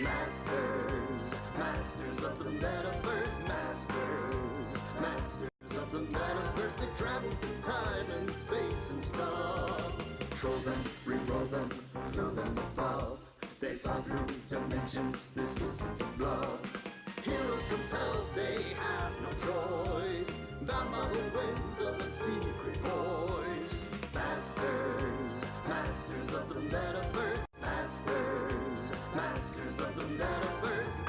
Masters of the Metaverse, Masters of the Metaverse. They travel through time and space and stuff. Troll them, re-roll them, throw them above. They fly through dimensions, this isn't a bluff. Heroes compelled, they have no choice. Bound by the winds of a secret voice. Masters of the Metaverse. Masters of the Metaverse.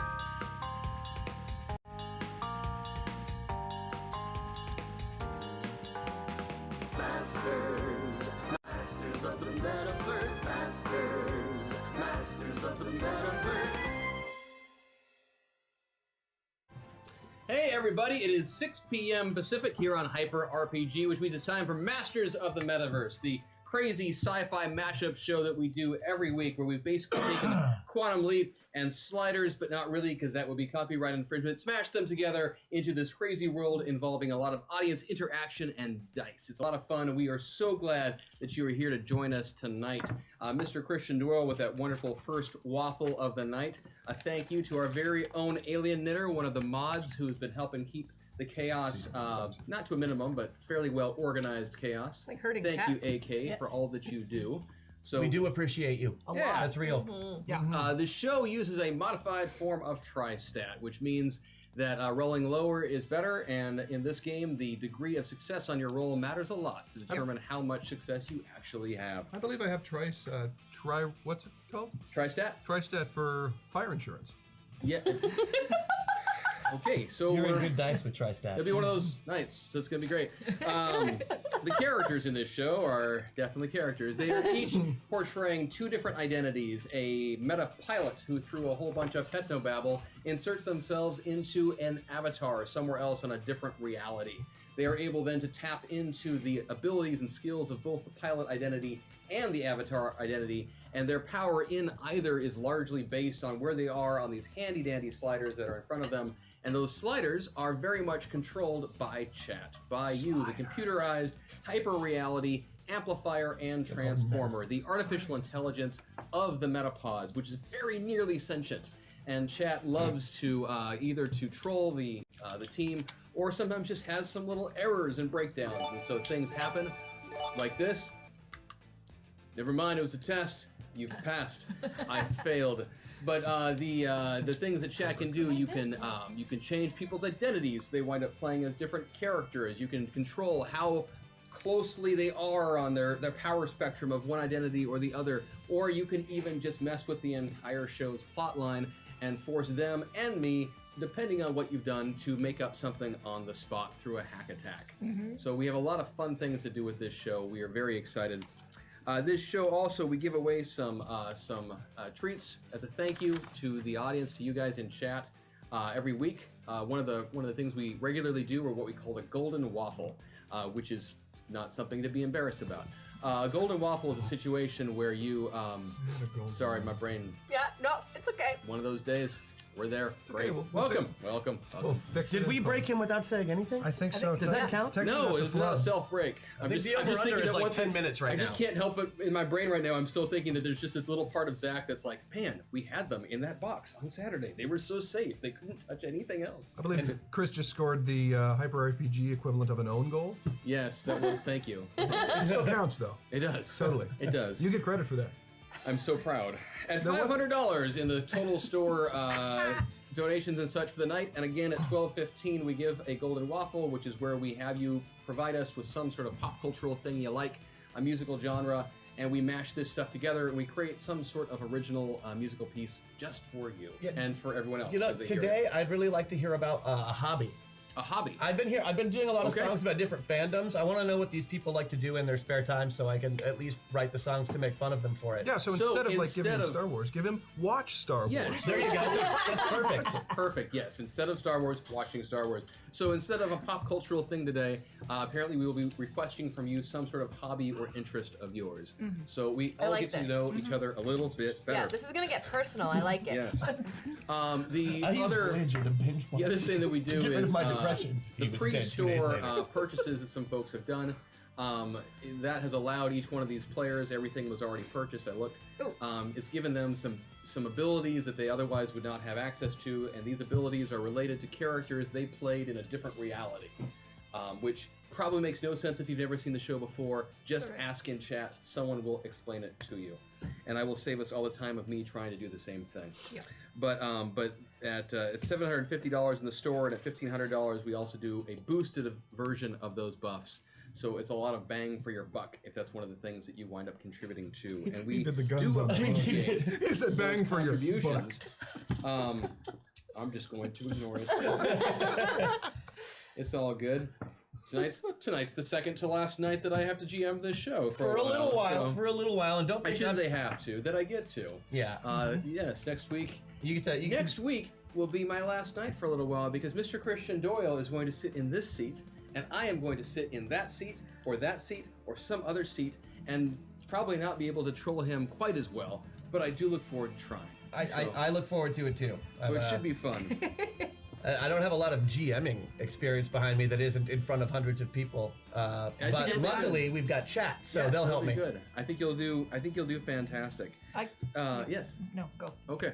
Masters of the Metaverse. Masters of the Metaverse. Hey everybody, it is 6 p.m. Pacific here on Hyper RPG, which means it's time for Masters of the Metaverse, the crazy sci-fi mashup show that we do every week, where we've basically taken Quantum Leap and Sliders, but not really, because that would be copyright infringement, smashed them together into this crazy world involving a lot of audience interaction and dice. It's a lot of fun, and we are so glad that you are here to join us tonight. Mr. Christian Doyle with that wonderful first waffle of the night. A thank you to our very own Alien Knitter, one of the mods who's been helping keep the chaos, not to a minimum, but fairly well organized chaos. It's like herding Thank cats. you, AK, for all that you do. So we do appreciate you. A lot. That's real. Mm-hmm. Yeah. The show uses a modified form of tri-stat, which means that rolling lower is better, and in this game, the degree of success on your roll matters a lot to determine how much success you actually have. I believe I have what's it called? Tri-stat? Tri-stat for fire insurance. Yeah. Okay, so You're in good dice with Tri-Stat. It'll be one of those nights, so it's going to be great. The characters in this show are definitely characters. They are each portraying two different identities. A meta pilot who, through a whole bunch of technobabble, inserts themselves into an avatar somewhere else in a different reality. They are able then to tap into the abilities and skills of both the pilot identity and the avatar identity, and their power in either is largely based on where they are on these handy-dandy sliders that are in front of them, and those sliders are very much controlled by chat, by you, the computerized hyper-reality amplifier and transformer, the artificial intelligence of the metapods, which is very nearly sentient. And chat loves to either to troll the team, or sometimes just has some little errors and breakdowns, and so things happen like this. Never mind, it was a test. You've passed. I failed. But the things that chat can do, you can change people's identities. They wind up playing as different characters. You can control how closely they are on their power spectrum of one identity or the other, or you can even just mess with the entire show's plotline and force them and me, depending on what you've done, to make up something on the spot through a hack attack. Mm-hmm. So we have a lot of fun things to do with this show. We are very excited. This show also, we give away some treats as a thank you to the audience, to you guys in chat every week. One of the things we regularly do are what we call the Golden Waffle, which is not something to be embarrassed about. Golden Waffle is a situation where you, sorry, my brain. Yeah, no, it's okay. One of those days. We're there. It's Great. okay, Welcome. We'll fix Did it. we break him without saying anything? I think so. Does that count? No, it was not a self-break. I think the over-under is like 10 minutes right now. I just can't help it in my brain right now. I'm still thinking that there's just this little part of Zach that's like, man, we had them in that box on Saturday. They were so safe. They couldn't touch anything else. I believe Chris just scored the Hyper RPG equivalent of an own goal. Yes, that will. Thank you. It still counts, though. It does. Totally. It does. You get credit for that. I'm so proud. At $500 in the total store donations and such for the night, and again at 12:15 we give a Golden Waffle, which is where we have you provide us with some sort of pop cultural thing you like, a musical genre, and we mash this stuff together and we create some sort of original musical piece just for you and for everyone else. You know, today I'd really like to hear about a hobby. A hobby. I've been doing a lot of songs about different fandoms. I want to know what these people like to do in their spare time, so I can at least write the songs to make fun of them for it. Yeah, so instead of giving him Star Wars, give him watch Star Wars. Yes. There you go. That's perfect. Perfect, yes. Instead of Star Wars, watching Star Wars. So instead of a pop cultural thing today, apparently we will be requesting from you some sort of hobby or interest of yours. Mm-hmm. So we all get to know each other a little bit better. Yeah, this is going to get personal. I like it. Yes. The I other use Voyager to binge watch. thing that we do to get rid is of my depression. the pre-store purchases that some folks have done. That has allowed each one of these players, everything was already purchased, I looked. It's given them some abilities that they otherwise would not have access to, and these abilities are related to characters they played in a different reality, which probably makes no sense if you've never seen the show before. Just ask in chat, someone will explain it to you. And I will save us all the time of me trying to do the same thing. Yeah. But at it's $750 in the store, and at $1,500 we also do a boosted version of those buffs. So it's a lot of bang for your buck if that's one of the things that you wind up contributing to. And we did the guns do on appreciate He said bang those for your contributions. buck. I'm just going to ignore it. It's all good. Tonight's the second to last night that I have to GM this show For a little while, and don't I be shouldn't say have to, that I get to. Yeah. Yes, next week. Next week will be my last night for a little while because Mr. Christian Doyle is going to sit in this seat, and I am going to sit in that seat, or some other seat, and probably not be able to troll him quite as well, but I do look forward to trying. I look forward to it too. So it should be fun. I don't have a lot of GMing experience behind me that isn't in front of hundreds of people, but luckily we've got chat, so they'll help me. Good. I think you'll do fantastic. Yes. No, go. Okay.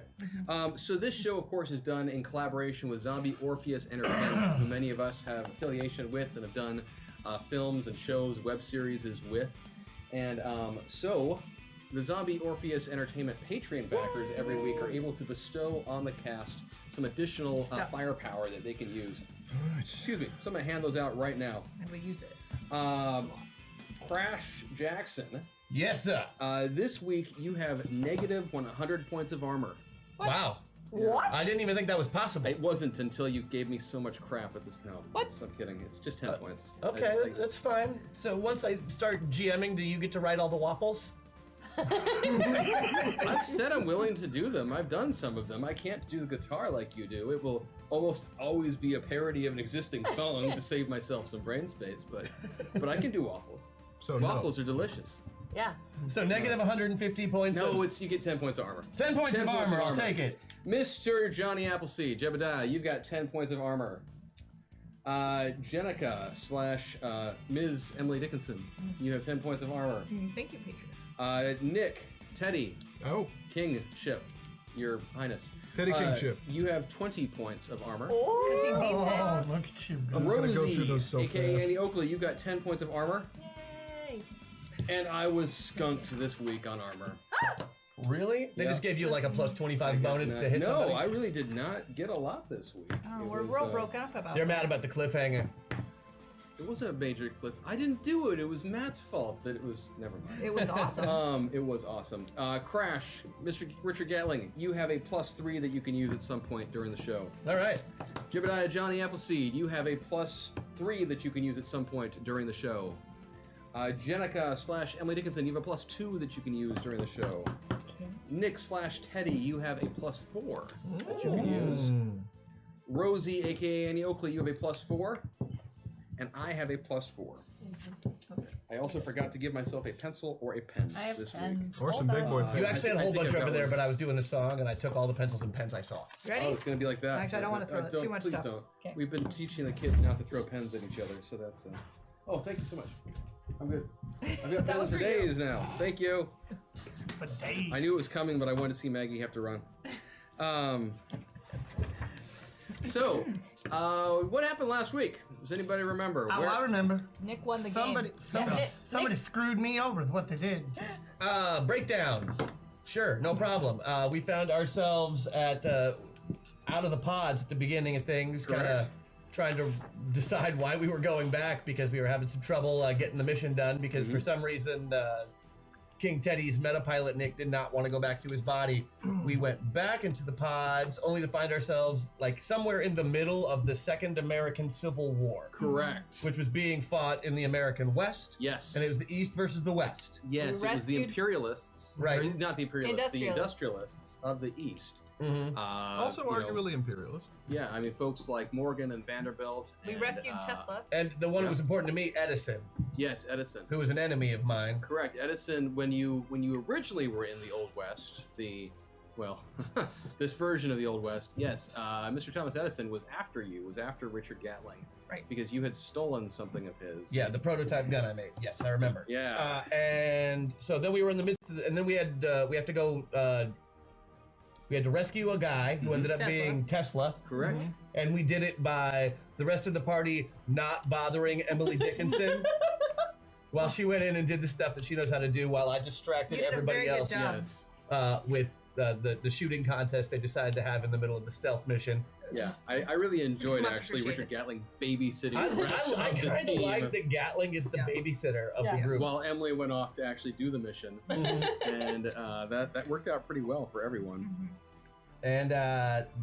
So this show, of course, is done in collaboration with Zombie Orpheus Entertainment, who many of us have affiliation with and have done films and shows, web series with. And so the Zombie Orpheus Entertainment Patreon backers every week are able to bestow on the cast some additional firepower that they can use. Excuse me. So I'm going to hand those out right now. And we use it. Crash Jackson. Yes, sir. This week you have negative 100 points of armor. What? Wow. What? I didn't even think that was possible. It wasn't until you gave me so much crap at this. No. What? I'm kidding. It's just 10 points. Okay, that's fine. So once I start GMing, do you get to write all the waffles? I've said I'm willing to do them. I've done some of them. I can't do the guitar like you do. It will almost always be a parody of an existing song to save myself some brain space, but I can do waffles. So waffles are delicious. Yeah. So negative 150 points. No, you get 10 points of armor. 10 points of armor. I'll take it. Mr. Johnny Appleseed, Jebediah, you've got 10 points of armor. Jenica / Ms. Emily Dickinson, you have 10 points of armor. Thank you, Peter. Nick, Teddy, Kingship, Your Highness. Teddy Kingship. You have 20 points of armor. Because he needs it. Look at you. I'm gonna go Rosie, through those so aka fast. Annie Oakley, you've got 10 points of armor. Yay. And I was skunked this week on armor. Really? They just gave you like a plus 25 bonus to hit somebody? No, I really did not get a lot this week. Oh, we're real broken up about They're that. mad about the cliffhanger. It wasn't a major cliff. I didn't do it. It was Matt's fault that it was. Never mind. It was awesome. It was awesome. Crash, Mr. Richard Gatling, you have a + 3 that you can use at some point during the show. All right. Jebediah Johnny Appleseed, you have a +3 that you can use at some point during the show. Jenica / Emily Dickinson, you have a +2 that you can use during the show. Nick / Teddy, you have a +4 that you can use. Rosie, aka Annie Oakley, you have a +4. And I have a +4. I also forgot to give myself a pencil or a pen I have this week. pens. Or some big boy You actually had a whole I think bunch I've over got there, one. but I was doing a song and I took all the pencils and pens I saw. You ready? Oh, it's going to be like that. Actually, I don't want to throw too much please stuff. Don't. Okay. We've been teaching the kids not to throw pens at each other, so that's. Oh, thank you so much. I'm good. I've got That pens was for for you. days now. Thank you. For days. I knew it was coming, but I wanted to see Maggie have to run. So, what happened last week? Does anybody remember? Oh, I remember. Nick won the Somebody game. somebody screwed me over with what they did. Breakdown. Sure, no problem. We found ourselves at out of the pods at the beginning of things, kind of trying to decide why we were going back because we were having some trouble getting the mission done because for some reason King Teddy's metapilot Nick did not want to go back to his body. We went back into the pods only to find ourselves like somewhere in the middle of the Second American Civil War. Correct. Which was being fought in the American West. Yes. And it was the East versus the West. Yes, We it was the rescued- imperialists. Right. Or not the imperialists, the Industrialists. industrialists of the East. Mm-hmm. Also you know, arguably imperialist. yeah, I mean, folks like Morgan and Vanderbilt. We and, rescued Tesla. And the one who was important to me, Edison, Yes, Edison. who was an enemy of mine. Correct. Edison, when you originally were in the Old West, well, this version of the Old West, yes, Mr. Thomas Edison was after you, was after Richard Gatling. Right. Because you had stolen something of his. Yeah, the prototype gun I made. Yes, I remember. Yeah. And so then we were in the midst of and then we had to rescue a guy who ended up Tesla. being Tesla. Correct. And we did it by the rest of the party not bothering Emily Dickinson while she went in and did the stuff that she knows how to do while I distracted You did a everybody very good else job. Yes. with the shooting contest they decided to have in the middle of the stealth mission. Yeah, I really enjoyed Much actually Richard appreciated. Gatling babysitting I the rest kind of the of team. like that Gatling is the Yeah. babysitter of the Yeah. group. While Emily went off to actually do the mission, and that worked out pretty well for everyone. And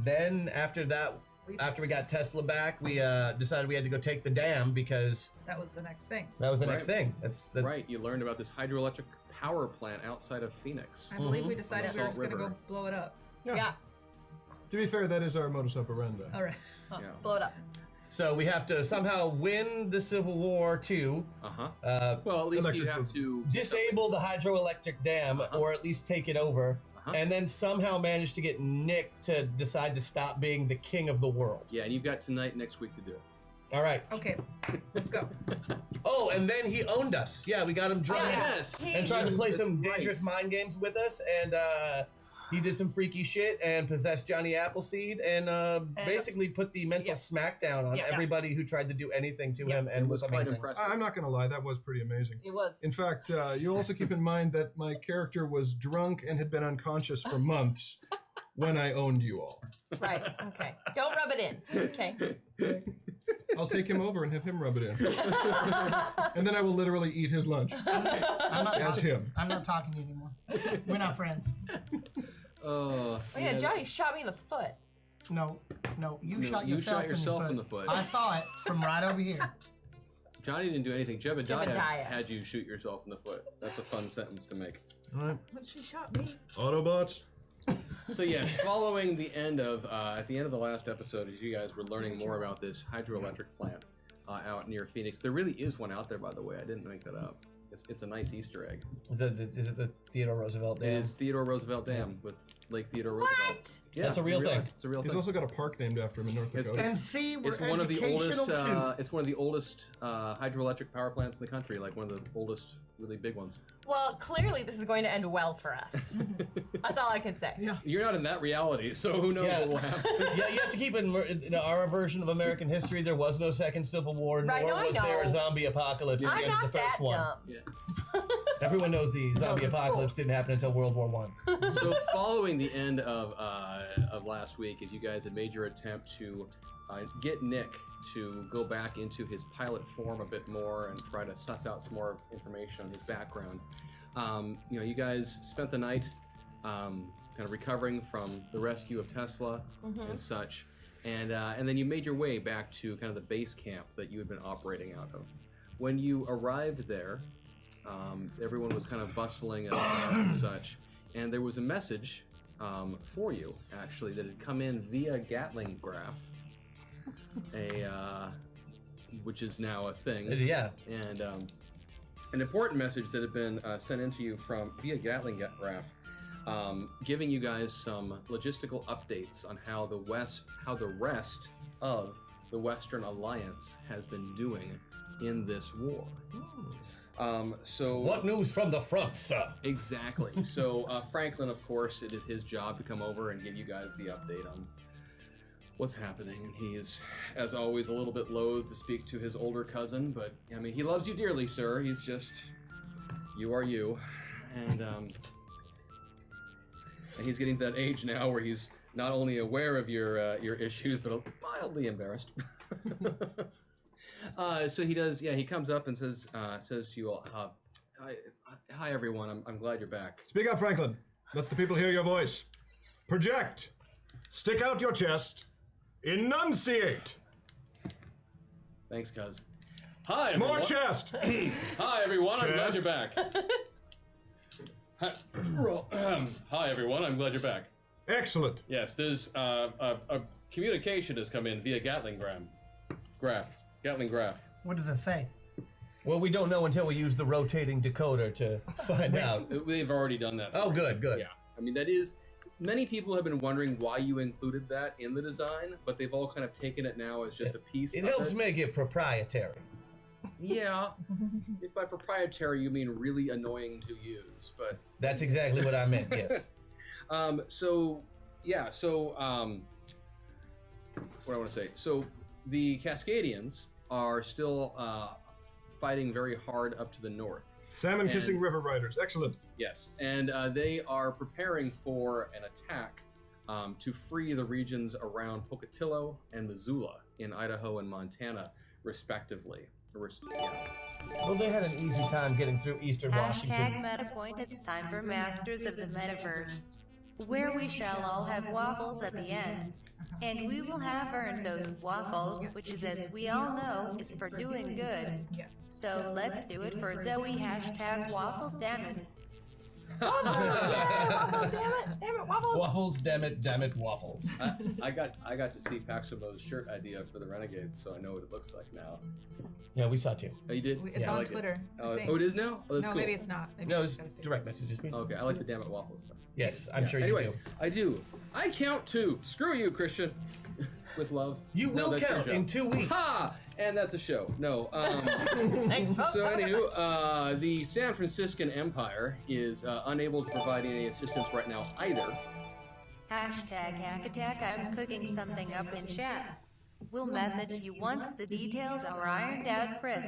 then after that, after we got Tesla back, we decided we had to go take the dam because That was the next thing. that was the next Right. thing. That's the Right, you learned about this hydroelectric power plant outside of Phoenix. I believe we decided On the we were just Salt going to River. go blow it up. Yeah. To be fair, that is our modus operandi. All right. Huh, Yeah. blow it up. So we have to somehow win the Civil War too, Well, at least you Electric have to disable the hydroelectric dam, or at least take it over, and then somehow manage to get Nick to decide to stop being the king of the world. Yeah, and you've got tonight, next week to do it. All right. Okay. Let's go. Oh, and then he owned us. Yeah, we got him drunk Yes. and tried to play That's some right. dangerous mind games with us, and he did some freaky shit and possessed Johnny Appleseed and basically put the mental smackdown on Yeah. everybody who tried to do anything to him, and It was was quite amazing. impressive. I'm not going to lie, that was pretty amazing. It was. In fact, you also keep in mind that my character was drunk and had been unconscious for months when I owned you all. Right. Okay. Don't rub it in. Okay. I'll take him over and have him rub it in. And then I will literally eat his lunch I'm not as talking. him. I'm not talking to you anymore. We're not friends. Oh, Oh yeah, Johnny shot me in the foot. No, you shot you yourself, shot yourself in the foot. I saw it from right over here. Johnny didn't do anything. Jebediah Jebediah. had you shoot yourself in the foot. That's a fun sentence to make. All right. But she shot me. Autobots. So yes, following the end of at the end of the last episode, as you guys were learning more about this hydroelectric plant out near Phoenix, there really is one out there, by the way. I didn't make that up. It's a nice Easter egg. Is it the Theodore Roosevelt Dam? It is Theodore Roosevelt Dam with Lake Theodore Roosevelt. What? Yeah, That's a real you realize thing. It's a real He's thing. also got a park named after him in North Dakota. And see, we're It's one of the educational oldest. too. It's one of the oldest hydroelectric power plants in the country. Like one of the oldest, really big ones. Well, clearly this is going to end well for us. That's all I can say. Yeah. You're not in that reality, so who knows Yeah. what will happen. Yeah, you have to keep in our version of American history. There was no second Civil War, Right, nor no, I was there a know. zombie apocalypse at I'm the end not of the first that one. dumb. Yeah. Everyone knows the zombie it's apocalypse didn't happen until World War One. So following the end of last week, as you guys had made your attempt to get Nick to go back into his pilot form a bit more and try to suss out some more information on his background, you guys spent the night kind of recovering from the rescue of Tesla and such, and then you made your way back to kind of the base camp that you had been operating out of. When you arrived there, everyone was kind of bustling and such, and there was a message for you, actually, that had come in via Gatling graph, which is now a thing. Yeah. And an important message that had been sent into you from via Gatling graph, giving you guys some logistical updates on how the rest of the Western Alliance has been doing in this war. So What news from the front, sir? exactly. So Franklin, of course, it is his job to come over and give you guys the update on what's happening, and he is, as always, a little bit loath to speak to his older cousin, but I mean, he loves you dearly, sir. He's just, you are you, and he's getting to that age now where he's not only aware of your issues, but mildly embarrassed. So he does, yeah. He comes up and says to you all, "Hi everyone. I'm glad you're back." Speak up, Franklin. Let the people hear your voice. Project. Stick out your chest. Enunciate. Thanks, cuz. Hi everyone. More chest. Hi everyone. I'm glad Chest. you're back. Hi everyone. I'm glad you're back. Excellent. Yes, there's a communication has come in via Gatling graph. What does it say? Well, we don't know until we use the rotating decoder to find out. They've already done that. Oh, for you. good. Yeah, I mean that is Many people have been wondering why you included that in the design, but they've all kind of taken it now as just a piece. It of helps make it proprietary. Yeah. If by proprietary you mean really annoying to use, but That's exactly what I meant, yes. What I want to say. So the Cascadians are still fighting very hard up to the north. Salmon kissing river riders. Excellent. Yes, and they are preparing for an attack to free the regions around Pocatello and Missoula in Idaho and Montana, respectively. Well, they had an easy time getting through Eastern Washington. #MetaPoint. It's time for Masters of the Metaverse, where we shall all have waffles at the end. And we will have earned those waffles, which is, as we all know, is for doing good. Yes. So let's do it for Zoe. #waffles, damn it. Waffles, damn it! Damn it, waffles! Waffles, damn it, waffles. I got to see Paximo's shirt idea for the Renegades, so I know what it looks like now. Yeah, we saw too. Oh, you did? It's I on like it. Twitter. I Oh, think. it is now? Oh, that's No, cool. maybe it's not. Maybe No, it's it's gotta see. direct messages. Okay, I like the damn it waffles stuff. Yes, I'm Yeah. sure you Anyway, do. I do. I count 2. Screw you, Christian. With love. You will that's your count job. in 2 weeks. Ha! And that's a show. No. Thanks, folks. So anywho, the San Franciscan Empire is unable to provide any assistance right now either. #HackAttack. I'm cooking something up in chat. We'll message you once the details are ironed out, Chris.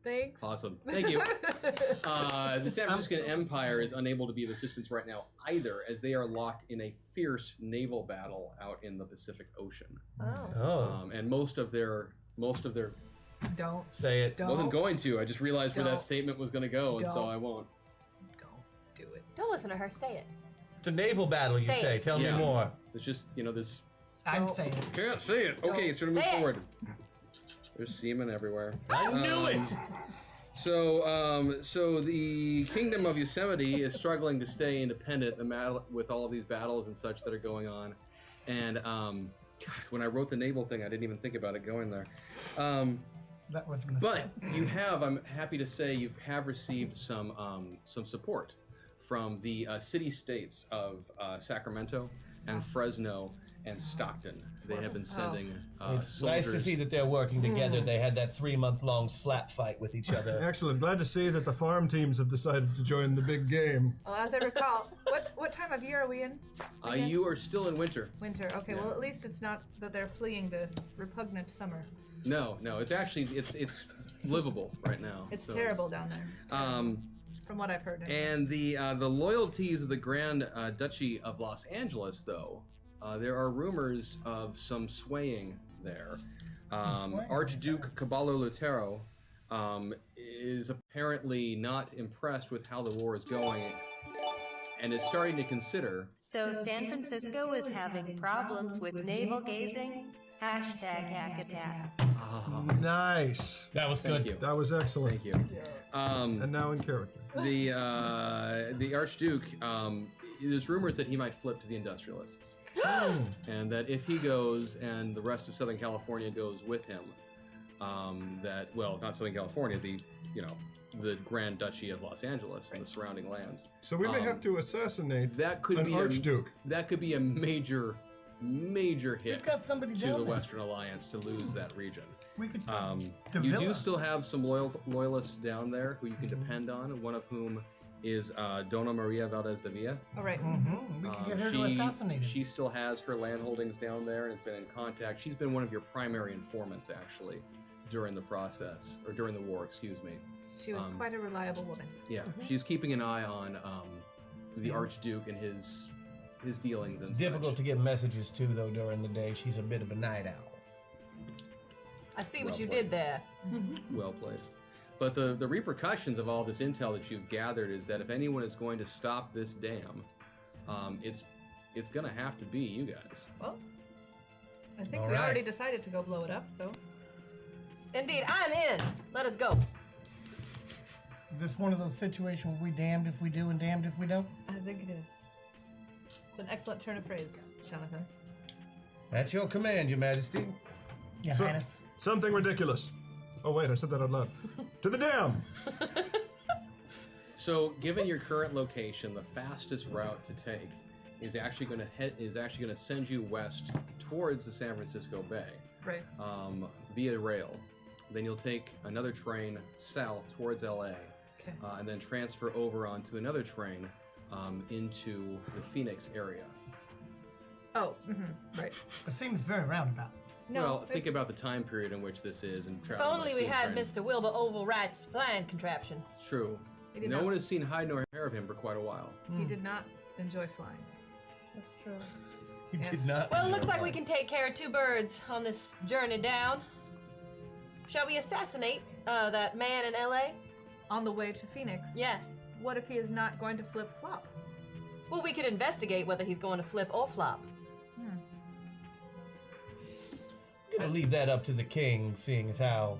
Thanks. Awesome. Thank you. The San Franciscan Empire is unable to be of assistance right now either, as they are locked in a fierce naval battle out in the Pacific Ocean. Oh, And most of their Don't. say it. Don't. wasn't going to. I just realized where that Don't. statement was going to go, and so Don't. I won't. Don't do it. Don't listen to her. Say it. It's a naval battle, you Say say. it. Tell me Yeah. more. It's just this. I'm saying. Can't say it. Okay, so to move Say it. forward. There's semen everywhere. I knew it! So the Kingdom of Yosemite is struggling to stay independent with all of these battles and such that are going on. And God, when I wrote the naval thing, I didn't even think about it going there. That was gonna But I'm happy to say, you have received some support from the city-states of Sacramento and Fresno and Stockton. They have been sending It's soldiers. nice to see that they're working together. They had that 3-month-long slap fight with each other. Excellent. Glad to see that the farm teams have decided to join the big game. Well, as I recall, what time of year are we in? again? You are still in winter. Winter. Okay. Yeah. Well, at least it's not that they're fleeing the repugnant summer. No, it's actually it's livable right now. It's So terrible down there. It's terrible, from what I've heard. And the loyalties of the Grand Duchy of Los Angeles, though, there are rumors of some swaying there. Archduke Caballo Lutero is apparently not impressed with how the war is going, and is starting to consider. So San Francisco is having problems with navel gazing? #HackAttack. Nice. That was Thank good. you. That was excellent. Thank you. And now in character. The Archduke, there's rumors that he might flip to the Industrialists. And that if he goes and the rest of Southern California goes with him, not Southern California, the Grand Duchy of Los Angeles and the surrounding lands. So we may have to assassinate That could an be Archduke. That could be a major hit We've got somebody to down the there. Western Alliance to lose that region. We could talk to You do Villa. still have some loyalists down there who you can depend on. One of whom is Dona Maria Valdez de Villa. All right. We could get her to assassinate him. She still has her land holdings down there and has been in contact. She's been one of your primary informants, actually, during the process, or during the war, excuse me. She was quite a reliable woman. Yeah, she's keeping an eye on the Archduke and his dealings and Difficult such. to get messages to, though, during the day. She's a bit of a night owl. I see what Well you played. did there. Well played. But the repercussions of all this intel that you've gathered is that if anyone is going to stop this dam, it's going to have to be you guys. Well, I think All we right. already decided to go blow it up, so. Indeed, I'm in. Let us go. Is this one of those situations where we damned if we do and damned if we don't? I think it is. It's an excellent turn of phrase, Jonathan. At your command, Your Majesty. Yeah, So- Highness. Something ridiculous. Oh wait, I said that out loud. To the dam! So, given your current location, the fastest route to take is actually going to send you west towards the San Francisco Bay. Right. Via rail. Then you'll take another train south towards LA, Okay. and then transfer over onto another train into the Phoenix area. Oh, right. It seems very roundabout. No, well, think it's- about the time period in which this is and If travel. only we had Mr. Wilbur Ovalright's flying contraption. True. He did No not- one has seen hide nor hair of him for quite a while. He did not enjoy flying. That's true. He Yeah. did not. Well, it looks like we can take care of two birds on this journey down. Shall we assassinate that man in LA? On the way to Phoenix. Yeah. What if he is not going to flip flop? Well, we could investigate whether he's going to flip or flop. I'm gonna leave that up to the king, seeing as how.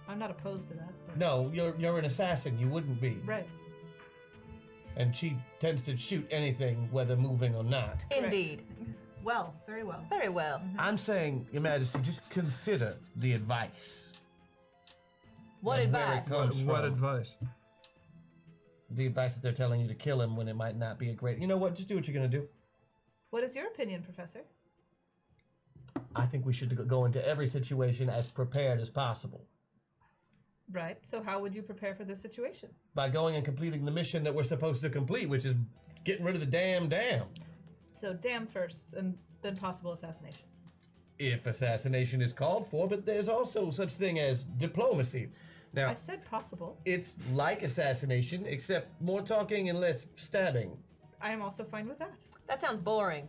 I'm not opposed to that. But... No, you're an assassin. You wouldn't be. Right. And she tends to shoot anything, whether moving or not. Indeed. Well, very well. Very well. I'm saying, Your Majesty, just consider the advice. What And where it advice? comes What from. advice? The advice that they're telling you to kill him when it might not be a great. You know what? Just do what you're gonna do. What is your opinion, Professor? I think we should go into every situation as prepared as possible. Right. So how would you prepare for this situation? By going and completing the mission that we're supposed to complete, which is getting rid of the damn dam. So dam first, and then possible assassination. If assassination is called for, but there's also such thing as diplomacy. Now, I said possible. it's like assassination, except more talking and less stabbing. I am also fine with that. That sounds boring.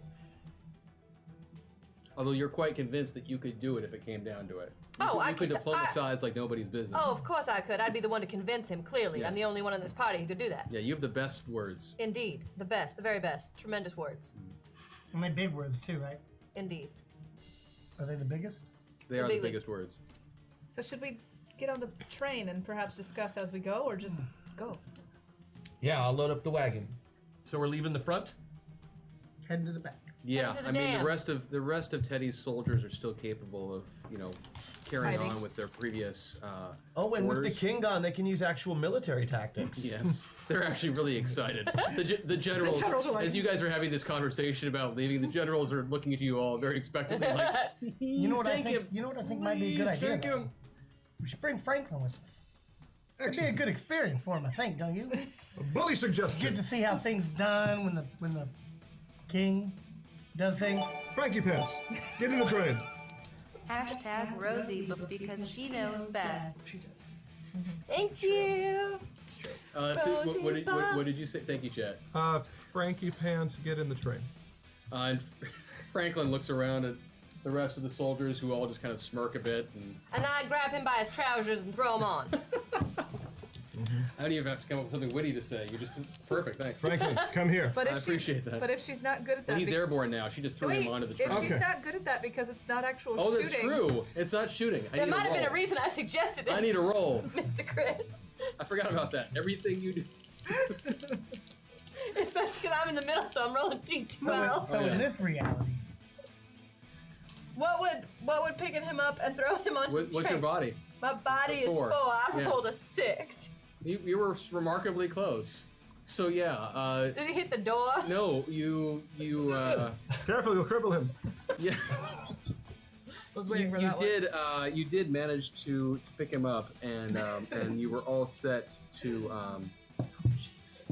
Although you're quite convinced that you could do it if it came down to it. Oh, I you could could t- I- diplomatize like nobody's business. Oh, of course I could. I'd be the one to convince him, clearly. Yeah. I'm the only one in this party who could do that. Yeah, you have the best words. Indeed. The best. The very best. Tremendous words. And they big words too, right? Indeed. Are they the biggest? They are the big league. biggest words. So should we get on the train and perhaps discuss as we go, or just go? Yeah, I'll load up the wagon. So we're leaving the front? Heading to the back. Yeah, to the I mean dam. the rest of Teddy's soldiers are still capable of, carrying Fighting. on with their previous. Oh, and with the orders. king gone, they can use actual military tactics. Yes, they're actually really excited. The generals, generals are like- as you guys are having this conversation about leaving, the generals are looking at you all very expectantly, like, You know what I "Take think? him. You know what I think might be a good Please idea. take though? him." We should bring Franklin with us. It'd be a good experience for him, I think, don't you? A bully Get suggestion. to see how things done when the king does things. Frankie Pants, get in the train. Hashtag Rosie because she knows best. She does. Thank you. So what Rosie did you say? Thank you, Chet. Frankie Pants, get in the train. And Franklin looks around at the rest of the soldiers, who all just kind of smirk a bit, and And I grab him by his trousers and throw him on. I don't even have to come up with something witty to say. You're just perfect. Thanks. Franklin, come here. But if I appreciate that. But if she's not good at that, Well, he's airborne now. She just threw Wait, him onto the if train. she's Okay. not good at that because it's not actual Oh, shooting. that's true. It's not shooting. I There need might have been a roll. reason I suggested it, I need a roll. Mr. Chris. I forgot about that. Everything you do. Especially because I'm in the middle, so I'm rolling D12. So yeah. in this reality, What would picking him up and throwing him onto the What's your train? body? My body is 4. 4. I Yeah. rolled a 6. You were remarkably close. So yeah. Did he hit the door? No, you. Careful, you'll cripple him. Yeah. I was waiting for You that one. did. You did manage to pick him up, and and you were all set to. just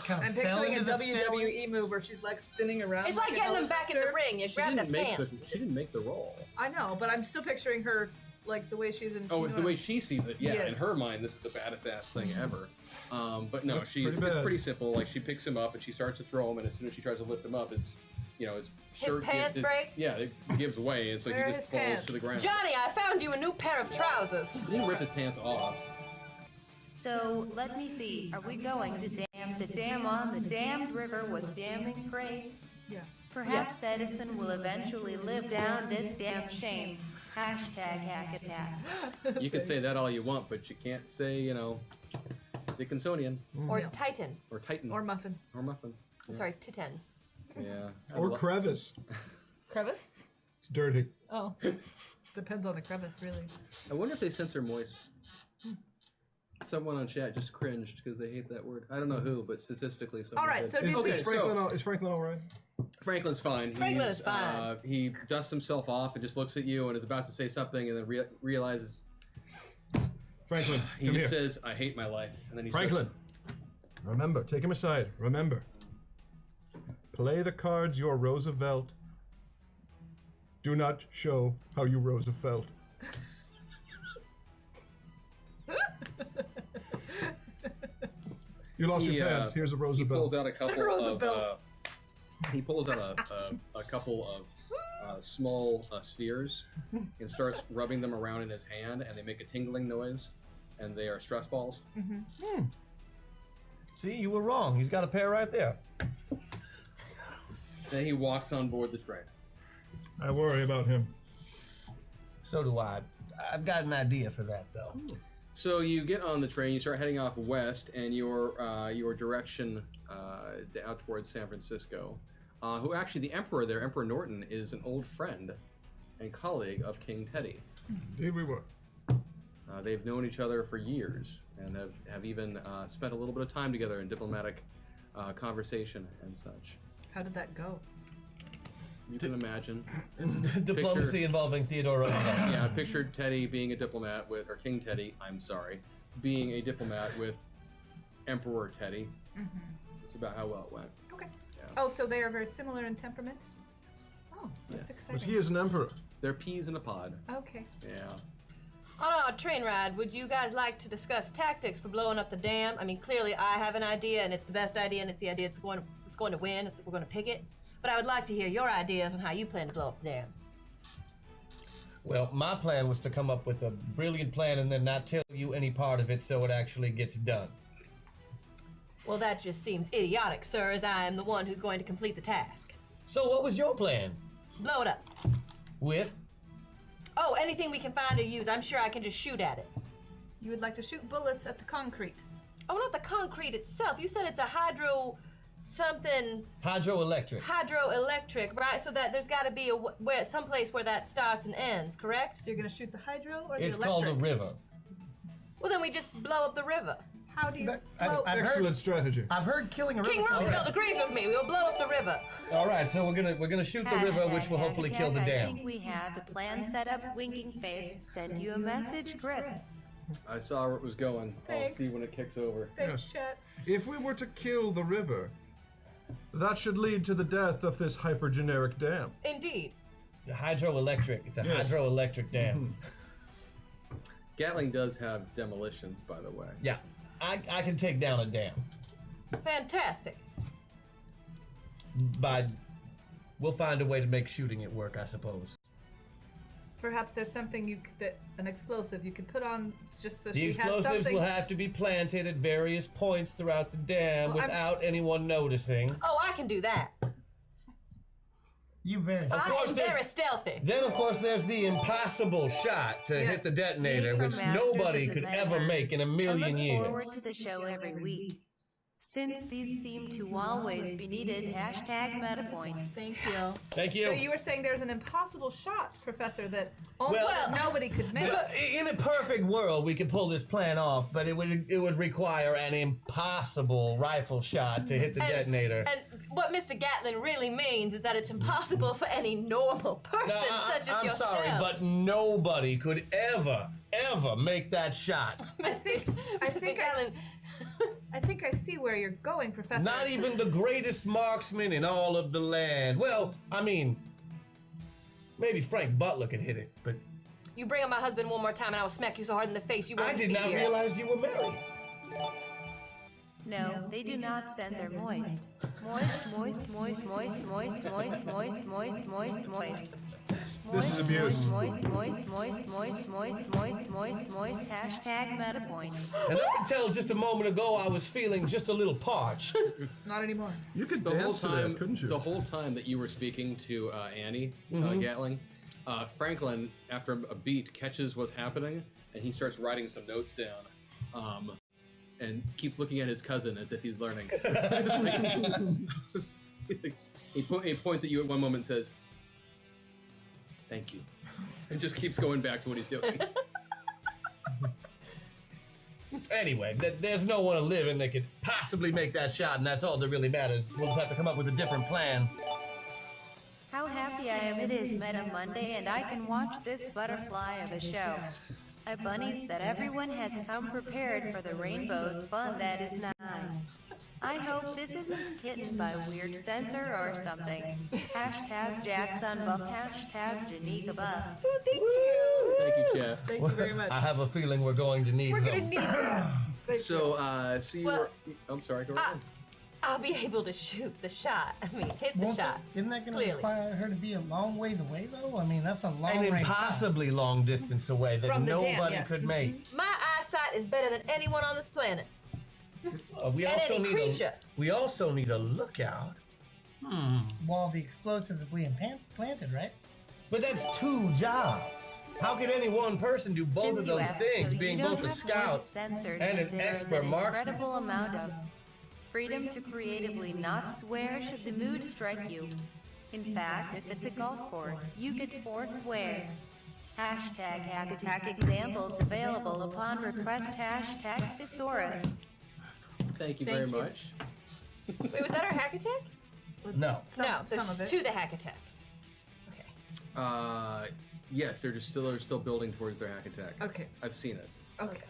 kind of I'm fell picturing a into the stairway. WWE move where she's like spinning around. It's like an getting him back in the helicopter. ring. You She grab didn't the make pants. the. She didn't make the roll. I know, but I'm still picturing her like the way she's in. Oh, you know the way what she sees it, yeah. In Yes. her mind, this is the baddest ass thing ever. But no, That's it's pretty bad. pretty simple. Like she picks him up and she starts to throw him, and as soon as she tries to lift him up, his his shirt pants break? Yeah, it gives away, and so Where he are just his falls pants? to the ground. Johnny, I found you a new pair of trousers. He didn't rip his pants off. So let me see. Are we going to dam the dam on the damned river with damning praise? Yeah. Perhaps Edison will eventually live down this damn shame. Hashtag hack attack. You can say that all you want, but you can't say Dickinsonian Or Titan. or Titan Or muffin. or Muffin. Yeah. Sorry, Titan. Yeah. Or crevice. Crevice? It's dirty. Oh. Depends on the crevice, really. I wonder if they censor moist. someone on chat just cringed because they hate that word. I don't know who, but statistically, someone All right, did. so did we- Is Franklin all right? Franklin's fine. Franklin is fine. He dusts himself off and just looks at you and is about to say something and then realizes Franklin, he come just here. says, "I hate my life," and then he Franklin, remember, take him aside. Remember, play the cards you're Roosevelt. Do not show how you Roosevelt. You lost your pants. Here's a He Roosevelt. pulls out a couple of. Roosevelt. He pulls out a couple of small spheres and starts rubbing them around in his hand, and they make a tingling noise, and they are stress balls. See, you were wrong. He's got a pair right there. Then he walks on board the train. I worry about him. So do I. I've got an idea for that, though. So you get on the train, you start heading off west, and your direction out towards San Francisco. Who actually, the Emperor there, Emperor Norton, is an old friend and colleague of King Teddy. Indeed we were. They've known each other for years and have even spent a little bit of time together in diplomatic conversation and such. How did that go? You can imagine. Diplomacy involving Theodore Roosevelt. Yeah, I pictured Teddy being a diplomat with, or King Teddy, I'm sorry, being a diplomat with Emperor Teddy. That's about how well it went. Okay. Yeah. Oh, so they are very similar in temperament? Oh, that's Yes. exciting. But he is an emperor. They're peas in a pod. Okay. Yeah. On our train ride, would you guys like to discuss tactics for blowing up the dam? I mean, clearly I have an idea, and it's the best idea, and it's the idea it's going to win. We're going to pick it. But I would like to hear your ideas on how you plan to blow up the dam. Well, my plan was to come up with a brilliant plan and then not tell you any part of it so it actually gets done. Well, that just seems idiotic, sir, as I am the one who's going to complete the task. So what was your plan? Blow it up. With? Oh, anything we can find or use. I'm sure I can just shoot at it. You would like to shoot bullets at the concrete. Oh, not the concrete itself. You said it's a hydroelectric, right? So that there's got to be someplace where that starts and ends, correct? So you're going to shoot the hydro or It's the called electric? a river. Well, then we just blow up the river. How do you I've blow? Excellent strategy. I've heard killing a river. King Roosevelt agrees with me. We will blow up the river. All right, so we're gonna shoot the river, which will hopefully kill the I dam. think we have the plan set up. Winking face. Send you a message, Griff. I saw where it was going. Thanks. I'll see when it kicks over. Thanks, Yes. chat. If we were to kill the river, that should lead to the death of this hypergeneric dam. Indeed. The hydroelectric. It's a Yes. hydroelectric dam. Gatling does have demolitions, by the way. Yeah, I can take down a dam. Fantastic. But we'll find a way to make shooting it work, I suppose. Perhaps there's something an explosive you could put on just so The she has explosives something. will have to be planted at various points throughout the dam Well, I'm- without anyone noticing. Oh, I can do that. You very. Of I course, am there's- very stealthy. Then, of course, there's the impossible shot to Yes. hit the detonator, We which from Masters nobody of the could ever Metaverse. make in a I million look forward years. to the show every week. Since these seem to always be needed, hashtag MetaPoint. Thank you. Thank you. So you were saying there's an impossible shot, Professor, that Well- nobody could make. But in a perfect world, we could pull this plan off, but it would require an impossible rifle shot to hit the detonator. And what Mr. Gatlin really means is that it's impossible for any normal person No, such as I'm yourself. sorry, but nobody could ever make that shot. I think I think I see where you're going, Professor. Not even the greatest marksman in all of the land. Well, I mean, maybe Frank Butler could hit it, but You bring up my husband one more time and I will smack you so hard in the face you won't I did be not here. realize you were married. No, they do not censor moist. Moist. This is abuse. Moist. Hashtag MetaPoint. And up until just a moment ago, I was feeling just a little parched. Not anymore. You could The whole dance to time, that, couldn't you? the whole time that you were speaking to Annie Gatling, Franklin, after a beat, catches what's happening, and he starts writing some notes down, and keeps looking at his cousin as if he's learning. he points at you at one moment and says, "Thank you," and just keeps going back to what he's doing. Anyway, there's no one living that could possibly make that shot, and that's all that really matters. We'll just have to come up with a different plan. How happy I am it is Meta Monday and I can watch this butterfly of a show. A bunnies that everyone has come prepared for the rainbow's fun that is nigh. I hope this isn't kitten by weird censor or something. Hashtag Jackson Buff, hashtag Janika Buff. Thank you. Thank you, Chat. Thank you very much. I have a feeling we're going to need We're them. gonna need that. Thank you. So you Well, were. I'm sorry. Go ahead. I'll be able to shoot the shot. I mean, hit the Won't shot. isn't that going to Clearly. require her to be a long ways away, though? I mean, that's a long An range impossibly long distance away that From the dam, nobody yes. could make. My eyesight is better than anyone on this planet. We And also any need creature. we also need a lookout. time while the explosives are being planted, right? But that's 2 jobs. How could any one person do both Since of you those asked, things, so being you don't both a have scout voice censored, and an there is expert an marksman? incredible amount of freedom to creatively not swear should the mood strike you. In fact, if it's a golf course, you could forswear. Hashtag hack attack examples available upon request. Hashtag thesaurus. Thank you Thank very you. much. Wait, was that our hack attack? No. No, some there's of it. to the hack attack. Okay. Yes, they're still building towards their hack attack. Okay. I've seen it. Okay.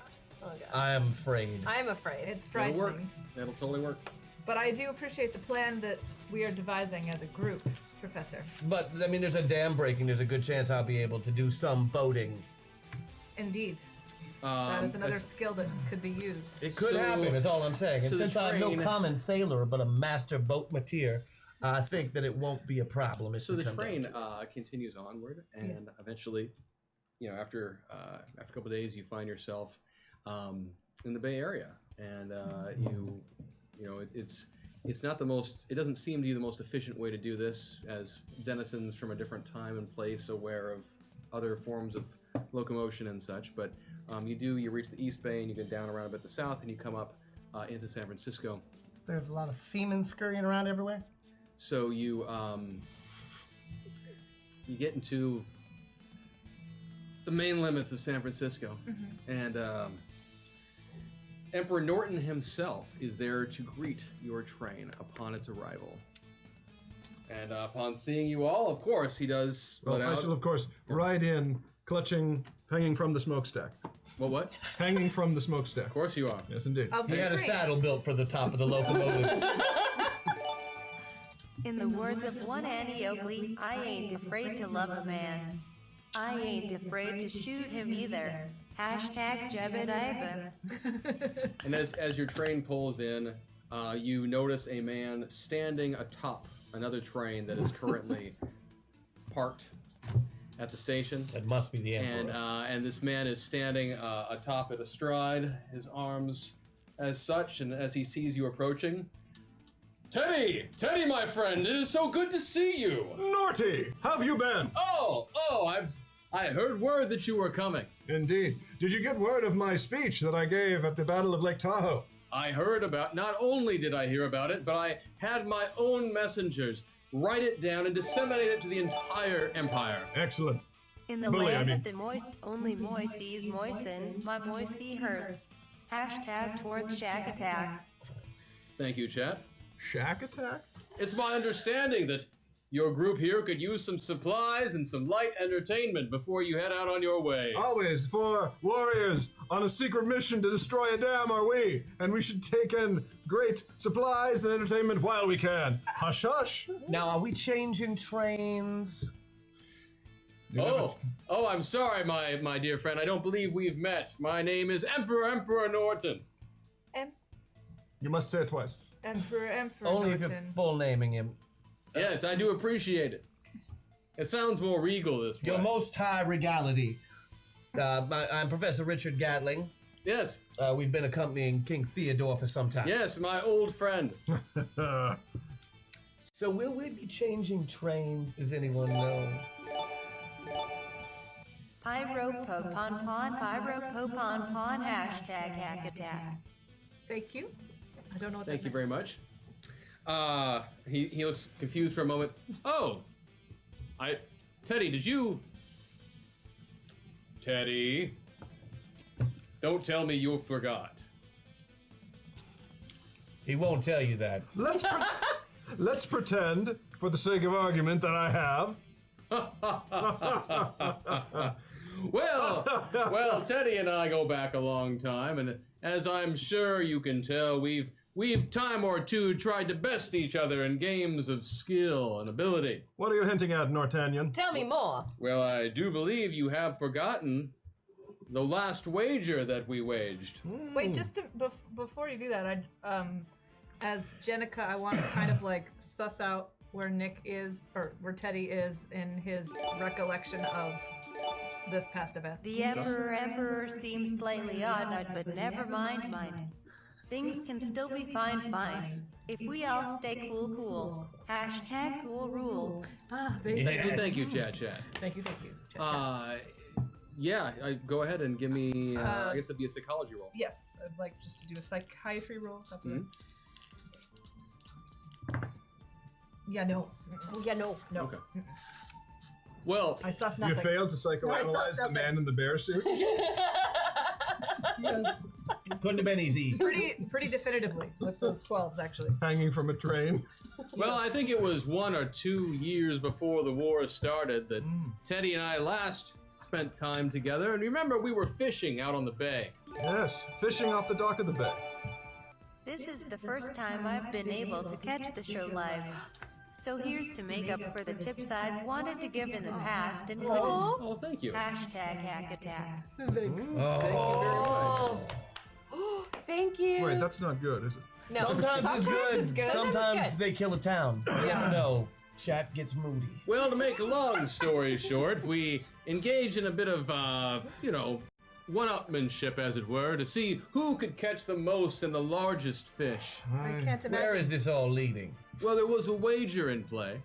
Oh god. I am afraid. I'm afraid. It's It'll work. frightening. That'll totally work. But I do appreciate the plan that we are devising as a group, Professor. But I mean, there's a dam breaking. There's a good chance I'll be able to do some boating. Indeed. That is another That's- skill that could be used. It could So- happen. That's all I'm saying. And so the since I'm no train- common sailor but a master boatmateer, I think that it won't be a problem. If So we the come down train to it. continues onward, and Yes. eventually, after a couple of days, you find yourself in the Bay Area, and it's not the most. It doesn't seem to be the most efficient way to do this, as denizens from a different time and place, aware of other forms of locomotion and such. But you reach the East Bay, and you go down around a bit the south, and you come up into San Francisco. There's a lot of seamen scurrying around everywhere. So you get into the main limits of San Francisco, and Emperor Norton himself is there to greet your train upon its arrival. And upon seeing you all, of course, he does. Well, I shall, of course, ride in, clutching, hanging from the smokestack. What? Hanging from the smokestack. Of course you are. Yes, indeed. Of He the had a train. saddle built for the top of the locomotive. In the words of one Annie Oakley, I ain't afraid to love a man. I ain't afraid to shoot him either. Hashtag Jebediah. And as your train pulls in, you notice a man standing atop another train that is currently parked at the station. That must be the emperor. And this man is standing atop it astride, his arms as such, and as he sees you approaching, Teddy, my friend, it is so good to see you. Norty, have you been? I heard word that you were coming. Indeed. Did you get word of my speech that I gave at the Battle of Lake Tahoe? I heard about. Not only did I hear about it, but I had my own messengers write it down and disseminate it to the entire empire. Excellent. In the Bully, land I mean. of the moist, only moisties moisten, my moisty hurts. Hashtag toward shack attack. Thank you, chat. Shack attack? It's my understanding that your group here could use some supplies and some light entertainment before you head out on your way. Always for warriors on a secret mission to destroy a dam are we, and we should take in great supplies and entertainment while we can. Hush, hush. Now, are we changing trains? Oh, I'm sorry, my dear friend. I don't believe we've met. My name is Emperor Norton. You must say it twice. Emperor Only if you're Norton. full naming him. Yes, I do appreciate it. It sounds more regal this way. Your most high regality. I'm Professor Richard Gatling. Yes, We've been accompanying King Theodore for some time. yes, my old friend. So will we be changing trains? Does anyone know? Pyro-po-pon-pon, hashtag hack attack. Thank you. I don't know what Thank that you very much. He looks confused for a moment. Oh, Teddy, did you? Teddy, Don't tell me you forgot. He won't tell you that. Let's pretend, for the sake of argument, that I have. Well, Teddy and I go back a long time, and as I'm sure you can tell, we've time or two tried to best each other in games of skill and ability. What are you hinting at, Nortanyan? Tell me more. Well, I do believe you have forgotten the last wager that we waged. Wait, just to, before you do that, as Jenica, I want to kind of like suss out where Nick is, or where Teddy is in his recollection of this past event. The Emperor seems slightly odd, but never mind mine. Things can still be fine. If we all stay cool. Hashtag cool rule. Thank you, Chat. Thank you. Chat. Yeah, go ahead and give me, I guess it'd be a psychology roll. Yes, I'd like just to do a psychiatry roll. That's it. Yeah, no. Oh, yeah, no. Okay. Well, I suss You nothing. failed to psychoanalyze the man in the bear suit? Yes. Couldn't have been easy. Pretty definitively with those 12s, actually. Hanging from a train? well, I think it was 1 or 2 years before the war started that Teddy and I last spent time together. And remember, we were fishing out on the bay. Yes, fishing off the dock of the bay. This is the first time I've been able to catch the show live. So here's to make up for the tips I've wanted to give in the past and couldn't. Oh, thank you. Hashtag hack attack. Oh. Thank you. Wait, that's not good, is it? No. Sometimes it's good. it's good. Sometimes good. they kill a town. You never know. Chat gets moody. Well, to make a long story short, we engage in a bit of, one-upmanship, as it were, to see who could catch the most and the largest fish. I can't imagine. Where is this all leading? Well, there was a wager in play.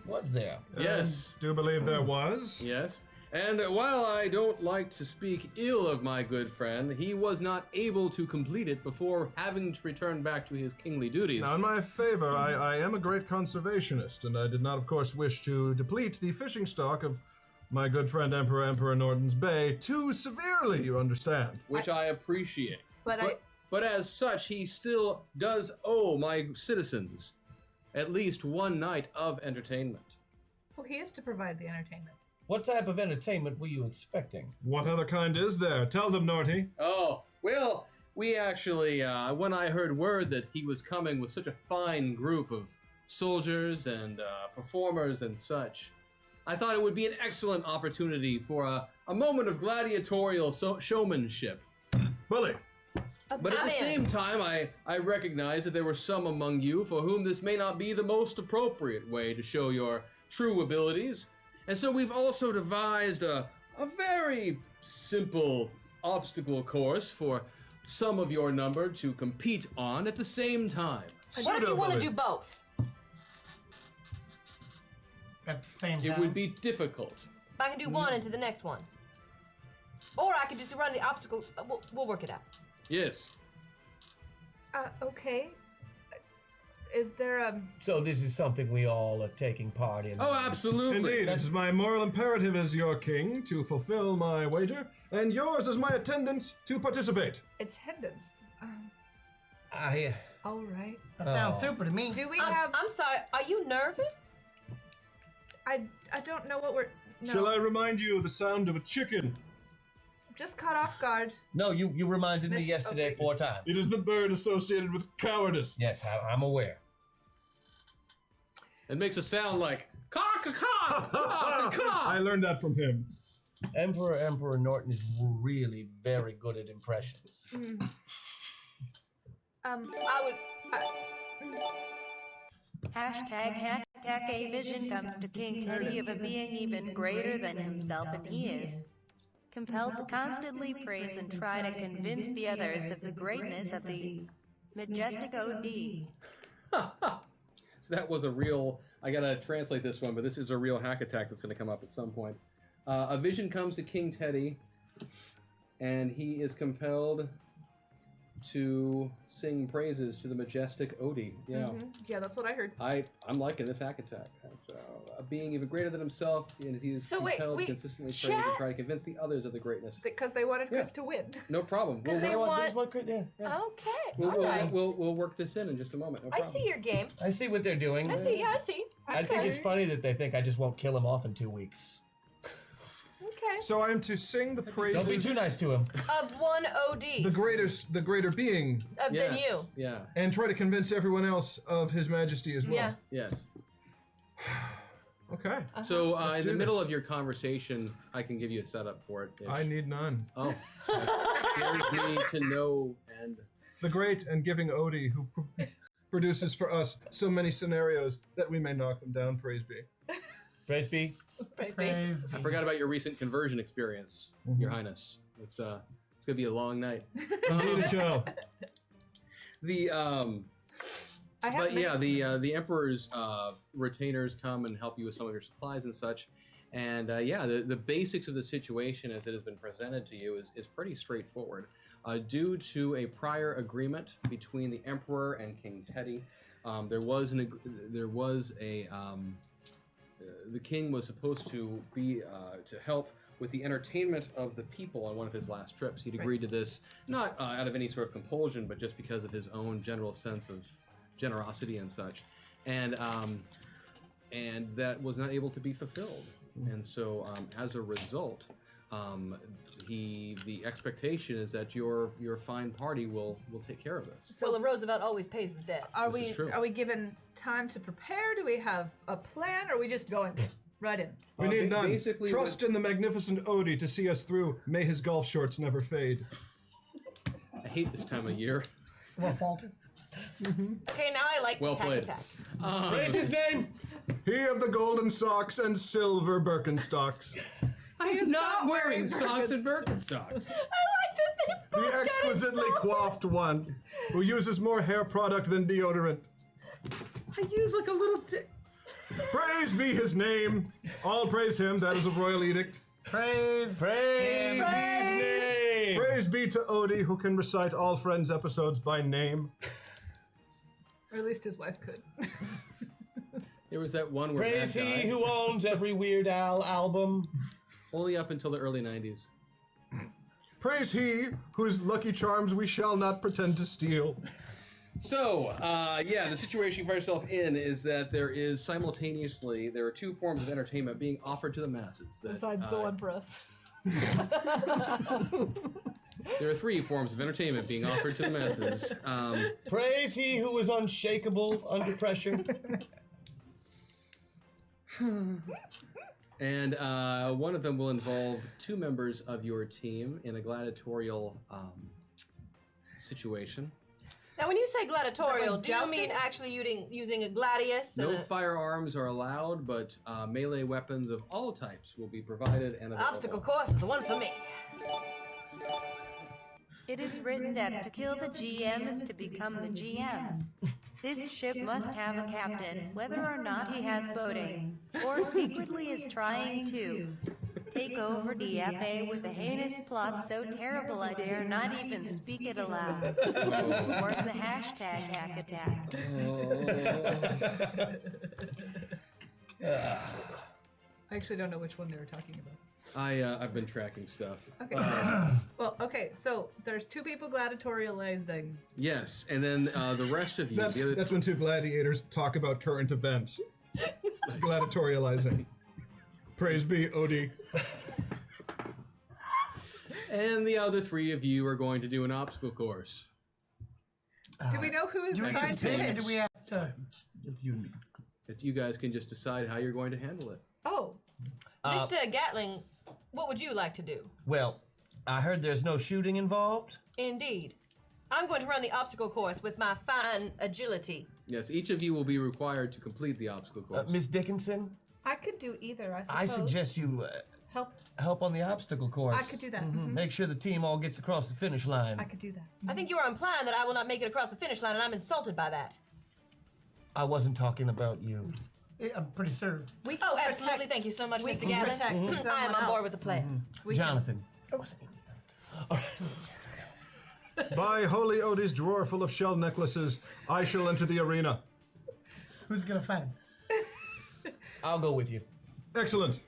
Was there? Yes. Do believe there was. Yes. And while I don't like to speak ill of my good friend, he was not able to complete it before having to return back to his kingly duties. Now, in my favor, I am a great conservationist, and I did not, of course, wish to deplete the fishing stock of my good friend Emperor Norton's Bay too severely, you understand. Which I appreciate. But as such, he still does owe my citizens at least one night of entertainment. Well, he is to provide the entertainment. What type of entertainment were you expecting? What other kind is there? Tell them, Norty. Oh, well, we actually, when I heard word that he was coming with such a fine group of soldiers and performers and such, I thought it would be an excellent opportunity for a moment of gladiatorial showmanship. Willie. But at the same time, I recognize that there were some among you for whom this may not be the most appropriate way to show your true abilities. And so we've also devised a very simple obstacle course for some of your number to compete on at the same time. What if you want to do both? At the same time. It would be difficult. I can do one into the next one. Or I could just run the obstacle. We'll work it out. Yes. Okay. Is there a... So this is something we all are taking part in. Oh, absolutely. Indeed, it is my moral imperative as your king to fulfill my wager, and yours as my attendant to participate. Attendance? All right. That sounds super to me. Do we have... I'm sorry. Are you nervous? I don't know what we're... No. Shall I remind you of the sound of a chicken? Just caught off guard. No, you reminded me yesterday okay. 4 times. It is the bird associated with cowardice. Yes, I'm aware. It makes a sound like caw-caw-caw, caw-caw-caw. I learned that from him. Emperor Norton is really very good at impressions. Hashtag a vision comes to King Teddy of a being even greater than himself, and he is compelled to constantly praise and try to convince the others of the greatness of the majestic OD. So that was a real, I gotta translate this one, but this is a real hack attack that's gonna come up at some point. A vision comes to King Teddy, and he is compelled to sing praises to the majestic Odie. Yeah. Yeah, that's what I heard. I'm liking this hack attack. It's, a being even greater than himself, and he's So wait, compelled to wait, consistently pray to chat? try to convince the others of the greatness. Because they wanted Chris to win. No problem. Because they want. Yeah. Okay. All right. We'll work this in just a moment. No I problem. see your game. I see what they're doing. I see. Yeah, I see. I think it's funny that they think I just won't kill him off in 2 weeks. Okay. So I am to sing the praises Don't be too nice to him. Of one OD. the greater being, Than you. Yeah. and try to convince everyone else of His Majesty as well. Yeah. Yes. Okay. So in do the middle this. of your conversation, I can give you a setup for it. I need none. Oh, that scares me to no end. The great and giving Odie who produces for us so many scenarios that we may knock them down. Praise be. Praise be. Praise I forgot about your recent conversion experience, Your Highness. It's gonna be a long night. Indeed it shall. The I have But yeah, the Emperor's retainers come and help you with some of your supplies and such. And yeah, the basics of the situation as it has been presented to you is pretty straightforward. Due to a prior agreement between the Emperor and King Teddy, the king was supposed to be to help with the entertainment of the people on one of his last trips. He'd agreed to this not out of any sort of compulsion, but just because of his own general sense of generosity and such, and that was not able to be fulfilled. And so, as a result, the expectation is that your fine party will take care of this. So Roosevelt always pays his debts. This is true. Are we given time to prepare? Do we have a plan? Or are we just going right in? We need none. basically Trust in the magnificent Odie to see us through. May his golf shorts never fade. I hate this time of year. Well, faulted. Okay, now I like Well this hack played. attack. Praise his name. He of the golden socks and silver Birkenstocks. I am not wearing socks and Birkenstocks. The exquisitely coiffed one, who uses more hair product than deodorant. I use like a little. Praise be his name. All praise him. That is a royal edict. Praise. Praise his name. Praise be to Odie, who can recite all Friends episodes by name. Or at least his wife could. There was that one where Praise that guy, he who owns every Weird Al album. only up until the early 90s. Praise he whose lucky charms we shall not pretend to steal. So, yeah, the situation you find yourself in is that there are two forms of entertainment being offered to the masses. That, Besides the one for us. There are three forms of entertainment being offered to the masses. Praise he who is unshakable under pressure. And one of them will involve two members of your team in a gladiatorial situation. Now, when you say gladiatorial, like do you jousting? mean actually using a gladius? No and firearms are allowed, but melee weapons of all types will be provided and available. obstacle course is the one for me. It is written that to kill the GM is to become the GM. This ship must have a captain, whether or not he has boating, or secretly is trying to take over DFA with a heinous plot so terrible I dare not even speak it aloud. Or it's a hashtag hack attack. I actually don't know which one they were talking about. I've been tracking stuff. Okay. Well, okay, so there's two people gladiatorializing. Yes, and then the rest of you. That's the other when two gladiators talk about current events. Gladiatorializing. Praise be Odie. And the other three of you are going to do an obstacle course. Do we know who is Do we assigned to pick it? or do we have to? It's unique. That you guys can just decide how you're going to handle it. Oh, Mr. Gatling, what would you like to do? Well, I heard there's no shooting involved. Indeed. I'm going to run the obstacle course with my fine agility. Yes, each of you will be required to complete the obstacle course. Miss Dickinson, I could do either, I suppose. I suggest you help on the obstacle course. I could do that. Mhm. Make sure the team all gets across the finish line. I could do that. I think you are implying that I will not make it across the finish line, and I'm insulted by that. I wasn't talking about you. I'm pretty certain. We can Absolutely. Thank you so much, we Mr. can Gatling. protect I am on someone board with the else. plan. We can- Jonathan. By Holy Odie's drawer full of shell necklaces, I shall enter the arena. Who's gonna fight him? I'll go with you. Excellent.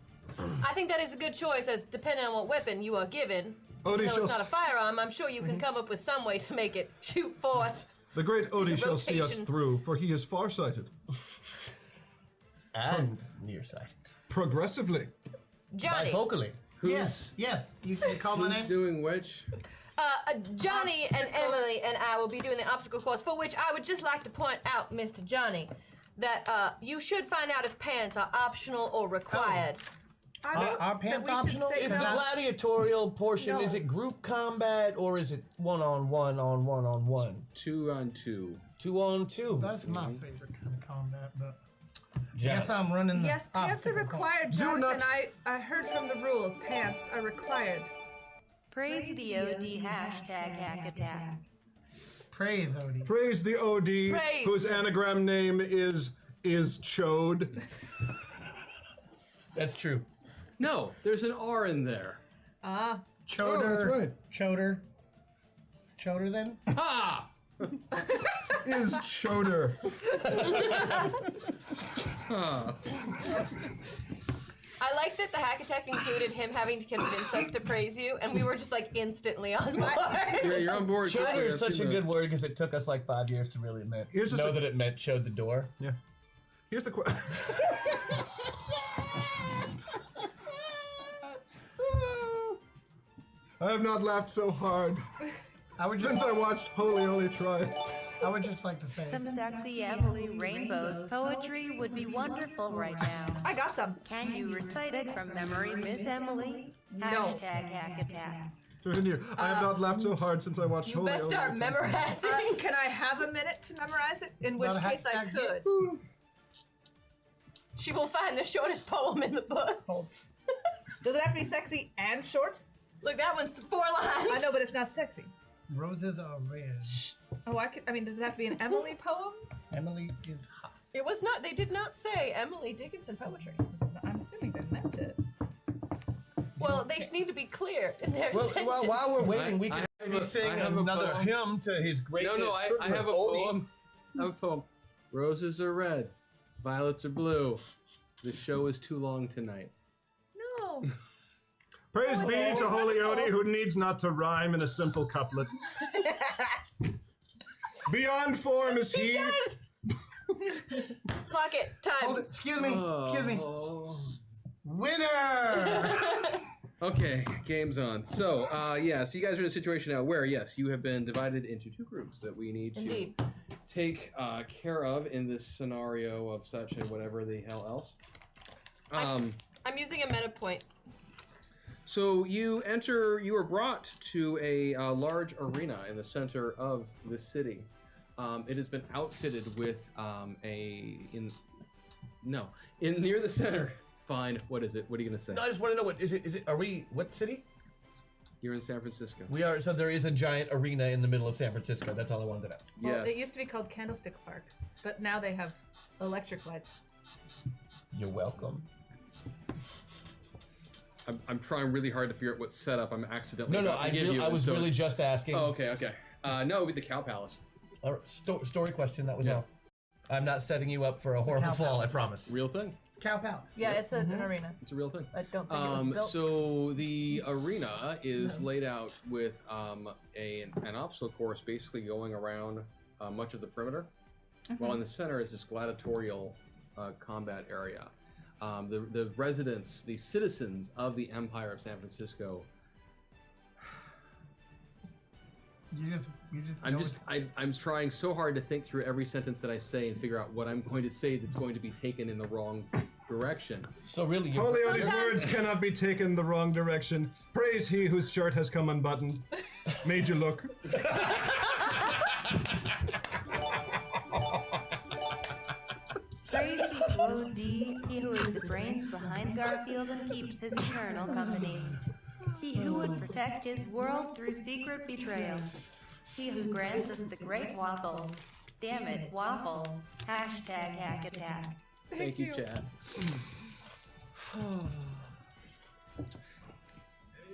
I think that is a good choice, as depending on what weapon you are given. Odie Though shall... it's not a firearm, I'm sure you can come up with some way to make it shoot forth. The great Odie shall see us rotation. through, for he is farsighted. And nearsighted. Progressively. Johnny. Bifocally. Yes, you can call my Who's name. doing which? Johnny and Emily and I will be doing the obstacle course, for which I would just like to point out, Mr. Johnny, that you should find out if pants are optional or required. I know Are that pants we should optional? say Is the that. gladiatorial portion, No. is it group combat or is it one-on-one on one-on-one? 2-on-2. 2-on-2? That's my favorite kind of combat, but Yeah. guess I'm running the Yes, pants are obstacle course. required, Do Jonathan. not- I heard from the rules. Pants are required. Praise the OD hashtag hack attack. Praise Odie. Praise the OD, Praise. whose anagram name is Chode. That's true. No, there's an R in there. Ah, Choder. Oh, that's right. Choder. It's Choder then? Ha! Is Choder. I like that the hack attack included him having to convince us to praise you, and we were just like instantly on board. Yeah, you're on board. Choder is I've such a seen good that. word because it took us like 5 years to really Here's just know a- that it meant showed the door. Yeah. Here's the question. I have not laughed so hard I would just, since I watched Holy try. I would just like to say, Some sexy Emily Rainbow's poetry would be wonderful right now. I got some. Can you recite it from memory, Miss Emily? No. Hashtag hack attack. Continue. I have not laughed so hard since I watched You Holy best start memorizing. Can I have a minute to memorize it? In which not a case I hashtag yet. could. She will find the shortest poem in the book. Does it have to be sexy and short? Look, that one's 4 lines. I know, but it's not sexy. roses are red. Oh, I mean, does it have to be an Emily poem? Emily is hot. It was not. They did not say Emily Dickinson poetry. I'm assuming they meant it. Well, they need to be clear in their Well, intentions. while we're waiting, we I can have maybe a- sing I have a another poem. hymn to his greatness. No, I have a Odie. poem. I have a poem. Roses are red, violets are blue. The show is too long tonight. No. Praise be to Holy Odie, who needs not to rhyme in a simple couplet. Beyond form is he. Clock it. Time. Hold it. Excuse me. Excuse me. Oh. Winner. Okay, game's on. So, so you guys are in a situation now where, yes, you have been divided into 2 groups that we need Indeed. to take care of in this scenario of such and whatever the hell else. I'm using a meta point. So you are brought to a large arena in the center of the city. It has been outfitted with near the center. Fine, what is it? What are you gonna say? No, I just want to know what is it? Are we what city? You're in San Francisco. We are. So there is a giant arena in the middle of San Francisco. That's all I wanted to know. Well, Yes. it used to be called Candlestick Park, but now they have electric lights. You're welcome. I'm trying really hard to figure out what setup I'm accidentally No, about to I give you. was so really it's- just asking. Oh, okay. No, it'll be the Cow Palace. All right, story question. That was Yeah. all. I'm not setting you up for a horrible Cow fall. I Palace. promise. Real thing. Cow Palace. Yeah, it's an arena. It's a real thing. I don't think it was built. So the arena is laid out with an obstacle course basically going around much of the perimeter, while in the center is this gladiatorial combat area. The residents, the citizens of the Empire of San Francisco. You just I'm trying so hard to think through every sentence that I say and figure out what I'm going to say that's going to be taken in the wrong direction. So really, you're, Holy Odie's Sometimes- words cannot be taken the wrong direction. Praise he whose shirt has come unbuttoned. Made you look. Praise be to OD, he who is the brains behind Garfield and keeps his eternal company. He who would protect his world through secret betrayal. He who grants us the great waffles. Damn it, waffles. Hashtag hack attack. Thank you, Chad.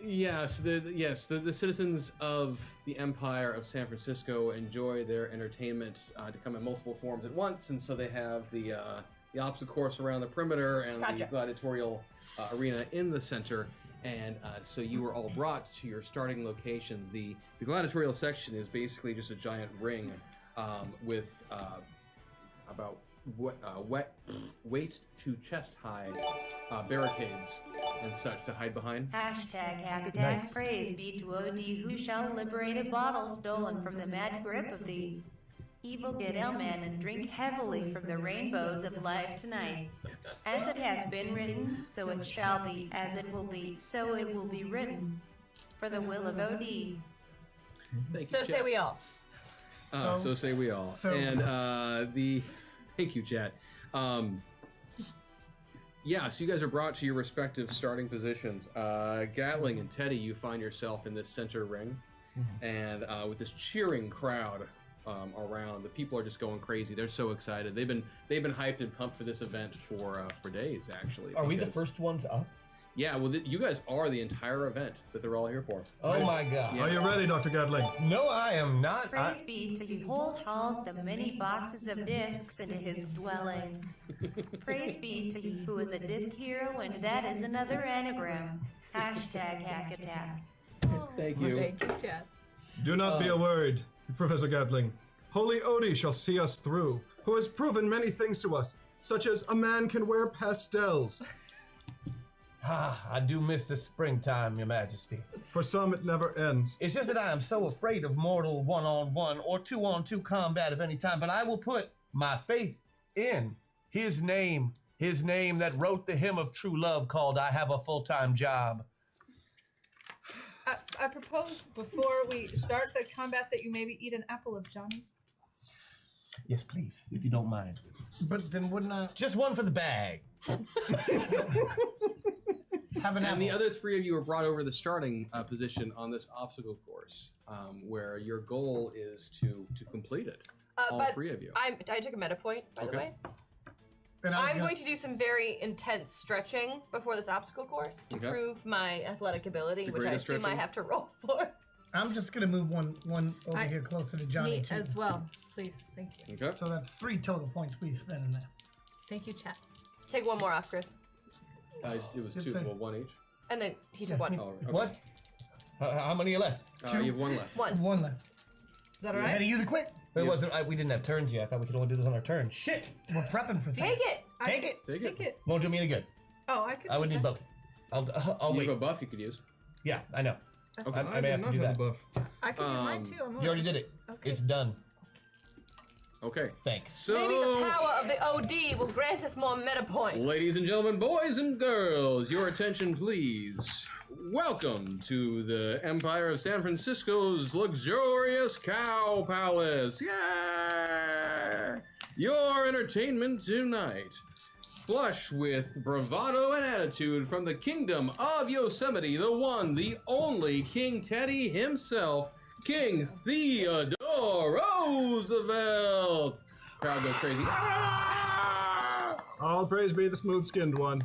Yes, the citizens of the Empire of San Francisco enjoy their entertainment to come in multiple forms at once, and so they have the obstacle course around the perimeter and the gladiatorial arena in the center. And so you were all brought to your starting locations. The gladiatorial section is basically just a giant ring with about waist to chest high barricades and such to hide behind. Hashtag hack attack. Nice. Praise be to OD who shall liberate a bottle stolen from the mad grip of the evil Get-El-Man and drink heavily from the rainbows of life tonight. As it has been written, so it shall be. As it will be, so it will be written. For the will of OD. Thank you, So say chat. we all. So say we all. So- And thank you, chat. Yeah, so you guys are brought to your respective starting positions. Gatling and Teddy, you find yourself in this center ring, and with this cheering crowd around, the people are just going crazy. They're so excited. They've been hyped and pumped for this event for days, actually. Are we the because- first ones up? Yeah, well, you guys are the entire event that they're all here for. Oh my god. Are you ready, Dr. Gatling? No, I am not. Praise be to he who hauls the many boxes of discs into his dwelling. Praise be to he who is a disc hero, and that is another anagram. Hashtag hack attack. Thank you. Thank you, Chad. Do not be worried, Professor Gatling. Holy Odie shall see us through, who has proven many things to us, such as a man can wear pastels. I do miss the springtime, Your Majesty. For some, it never ends. It's just that I am so afraid of mortal one-on-one or two-on-two combat of any time, but I will put my faith in his name that wrote the hymn of true love called I Have a Full-Time Job. I propose before we start the combat that you maybe eat an apple of Johnny's. Yes, please, if you don't mind. But then wouldn't I Just one for the bag. have an apple? And the other three of you are brought over the starting position on this obstacle course, where your goal is to complete it. All But three of you. I took a meta point, by the Okay. way. And I was I'm gonna- going to do some very intense stretching before this obstacle course to Okay. prove my athletic ability, The which I greatest assume I stretching? have to roll for. I'm just gonna move one over I- here closer to Johnny Me too. as well, please. Thank you. Okay. So that's 3 total points we spend in that. Thank you, Chad. Take one more off, Chris. It was Just two, say- well, one each. And then he took one. Oh, okay. What? How many are left? You have one left. One. One left. Is that all I had right? to use it quick. It wasn't. We didn't have turns yet. I thought we could only do this on our turn. Shit! We're prepping for Take it! Take it. Take it. Won't do me any good. Oh, I could. I would need both. I'll You wait. have a buff you could use. Yeah, I know. Okay. I may have to do that. Buff. I could do mine too. I'm You already did it. Okay. It's done. Okay. Thanks. So, Maybe the power of the OD will grant us more meta points. ladies and gentlemen, boys and girls, your attention, please. Welcome to the Empire of San Francisco's luxurious cow palace. Yeah! Your entertainment tonight. Flush with bravado and attitude from the kingdom of Yosemite, the one, the only King Teddy himself, King Theodore Roosevelt. Crowd goes crazy. Ah! All praise be the smooth-skinned one.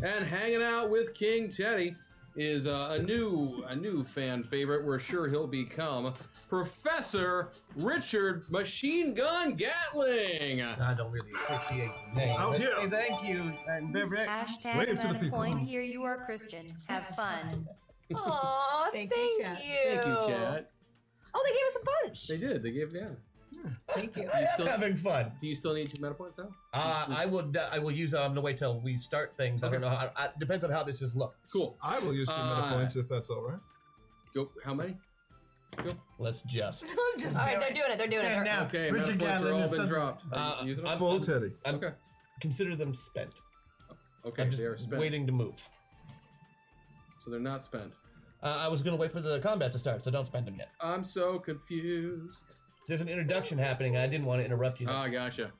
And hanging out with King Teddy is a new fan favorite. We're sure he'll become Professor Richard Machine Gun Gatling. I don't really appreciate the name. Out but, here. hey, thank you. And Bivrick. Hashtag Wave to the meta people. point. Here you are Christian. Have fun. Aw, Thank thank you, you. Chad. Thank you, Chad. Oh, they gave us a bunch. They did. They gave, yeah. Thank you. I am still- having fun. Do you still need 2 meta points now? I will use. I'm gonna wait till we start things. I don't know how. Depends on how this is looked. Cool. I will use 2 meta points if that's all right. Go. How many? Go. Let's just. Let's just All do right, they're it. doing it. They're doing it. And They're- now, Okay, Richard meta points are Gatlin all is been suddenly- dropped. Are you using them? Full Teddy. Okay. Consider them spent. Okay, I'm just they are spent. waiting to move. So they're not spent. I was gonna wait for the combat to start, so don't spend them yet. I'm so confused. There's an introduction happening. I didn't want to interrupt you. Ah, gotcha.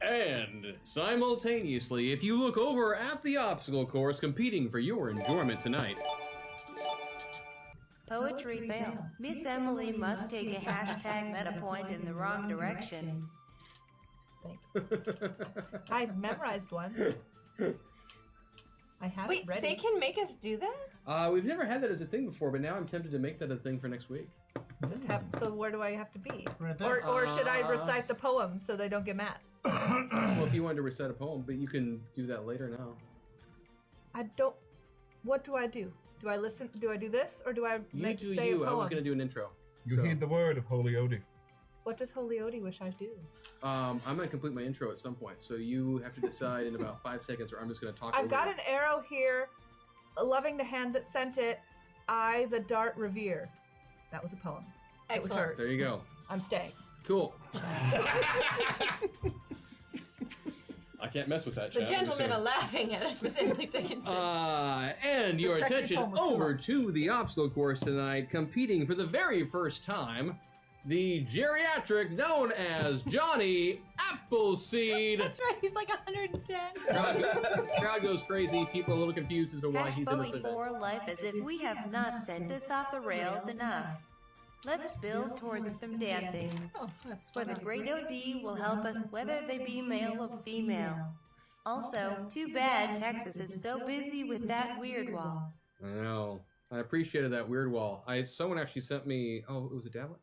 And simultaneously, if you look over at the obstacle course competing for your enjoyment tonight, Poetry fail. Miss Emily must take a hashtag meta point in the wrong direction. Thanks. I memorized one. I have Wait, it ready. they can make us do that? We've never had that as a thing before, but now I'm tempted to make that a thing for next week. Just have. So where do I have to be? Right there. Or should I recite the poem so they don't get mad? Well, if you wanted to recite a poem, but you can do that later now. I don't. What do I do? Do I listen? Do I do this or do I You make do say you. a I poem? was going to do an intro. You So, heed the word of Holy Odie. What does Holy Odie wish I do? I'm going to complete my intro at some point, so you have to decide in about 5 seconds, or I'm just going to talk. I've over got it. an arrow here. Loving the hand that sent it, I the dart revere. That was a poem. It was Excellent. hers. There you go. I'm staying. Cool. I can't mess with that. The chat, I'm just gentlemen saying. are laughing at us, specifically Dickinson. And your The sexy attention poem was over too to the obstacle course tonight, competing for the very first time, the geriatric known as Johnny Appleseed. That's right, he's like 110. Crowd goes crazy. People are a little confused as to why Hash he's in this voting event. for life as if we have not set this off the rails enough. Let's build towards some dancing. Oh, that's For the fun. great OD will help us whether they be male or female. Also, too bad Texas is so busy with that weird wall. I know. I appreciated that weird wall. Someone actually sent me. Oh, it was a Dablet.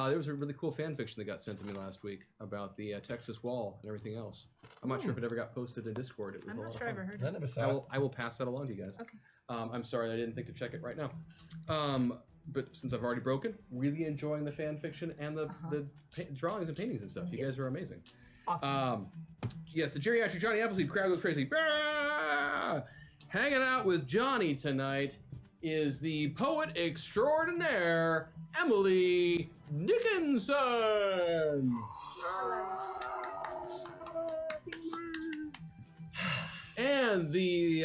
There was a really cool fan fiction that got sent to me last week about the Texas wall and everything else. I'm not sure if it ever got posted in Discord. It was I'm a lot not of sure I fun. ever heard I it. never saw it. I will pass that along to you guys. Okay. I'm sorry, I didn't think to check it right now. But since I've already broken, really enjoying the fan fiction and the drawings and paintings and stuff. You guys are amazing. Awesome. Yes, the geriatric Johnny Appleseed crowd goes crazy. Bah! Hanging out with Johnny tonight is the poet extraordinaire, Emily Dickinson. And the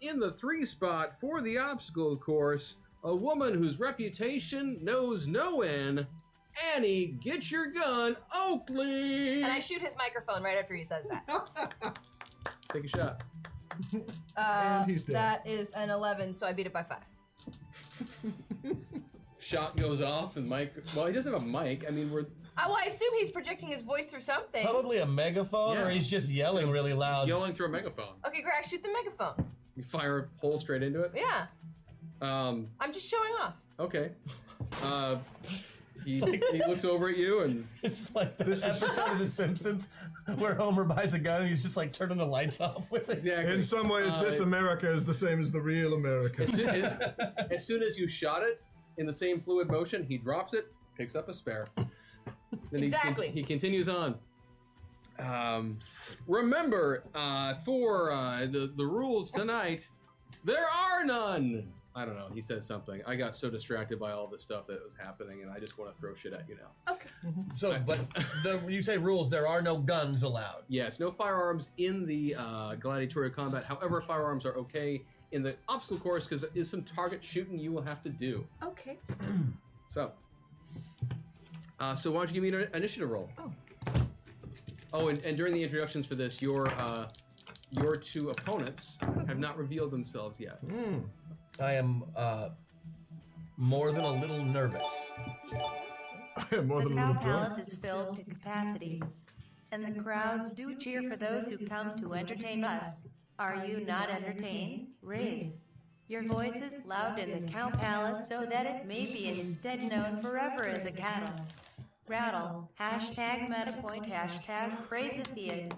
in the 3 spot for the obstacle course, a woman whose reputation knows no end, Annie, get your gun, Oakley. And I shoot his microphone right after he says that. Take a shot. And he's dead. That is an 11, so I beat it by 5. Shot goes off, and Mike. Well, he doesn't have a mic. I mean, we're Well, I assume he's projecting his voice through something. Probably a megaphone, Yeah. or he's just yelling really loud. yelling through a megaphone. Okay, Greg, shoot the megaphone. You fire a hole straight into it. Yeah, Um. I'm just showing off. Okay. He looks over at you and It's like the episode of The Simpsons where Homer buys a gun and he's just like turning the lights off with it. exactly. In some ways, this America is the same as the real America. As soon as you shot it in the same fluid motion, he drops it, picks up a spare. Then Exactly. He continues on. Remember, for the rules tonight, there are none. I don't know. He says something. I got so distracted by all the stuff that was happening, and I just want to throw shit at you now. So, but you say rules, there are no guns allowed. Yes, no firearms in the gladiatorial combat. However, firearms are okay in the obstacle course because there is some target shooting you will have to do. Okay. So why don't you give me an initiative roll? Oh, and during the introductions for this, your 2 opponents have not revealed themselves yet. I am more than a little nervous. I am more The than a Cow little drunk. Palace is filled to capacity, and the crowds do cheer for those who come to entertain us. Are you not entertained? Raise your voices loud in the Cow Palace so that it may be instead known forever as a cattle. Rattle, hashtag MetaPoint, hashtag Praisethean.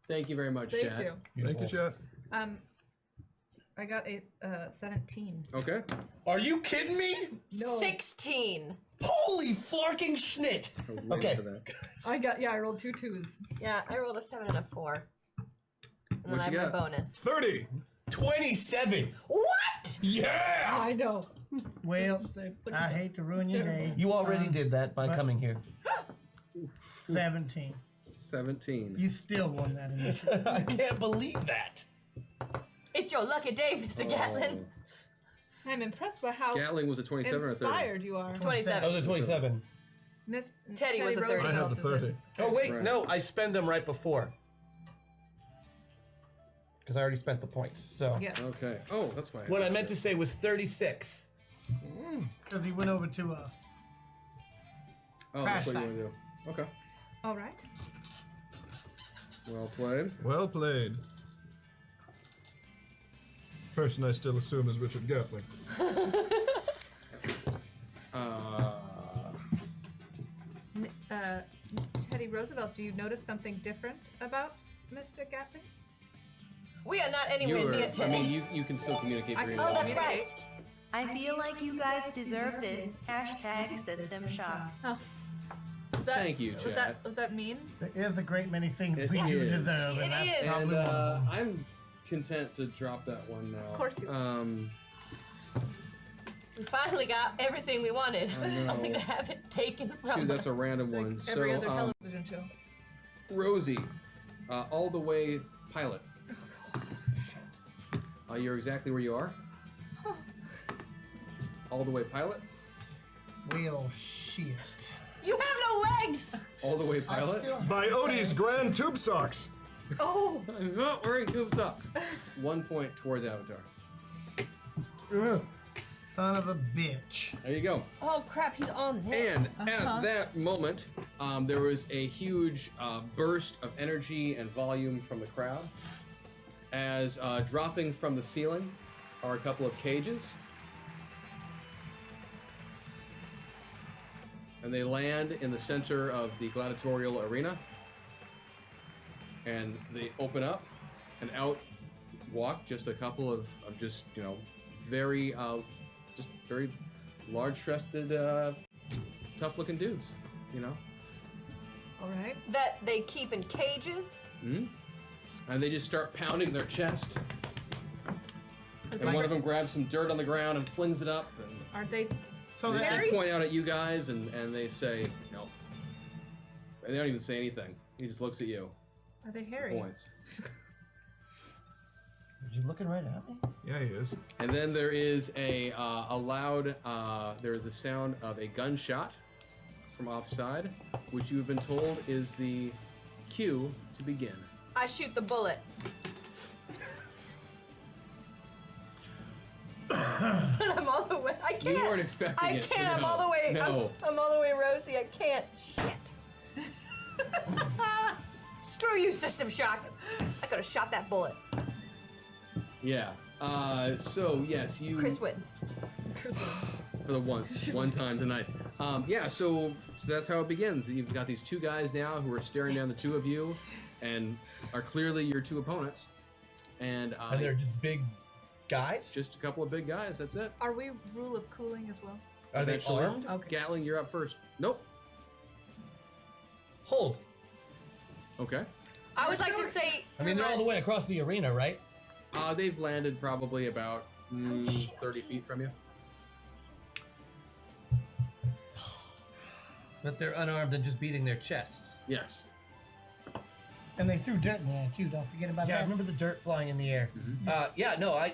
Thank you very much, Thank chat. you. Thank you, chat. I got a 17. Okay. Are you kidding me? No. 16. Holy flarking schnit! I was waiting Okay. for that. I rolled 2 2s. Yeah, I rolled a 7 and a 4. And then What I have you my got? bonus. 30. 27! What? Yeah! I know. Well, I hate to ruin your day. You already did that by But- coming here. 17. 17. You still won that initiative. I can't believe that. It's your lucky day, Mr. Gatlin. I'm impressed by how Gatling was a 27 or a 30? inspired you are. 27. That was a 27. Miss Teddy was a 30. I Roosevelt have the is a- 30. Oh, wait, Right. no, I spend them right before. Because I already spent the points, so. Yes. Okay. Oh, that's why. What I meant to say was 36. Because he went over to Oh, that's crash what you site. want to do. Okay. All right. Well played. Well played. person I still assume is Richard Gatling. Teddy Roosevelt, do you notice something different about Mr. Gatling? We are not anywhere near I Teddy. mean, you can still communicate through Oh, your that's right. I feel like you guys deserve this. Hashtag system shock. Oh. Was that, Thank you, Chad. Was that mean? There is a great many things It we do is. deserve, and It that's is. probably And one of them. I'm content to drop that one now. Of course you We finally got everything we wanted. I know. Only to have it taken from Shoot, that's a us. random Like one. every So, other television show. Rosie, all the way pilot. You're exactly where you are. All the way pilot. Well, shit. You have no legs! All the way I pilot. still- By Odie's grand tube socks. Oh! I'm not wearing tube socks. 1 point towards Avatar. Ugh. Son of a bitch. There you go. Oh crap, he's on there. And at that moment, there was a huge burst of energy and volume from the crowd, as dropping from the ceiling are a couple of cages. And they land in the center of the gladiatorial arena. And they open up, and out walk just a couple of just, very large-chested, tough-looking dudes, All right. That they keep in cages. Mm-hmm. And they just start pounding their chest. And Like- one of them grabs some dirt on the ground and flings it up. And Aren't they? So they, that, they point out at you guys, and they say, no. They don't even say anything. He just looks at you. Are they hairy? Points. Is he looking right at me? Yeah, he is. And then there is a loud, there is the sound of a gunshot from offside, which you have been told is the cue to begin. I shoot the bullet. But I'm all the way. I can't. You weren't expecting I it. can't. so I'm no. all the way. No. I'm all the way Rosie. I can't. Shit. Screw you, System Shock. I could have shot that bullet. Yeah. So yes, you. Chris wins. For the one time tonight. Yeah, so that's how it begins. You've got these two guys now who are staring down the two of you, and are clearly your two opponents. And they're just big guys? just a couple of big guys. That's it. Are we rule of cooling as well? Are they Eventually. armed? Okay. Gatling, you're up first. Nope. Hold. Okay. I would like to say. I mean, they're all the way across the arena, right? They've landed probably about 30 feet from you. But they're unarmed and just beating their chests. Yes. and they threw dirt in the air too. Don't forget about Yeah, I that. remember the dirt flying in the air. Yeah, no, I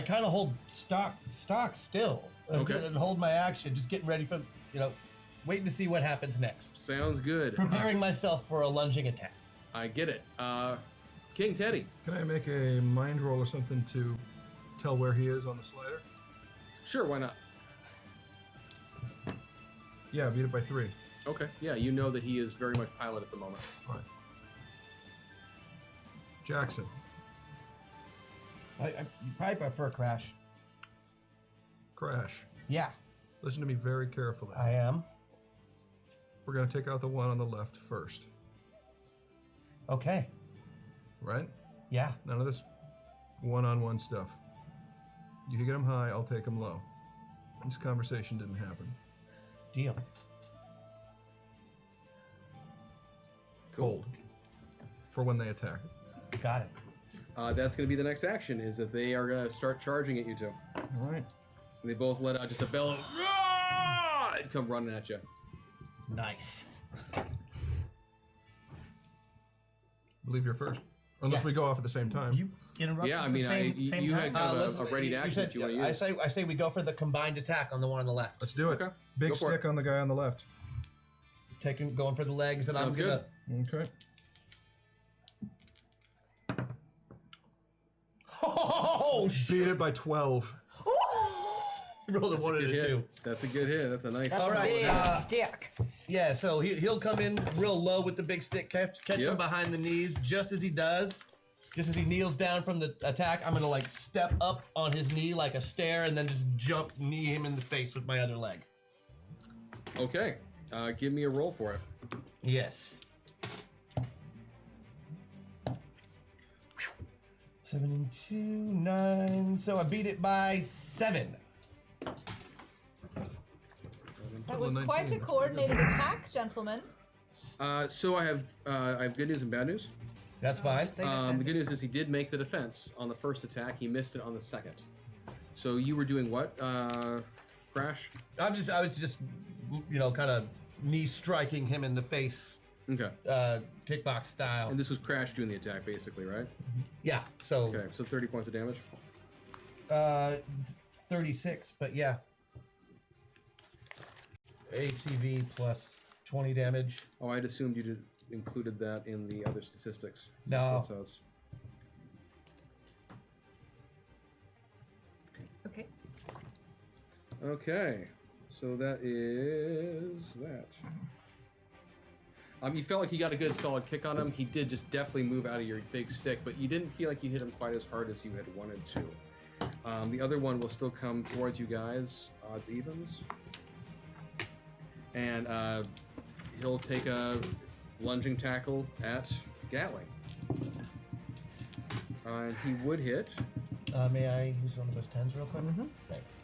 kind of hold stock still Okay. and hold my action, just getting ready for, waiting to see what happens next. Sounds good. Preparing myself for a lunging attack. I get it. King Teddy. Can I make a mind roll or something to tell where he is on the slider? Sure, why not? Yeah, beat it by 3. Okay. Yeah, you know that he is very much pilot at the moment. Fine. Jackson. I probably prefer Crash. Crash. Yeah, Listen to me very carefully. I am. We're going to take out the one on the left first. Okay. Right? Yeah. None of this one-on-one stuff. You can get him high, I'll take him low. This conversation didn't happen. Deal. Cold. For when they attack. Got it. That's going to be the next action, is that they are going to start charging at you two. All right. And they both let out just a bellow. "Ah!" And come running at you. Nice. I believe you're first. Unless Yeah. we go off at the same time. You interrupt. Yeah, at I the mean, same you time? had kind of Listen, a ready to you action said- that you want to use. I say we go for the combined attack on the one on the left. Let's do it. Okay. Big Go for stick it. on the guy on the left. Going for the legs, and Sounds I'm gonna. Okay. Oh, Beat it by 12. rolled a That's a one and good a hit. two. That's a good hit. That's a nice. All right. Big dick. Yeah, so he'll come in real low with the big stick, catch him Yep. behind the knees. Just as he does, just as he kneels down from the attack, I'm gonna like step up on his knee like a stair and then just jump knee him in the face with my other leg. Okay. Give me a roll for it. Yes. 7 and 2, 9. So I beat it by 7. That was 19. quite a coordinated attack, gentlemen. So I have good news and bad news. That's fine. The good news is he did make the defense on the first attack. He missed it on the second. So you were doing what, Crash? I was just, kind of knee striking him in the face, Okay. kickbox style. And this was Crash doing the attack, basically, right? Yeah. So Okay, so 30 points of damage. 36, but yeah. ACV plus 20 damage. Oh, I'd assumed you included that in the other statistics. No. So it's Okay. okay. So that is that. You felt like you got a good solid kick on him. He did just definitely move out of your big stick, but you didn't feel like you hit him quite as hard as you had wanted to. The other one will still come towards you guys, odds evens. And he'll take a lunging tackle at Gatling. And he would hit. May I use one of those 10s real quick? Thanks.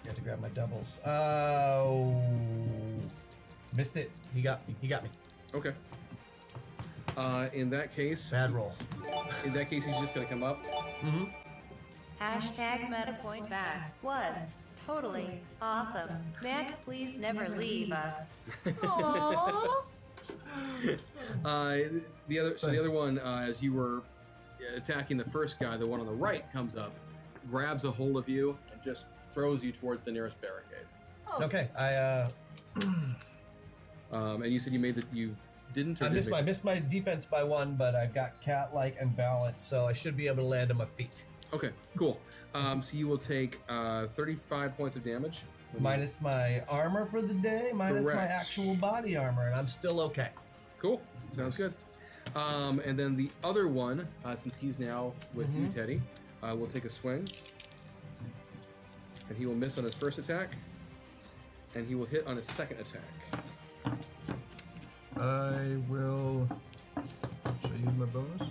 You have to grab my doubles. Missed it. He got me. Okay. In that case, Bad roll. In that case, he's just gonna come up. Hashtag MetaPoint back was totally awesome. Mac, please never leave us. Aww. The other one, as you were attacking the first guy, the one on the right comes up, grabs a hold of you, and just throws you towards the nearest barricade. Oh. Okay, And you said you didn't. Or I did missed my defense by 1, but I got cat-like and balance, so I should be able to land on my feet. Okay, cool. So you will take 35 points of damage. Minus my armor for the day, minus my Correct. actual body armor, and I'm still okay. Cool. Sounds good. And then the other one, since he's now with you, Teddy, will take a swing. And he will miss on his first attack. And he will hit on his second attack. I will. Should I use my bonus?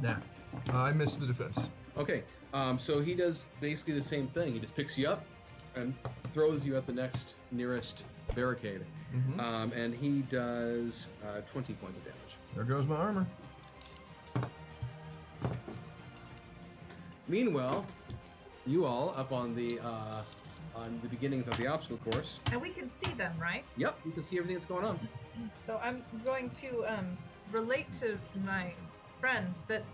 Nah. I missed the defense. Okay, so he does basically the same thing. He just picks you up and throws you at the next nearest barricade. And he does 20 points of damage. There goes my armor. Meanwhile, you all up on the beginnings of the obstacle course. And we can see them, right? Yep, you can see everything that's going on. So I'm going to relate to my friends that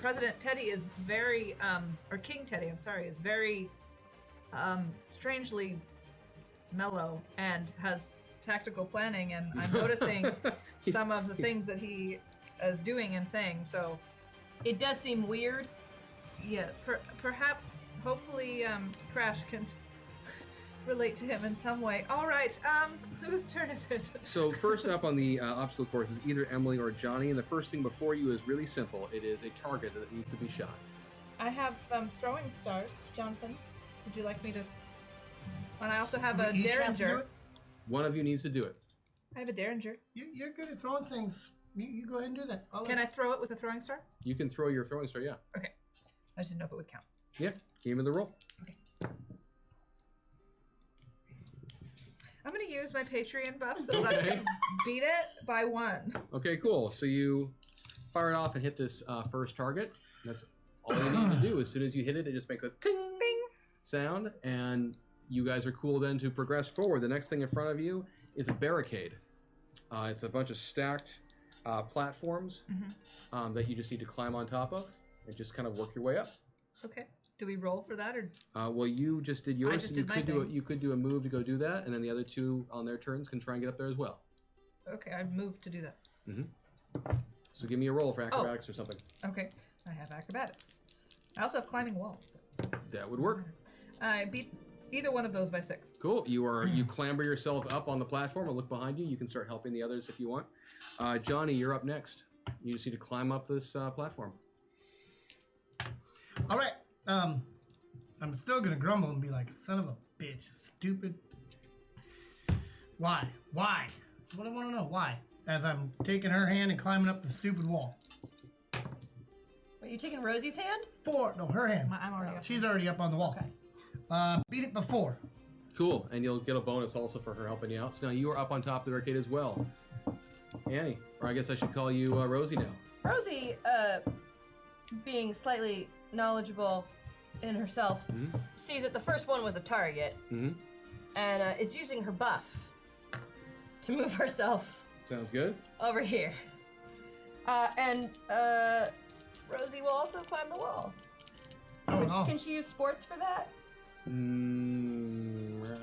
President Teddy is very, or King Teddy, I'm sorry, is very strangely mellow and has tactical planning, and I'm noticing some of the things that he is doing and saying. So It does seem weird. yeah, perhaps, hopefully, Crash can relate to him in some way. All right, whose turn is it? So first up on the obstacle course is either Emily or Johnny, and the first thing before you is really simple. It is a target that needs to be shot. I have throwing stars, Jonathan. Would you like me to? And I also have a We each have to do derringer. it? One of you needs to do it. I have a derringer. You're good at throwing things. You go ahead and do that. Can I throw it with a throwing star? You can throw your throwing star, yeah. Okay. I just didn't know if it would count. Yeah, give me the roll. I'm going to use my Patreon buff so that I can beat it by 1. Okay, cool. So you fire it off and hit this first target. That's all you need to do. As soon as you hit it, it just makes a ting Bing! sound, and you guys are cool then to progress forward. The next thing in front of you is a barricade. It's a bunch of stacked platforms that you just need to climb on top of and just kind of work your way up. Okay. Do we roll for that, or? Well, you just did yours. just you did my could do thing. you could do a move to go do that, and then the other two on their turns can try and get up there as well. Okay, I moved to do that. So give me a roll for acrobatics or something. Okay. I have acrobatics. I also have climbing walls. That would work. I beat either one of those by 6. Cool. You clamber yourself up on the platform and look behind you. You can start helping the others if you want. Johnny, you're up next. You just need to climb up this platform. All right. I'm still gonna grumble and be like, son of a bitch, stupid. Why? That's what I want to know. Why? As I'm taking her hand and climbing up the stupid wall. Are you taking Rosie's hand? No, her hand. I'm already up. She's already up on the wall. Okay. Beat it before. Cool. And you'll get a bonus also for her helping you out. So now you are up on top of the barricade as well. Annie, or I guess I should call you Rosie now. Rosie, being slightly knowledgeable in herself, sees that the first one was a target, and is using her buff to move herself Sounds good. over here. And Rosie will also climb the wall. Can she use sports for that?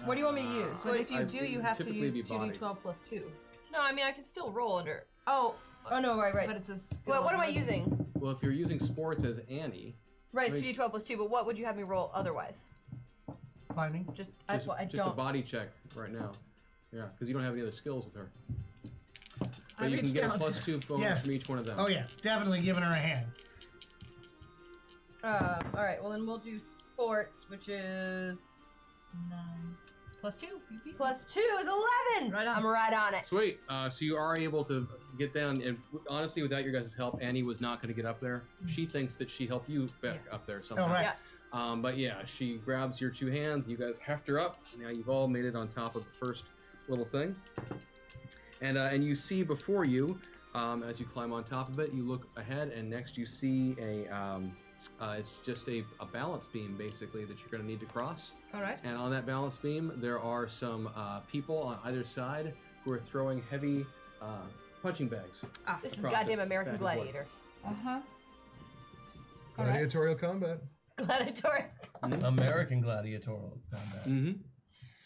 What do you want me to use? But if you do, you have to typically use be body. 2d12 plus 2. No, I mean I can still roll under. Oh no, right. but it's a skill. Well, what am I of- using? Well, if you're using sports as Annie, Right, it's 2d12 plus 2, but what would you have me roll otherwise? Climbing. Just just I a don't. body check right now. Yeah, because you don't have any other skills with her. I But you can reached get a out. plus 2 bonus Yes. from each one of them. Oh yeah, definitely giving her a hand. All right, well then we'll do sports, which is 9 plus 2. You beat plus 2 is 11. Right on. I'm right on it. Sweet. So you are able to get down, and honestly, without your guys' help, Annie was not going to get up there. She thinks that she helped you back Yes. up there somehow. Oh right. Yeah. But yeah, she grabs your 2 hands. You guys heft her up. Now you've all made it on top of the first little thing, and you see before you, as you climb on top of it, you look ahead, and next you see it's just a balance beam basically that you're going to need to cross. All right. And on that balance beam, there are some people on either side who are throwing heavy punching bags. This is Cross goddamn it, American back and forth. Gladiator. Uh-huh. All right. Gladiatorial combat. Gladiator. American gladiatorial combat. Mm-hmm.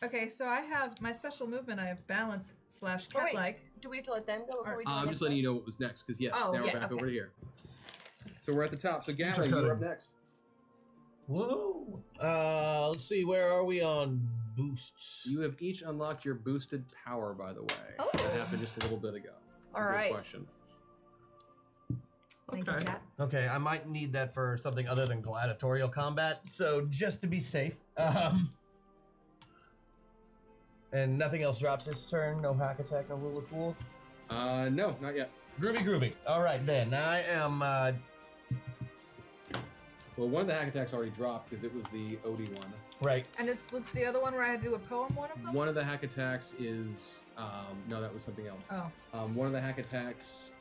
Okay, so I have my special movement. I have balance / Oh, wait. cat-like. Do we have to let them go before we do I'm the just next letting one? you know what was next, because yes, Oh, now we're yeah, back okay. over here. So we're at the top. So Gavin, you're up next. Whoa. Let's see, where are we on boosts? You have each unlocked your boosted power, by the way. Oh. That happened just a little bit ago. All Good right. question. Thank you, Okay. cat. Okay, I might need that for something other than gladiatorial combat, so just to be safe. And nothing else drops this turn? No hack attack, no rule of cool? No, not yet. Groovy. All right, then. I am, Well, one of the hack attacks already dropped because it was the Odie one. right. And was the other one where I had to do a poem one of them? One of the hack attacks is, no, that was something else. Oh. One of the hack attacks,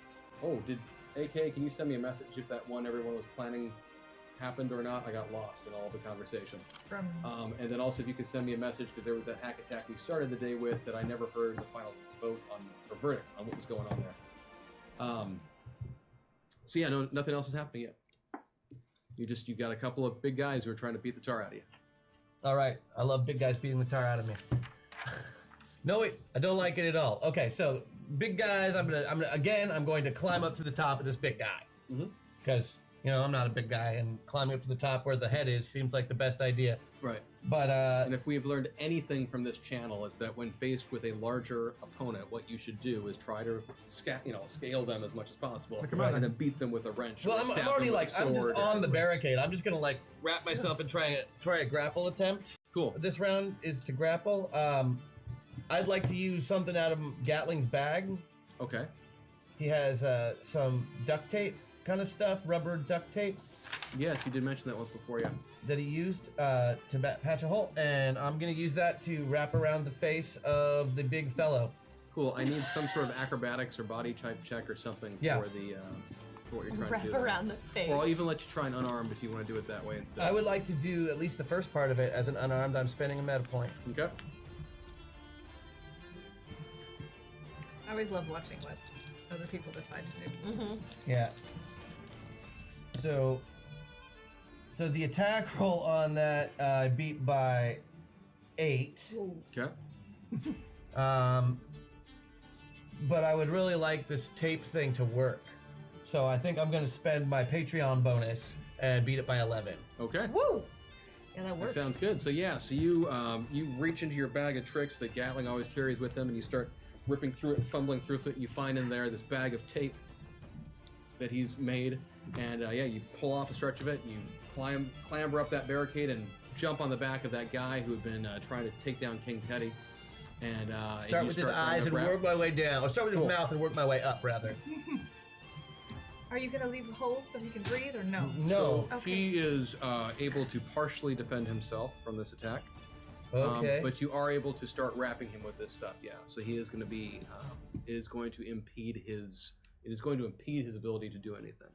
did AK, can you send me a message if that one everyone was planning happened or not? I got lost in all the conversation. From And then also if you could send me a message, because there was that hack attack we started the day with that I never heard the final vote on, or verdict on what was going on there. So yeah, no, nothing else is happening yet. You got a couple of big guys who are trying to beat the tar out of you. All right. I love big guys beating the tar out of me. No, wait. I don't like it at all. Okay, so big guys. I'm going to climb up to the top of this big guy. Because, I'm not a big guy, and climbing up to the top where the head is seems like the best idea. Right. But, And if we have learned anything from this channel, it's that when faced with a larger opponent, what you should do is try to scale them as much as possible, Come on. and then beat them with a wrench. well, or I'm stab them already with a like, I'm just sword on or- the barricade. I'm just going to, wrap myself and try a grapple attempt. Cool. This round is to grapple. I'd like to use something out of Gatling's bag. Okay. He has some duct tape kind of stuff, rubber duct tape Yes, you did mention that once before, yeah. that he used to patch a hole, and I'm going to use that to wrap around the face of the big fellow. Cool. I need some sort of acrobatics or body type check or something Yeah. for the for what you're trying Wrap to do. there. around the face. Or I'll even let you try an unarmed if you want to do it that way instead. I would like to do at least the first part of it as an unarmed. I'm spending a meta point. Okay. I always love watching what other people decide to do. Yeah. So the attack roll on that I beat by 8. Okay. But I would really like this tape thing to work. So I think I'm going to spend my Patreon bonus and beat it by 11. Okay. Woo! Yeah, that That works. sounds good. So yeah, so you reach into your bag of tricks that Gatling always carries with him, and you start ripping through it, fumbling through it. You find in there this bag of tape that he's made, and yeah, you pull off a stretch of it. You clamber up that barricade and jump on the back of that guy who had been trying to take down King Teddy. And Start with his eyes and work my way down. Or start with his mouth and work my way up, rather. Are you gonna leave holes so he can breathe, or no? No. So Okay. he is able to partially defend himself from this attack. Okay. But you are able to start wrapping him with this stuff, yeah. So he is going to be, it is going to impede his ability to do anything.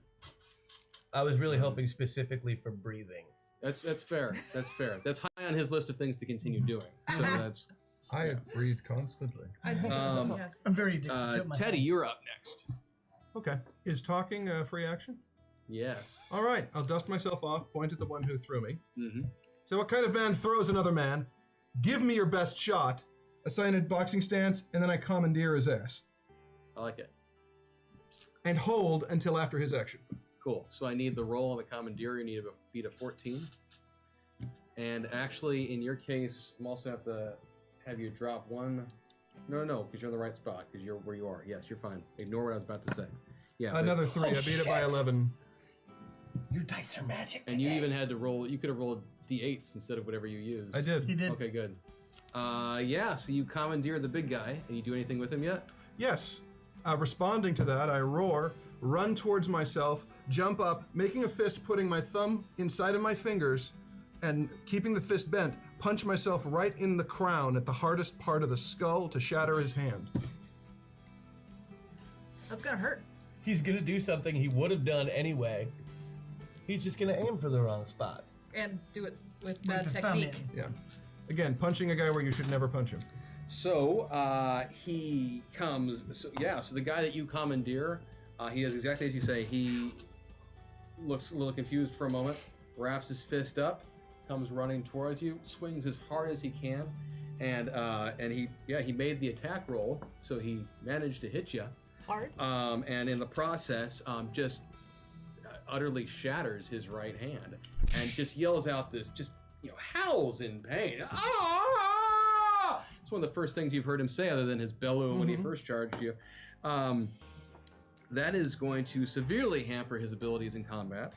I was really hoping specifically for breathing. That's fair. That's fair. That's high on his list of things to continue doing. So that's. I breathe constantly. Yes. I'm very addicted. Teddy, you're up next. Okay. Is talking a free action? Yes. All right. I'll dust myself off, point at the one who threw me. Mm-hmm. So what kind of man throws another man? Give me your best shot, assign a boxing stance, and then I commandeer his ass. I like it. And hold until after his action. Cool. So I need the roll on the commandeer. You need to beat a 14. And actually, in your case, I'm also have to have you drop one. No, because you're in the right spot, because you're where you are. Yes, you're fine. Ignore what I was about to say. Yeah. but- Another 3. I beat it by 11. Your dice are magic And you even had to roll. You could have rolled d8s instead of whatever you used. I did. He did. Okay, good. Yeah. So you commandeer the big guy, and you do anything with him yet? Yes. Responding to that, I roar, run towards myself, jump up, making a fist, putting my thumb inside of my fingers, and keeping the fist bent, punch myself right in the crown at the hardest part of the skull to shatter his hand. That's gonna hurt. He's gonna do something he would have done anyway. He's just gonna aim for the wrong spot. And do it with bad the thumb technique. in. Yeah. Again, punching a guy where you should never punch him. So he comes. So the guy that you commandeer, he does exactly as you say. He looks a little confused for a moment, wraps his fist up, comes running towards you, swings as hard as he can, and he made the attack roll, so he managed to hit you. Hard. And in the process, just utterly shatters his right hand, and just yells out this, howls in pain. Ah! It's one of the first things you've heard him say, other than his bellowing when he first charged you. That is going to severely hamper his abilities in combat.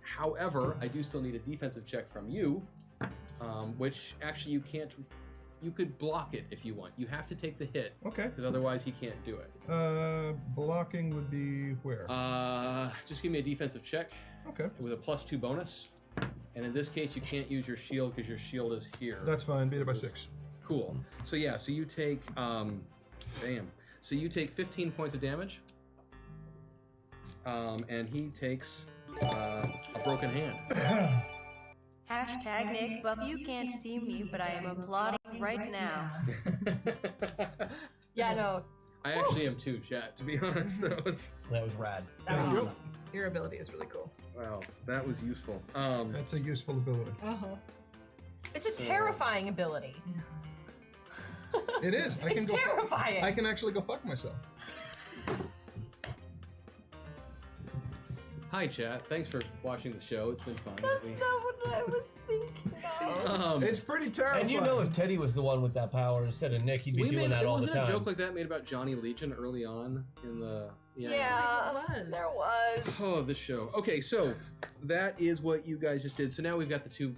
However, I do still need a defensive check from you, which actually you can't. You could block it if you want. You have to take the hit. Okay. Because otherwise he can't do it. Blocking would be where? Just give me a defensive check Okay. with a +2 bonus. And in this case, you can't use your shield because your shield is here. That's fine. Beat it by 6. Cool. So yeah, so you take, So you take 15 points of damage. And he takes a broken hand. Hashtag Nick Buff, you can't see me, but I am applauding right now. Yeah, no. I actually am too, chat, to be honest. That was rad. Thank you. Your ability is really cool. wow, that was useful. That's a useful ability. Uh-huh. It's a terrifying ability. It is. I can It's go terrifying. I can actually go fuck myself. Hi, chat. Thanks for watching the show. It's been fun. That's not what I was thinking of. It's pretty terrifying. And you know, if Teddy was the one with that power instead of Nick, he'd be doing that all the wasn't a time. joke like that made about Johnny Legion early on in the Yeah, there was. Oh, this show. Okay, so that is what you guys just did. So now we've got the two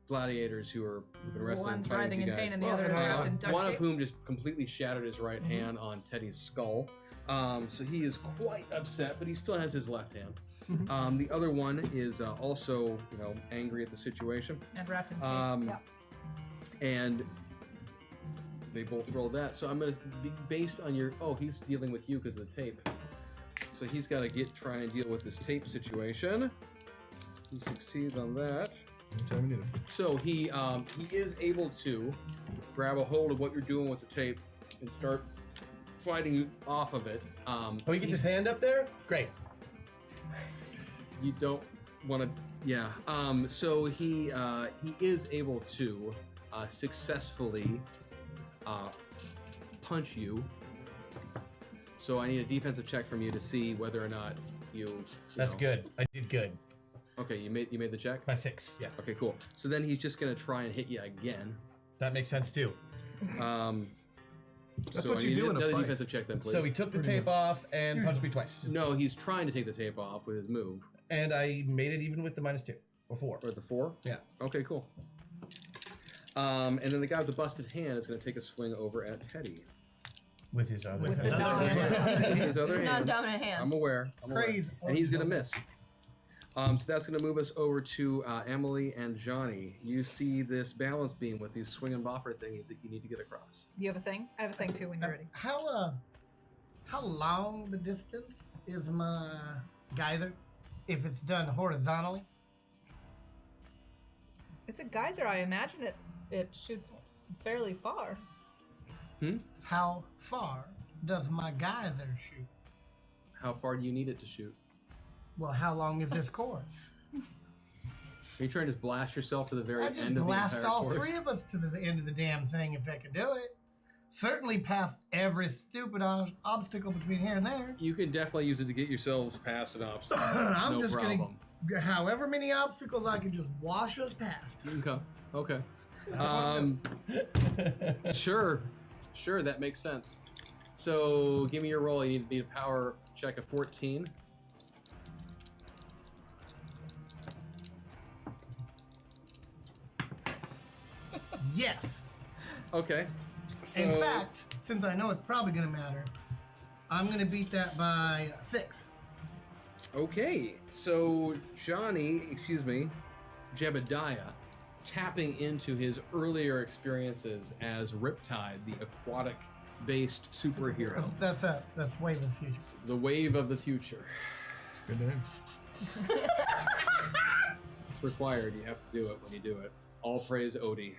gladiators who've been wrestling, One's fighting writhing with in you pain guys. and the other is wrapped in duct One of tape. whom just completely shattered his right hand on Teddy's skull. So he is quite upset, but he still has his left hand. The other one is also, angry at the situation. And wrapped in tape. And they both rolled that. So I'm going to be based on your... Oh, he's dealing with you because of the tape. So he's got to try and deal with this tape situation. He succeeds on that. Anytime you need him. So he is able to grab a hold of what you're doing with the tape and start fighting you off of it. Oh, he gets his hand up there? Great. You don't want to, yeah. So he is able to successfully punch you. So I need a defensive check from you to see whether or not you. That's good. I did good. Okay, you made the check? By 6, yeah. Okay, cool. So then he's just gonna try and hit you again. That makes sense too. That's So what I you need do in a another fight. defensive check then, please. So he took the tape off and punched me twice. No, he's trying to take the tape off with his move. And I made it even with the -2. Or 4. Or at the 4? Yeah. Okay, cool. And then the guy with the busted hand is going to take a swing over at Teddy. With his other With hand. another His other hand. Non-dominant hand. I'm aware. Crazy. And he's going to miss. So that's going to move us over to Emily and Johnny. You see this balance beam with these swing and boffer things that you need to get across. You have a thing? I have a thing too when you're ready. How long the distance is my geyser if it's done horizontally? It's a geyser. I imagine it shoots fairly far. How far does my geyser shoot? How far do you need it to shoot? Well, how long is this course? Are you trying to blast yourself to the very I end just of the blast entire all course? 3 of us to the end of the damn thing if they could do it. Certainly past every stupid obstacle between here and there. You can definitely use it to get yourselves past an obstacle. I'm no just problem. gonna, however many obstacles I can just wash us past. Okay. Sure, that makes sense. So give me your roll. You need to beat a power check of 14. Yes. Okay. In So- fact, since I know it's probably gonna matter, I'm gonna beat that by 6. Okay, so Jebediah, tapping into his earlier experiences as Riptide, the aquatic-based superhero, That's way of the future. the wave of the future. Good name. It's required. You have to do it when you do it. All praise Odie.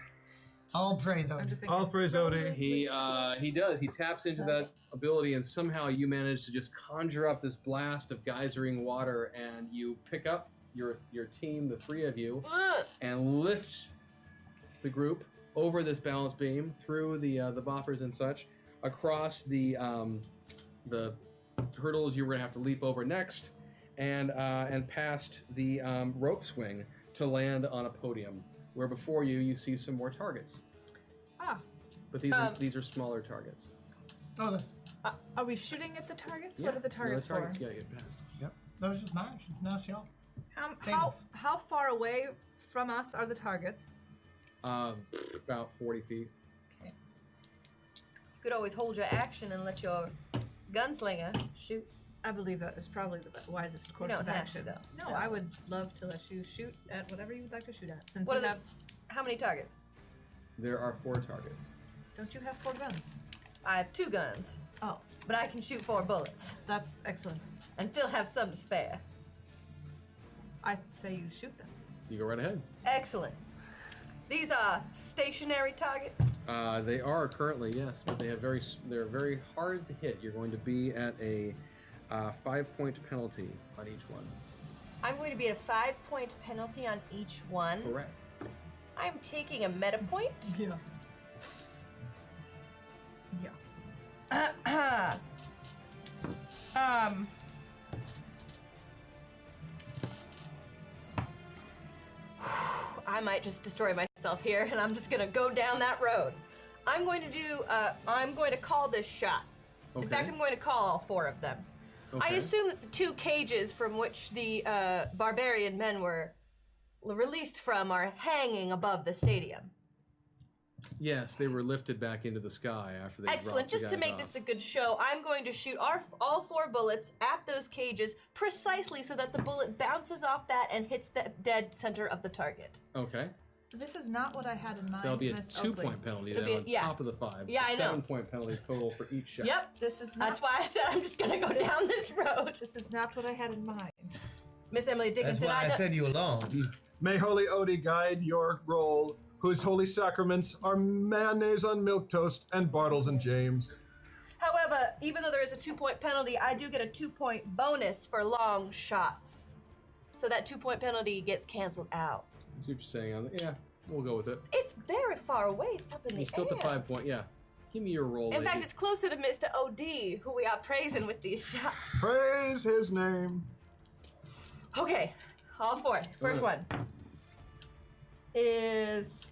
All praise I'm on just thinking. All praise Odie. He does. He taps into that ability, and somehow you manage to just conjure up this blast of geysering water, and you pick up your team, the 3 of you, and lift the group over this balance beam through the buffers and such, across the hurdles you were gonna have to leap over next, and past the rope swing to land on a podium, where before you see some more targets. Ah, But these are smaller targets. Oh, that's, are we shooting at the targets? Yeah, What are the targets smaller targets for? you gotta get past. that was just nice. It's nice, y'all. How far away from us are the targets? About 40 feet. You could always hold your action and let your gunslinger shoot. I believe that is probably the wisest course don't of have action. to, though. No, No. I would love to let you shoot at whatever you would like to shoot at. Since What you are have, How many targets? There are 4 targets. don't you have 4 guns? I have 2 guns, Oh, but I can shoot 4 bullets that's excellent. and still have some to spare. I'd say you shoot them. You go right ahead. Excellent. These are stationary targets. They are currently, yes, but they're very hard to hit. You're going to be at a 5-point penalty on each one. I'm going to be at a 5-point penalty on each one. Correct. I'm taking a meta point. Yeah. I might just destroy myself here, and I'm just gonna go down that road. I'm going to call this shot. In Okay. fact, I'm going to call all 4 of them. I Okay. assume that the 2 cages from which the barbarian men were released from are hanging above the stadium. Yes, they were lifted back into the sky after they Excellent. dropped the Just to guys make off. this a good show, I'm going to shoot all 4 bullets at those cages precisely so that the bullet bounces off that and hits the dead center of the target. Okay. This is not what I had in mind. That'll be a Miss 2-point penalty It'll then be- on yeah. top of the 5. Yeah, I know. 7-point penalty total for each shot. Yep. This is not. That's why I said I'm just going to go down this road. This is not what I had in mind. Miss Emily That's Dickinson, why I don't- said you along. May Holy Odie guide your roll, whose holy sacraments are mayonnaise on milk toast and Bartles and James. However, even though there is a 2-point penalty, I do get a 2-point bonus for long shots. So that 2-point penalty gets canceled out. I see what you're saying. Yeah, we'll go with it. It's very far away. It's up in the You're still at the air. 5-point, yeah. Give me your roll, In lady. fact, it's closer to Mr. OD, who we are praising with these shots. Praise his name. Okay. all four. First one is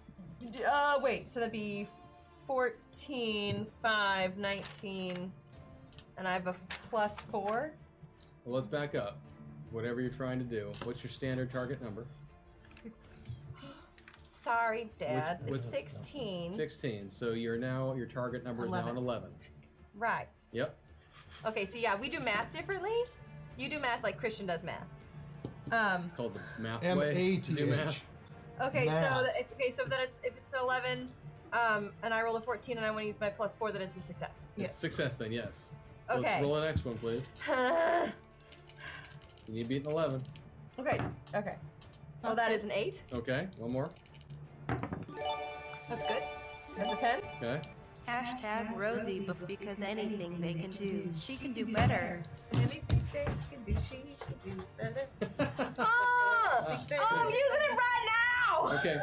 wait, so that'd be 14, 5, 19, and I have a +4. Well, let's back up. Whatever you're trying to do. What's your standard target number? Sorry, Dad. Which- It's 16. 16. So your target number is now an 11. Right. Yep. Okay, so yeah, we do math differently. You do math like Christian does math. It's called the math way to do math. Okay, Math. so then if it's an 11, and I roll a 14 and I want to use my +4, then it's a success. It's success then, yes. So Okay. let's roll the next one, please. You need to beat an 11. Okay. Oh, that is an 8. Okay, one more. That's good. That's a 10. Okay. Hashtag Rosie, because anything they can do, she can do better. Anything they can do, she can do better. Oh, I'm using it right now. Okay.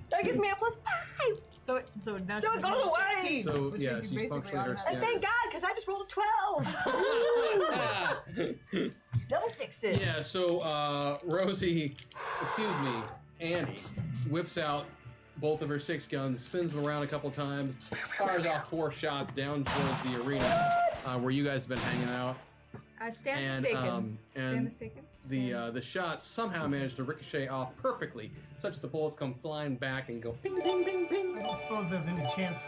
That gives me a +5. So now No, it goes away. 16, So, which yeah, means you she's basically functionally her automatically- And thank God, because I just rolled a 12. Double sixes. Yeah, so Rosie, Annie, whips out both of her 6 guns, spins them around a couple times, fires off 4 shots down towards the arena where you guys have been hanging out. I stand And, mistaken. Stand and mistaken. the shots somehow manage to ricochet off perfectly, such that the bullets come flying back and go ping, ping, ping, ping. I don't suppose there's any chance.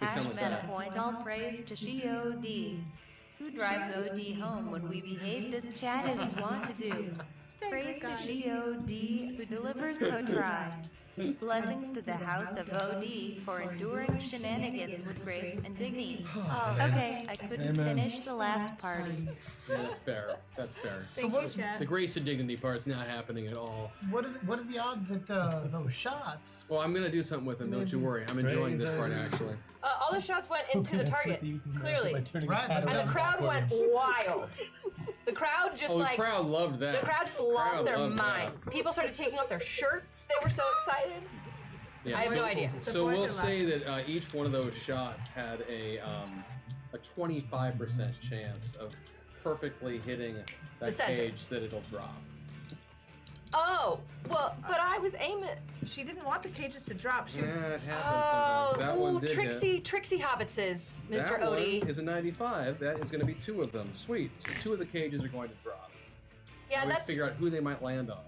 They sound like that. Point all praise to She-O-D, who drives OD home when we behaved as chat as you want to do. Praise to She-O-D, who delivers co-try. Blessings to the house of OD for enduring shenanigans with grace and dignity. Okay, I couldn't finish the last party. Yeah, that's fair. That's fair. Thank you, chat. The grace and dignity part's not happening at all. What are the odds that those shots? Well, I'm gonna do something with them. Don't you worry. I'm enjoying this part actually. All the shots went into the targets, clearly. Right, And the crowd went wild. The crowd just The crowd loved that. the crowd just lost Crowd their loved that. minds. People started taking off their shirts. They were so excited. Yeah, I have no idea. So boys we'll are say that each one of those shots had a 25% chance of perfectly hitting The that center. cage that it'll drop. Oh, well, but I was aiming. She didn't want the cages to drop. She Yeah, it happens Oh, sometimes. That one ooh, did hit. Trixie Hobbitses, Mr. That Odie. one is a 95. That is going to be 2 of them. Sweet. So 2 of the cages are going to drop. Yeah, We have to that's figure out who they might land on.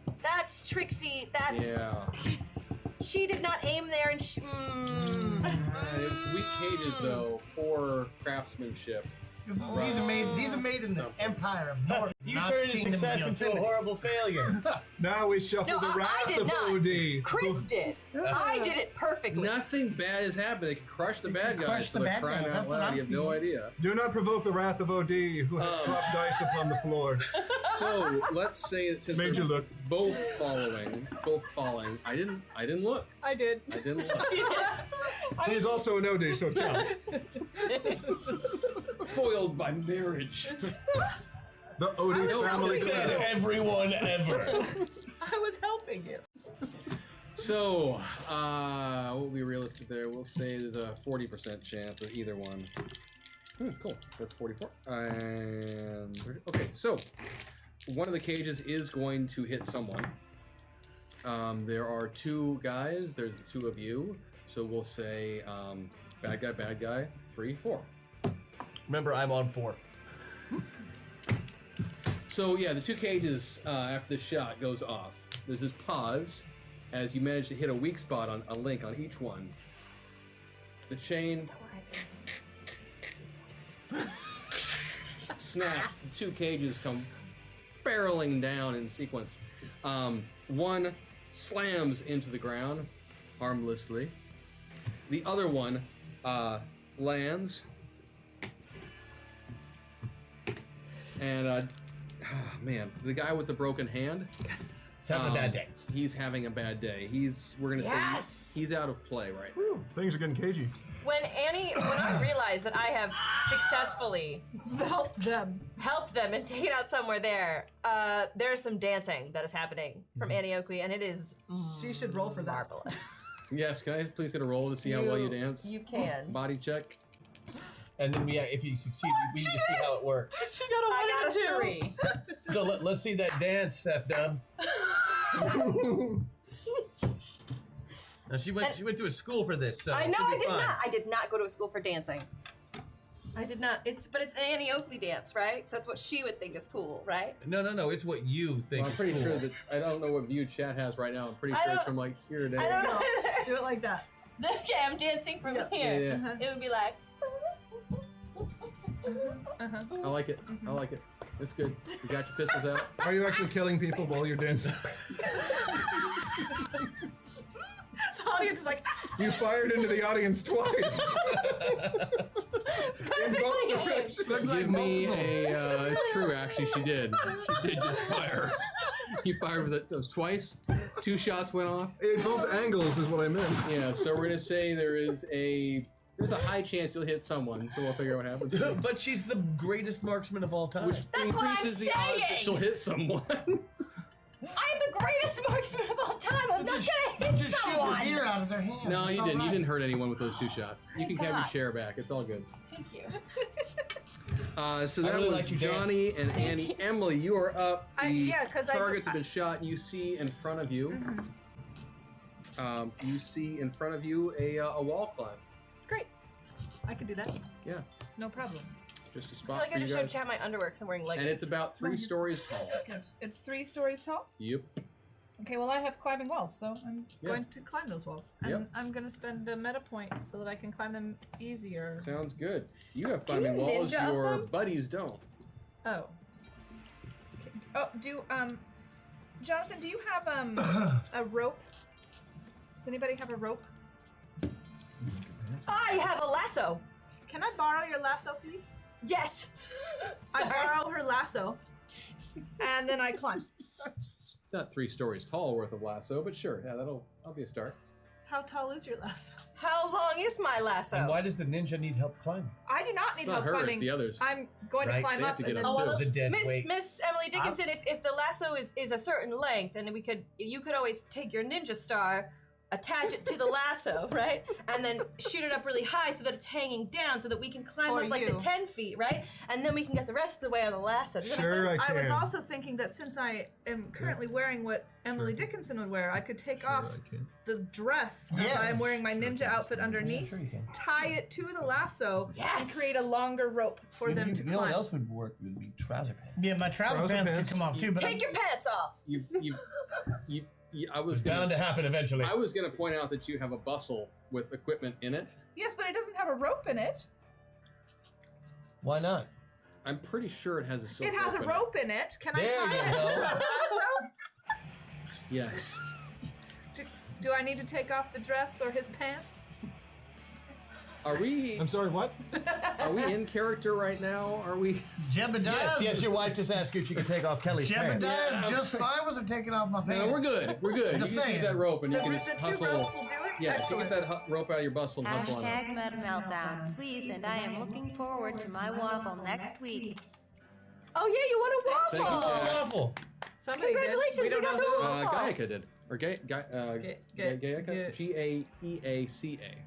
Trixie. That's Yeah. She did not aim there, and she. It was weak cages though. Poor craftsmanship. These are made in the Empire of North. You not turned a Kingdom of success into a Yosemite. horrible failure. Now we shuffle No, the I wrath did of not. OD. Chris did. I did it perfectly. Nothing bad has happened. They can crush the bad can guys crush for the the bad crying guys. out That's what loud. I'm You have no feeling. idea. Do not provoke the wrath of OD, who has dropped dice upon the floor. So let's say that since Made they're you look. both falling. I didn't look. I did. I didn't look. She's also an OD, so it counts. Foiled by marriage. The OD family Said crest. everyone ever. I was helping you. So, what will be realistic there? We'll say there's a 40% chance of either one. Cool. That's 44. And 30. Okay, so one of the cages is going to hit someone. There are 2 guys. There's the 2 of you. So we'll say bad guy, 3, 4. Remember, I'm on 4. So yeah, the 2 cages after the shot goes off. There's this pause as you manage to hit a weak spot on a link on each one. The chain snaps. The 2 cages come barreling down in sequence. One slams into the ground harmlessly. The other one lands. And man, the guy with the broken hand. Yes. He's having a bad day. He's having a bad day. We're gonna Yes! say he's out of play right now. Things are getting cagey. When I realized that I have successfully Help them. helped them and taken out somewhere there's some dancing that is happening from Annie Oakley, and it is She should roll for that. marvelous. Yes, can I please get a roll to see how well you dance? You can. Body check. And then if you succeed, we need to see how it works. She got a I got a 3. 3. So let's see that dance, F-Dub. Now she went to a school for this, so I know she'll be I did fine. not. I did not go to a school for dancing. I did not. It's an Annie Oakley dance, right? So that's what she would think is cool, right? No. It's what you think Well, I'm is pretty cool. sure that I don't know what view chat has right now. I'm pretty I sure it's don't- from like here to I there. don't know. Do it like that. Okay, I'm dancing from here. Yeah. Uh-huh. It would be like. I like it. I like it. It's good. You got your pistols out. Are you actually killing people while you're dancing? The audience is like, You fired into the audience twice. In both directions. Give me a. It's true, actually, she did. She did just fire. You fired with those twice. 2 shots went off. In both angles is what I meant. Yeah, so we're gonna say there's a high chance you'll hit someone. So we'll figure out what happens. But she's the greatest marksman of all time. Which That's what I'm increases the odds that saying. she'll hit someone. I'm the greatest marksman of all time. I'm not gonna hit Just shoot the someone. beer out of their hand. No, It's you all didn't. You right. didn't hurt anyone with those 2 shots. You can have your God. chair back. It's all good. Thank you. So I that really was like your Johnny and Annie. Emily, you are up. The yeah, 'cause I targets did- have been shot. You see in front of you. You see in front of you a wall climb. great. I could do that. Yeah, It's no problem. just a I feel spot like for I you just showed guys. Chad my underwear because I'm wearing leggings. And it's about 3 stories tall. Good. It's 3 stories tall. Yep. Okay, well I have climbing walls, so I'm Yeah. going to climb those walls. And Yep. I'm going to spend a meta point so that I can climb them easier. Sounds good. You have Can you climbing walls. ninja up Your them? buddies don't. Oh. Okay. Oh, Jonathan, do you have a rope? Does anybody have a rope? I have a lasso. Can I borrow your lasso, please? Yes. I Sorry. borrow her lasso, and then I climb. It's not 3 stories tall worth of lasso, but sure. Yeah, that'll be a start. How tall is your lasso? How long is my lasso? And why does the ninja need help climbing? I do not need It's not help her, climbing. it's the others. I'm going Right, to climb they have up to and get then. up too. The dead weight. Miss Emily Dickinson, if the lasso is a certain length, and you could always take your ninja star, attach it to the lasso, right, and then shoot it up really high so that it's hanging down, so that we can climb For up like you. the 10 feet, right, and then we can get the rest of the way on the lasso. Does that make Sure, sense? I I was can. also thinking that since I am currently wearing what Emily Dickinson would wear, I could take off the dress as Yes. I'm wearing my ninja outfit underneath, Sure you can. tie it to the lasso, and Yes! create a longer rope for them to You know what climb. else would work? Would be trouser pants. Yeah, my trouser Trouser pants pants. could come off too, but Take your pants off. I was It's bound to happen eventually. I was gonna point out that you have a bustle with equipment in it. Yes, but it doesn't have a rope in it. Why not? I'm pretty sure it has a silk It has a in rope in it. Can There I tie you it to go. the lasso? Yes. Do I need to take off the dress or his pants? Are we I'm sorry, what? in character right now? Are we? Jebediah. Yes, your wife just asked you if she could take off Kelly's pants. Jebediah just fine with her taking off my pants. No, we're good. We're good. You Just can use saying. that rope and The, you can the just 2 hustle. ropes will do it? Yeah, so Excellent. get that rope out of your bustle and hustle on it. Hashtag Meta Meltdown, please, and I am looking forward to my waffle next week. Oh yeah, you want a Thank you, waffle? Chad. Waffle. Somebody did. Congratulations, we don't got know to who. a waffle. Gaika did. Or Gaika? Gaeaca?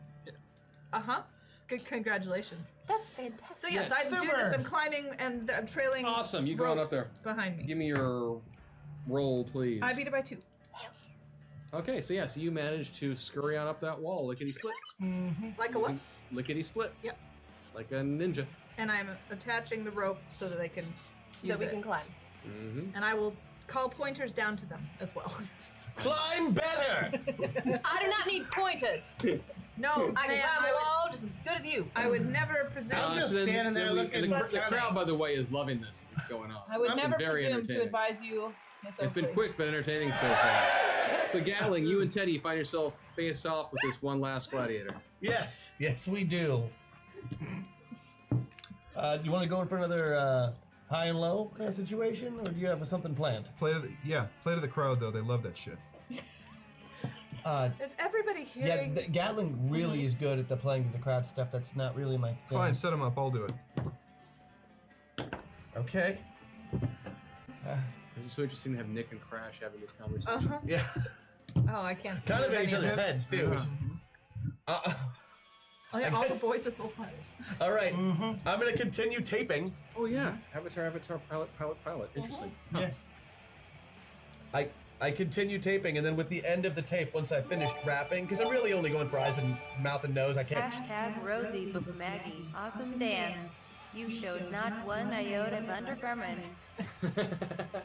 Uh-huh. Good, congratulations. That's fantastic. So yes, Yes. I do Super. this. I'm climbing and I'm trailing. Awesome, you go on up ropes there. behind me. Give me your roll, please. I beat it by 2. Okay, so you managed to scurry on up that wall, lickety split. Like a what? Lickety split. Yep. Like a ninja. And I'm attaching the rope so that they can use That we it. can climb. Mm-hmm. And I will call pointers down to them as well. Climb better. I do not need pointers. No, I can man, climb the wall just as good as you. I would never presume. just standing there looking the for crowd, by the way, is loving this. It's going on. I would It's been never very presume to entertaining. advise you. Miss It's been Oakley. quick but entertaining so far. So Gatling, you and Teddy find yourself face off with this one last gladiator. Yes, yes, we do. Do you want to go in for another high and low kind of situation, or do you have something planned? Play to the crowd though. They love that shit. Is everybody Yeah, hearing? Gatling really is good at the playing to the crowd stuff. That's not really my thing. Fine, set them up. I'll do it. Okay. It's so interesting to have Nick and Crash having this conversation. Uh-huh. Yeah. Oh, I can't. Kind of do in each any other's of it. heads too. Which, Oh yeah, all the boys are full pilot. All right, I'm gonna continue taping. Oh yeah, avatar, pilot. Interesting. Huh. Yeah. I continue taping, and then with the end of the tape, once I finished rapping, because I'm really only going for eyes and mouth and nose, I can't. Hashtag Rosie Book Maggie. Awesome dance. You showed not one iota of undergarment.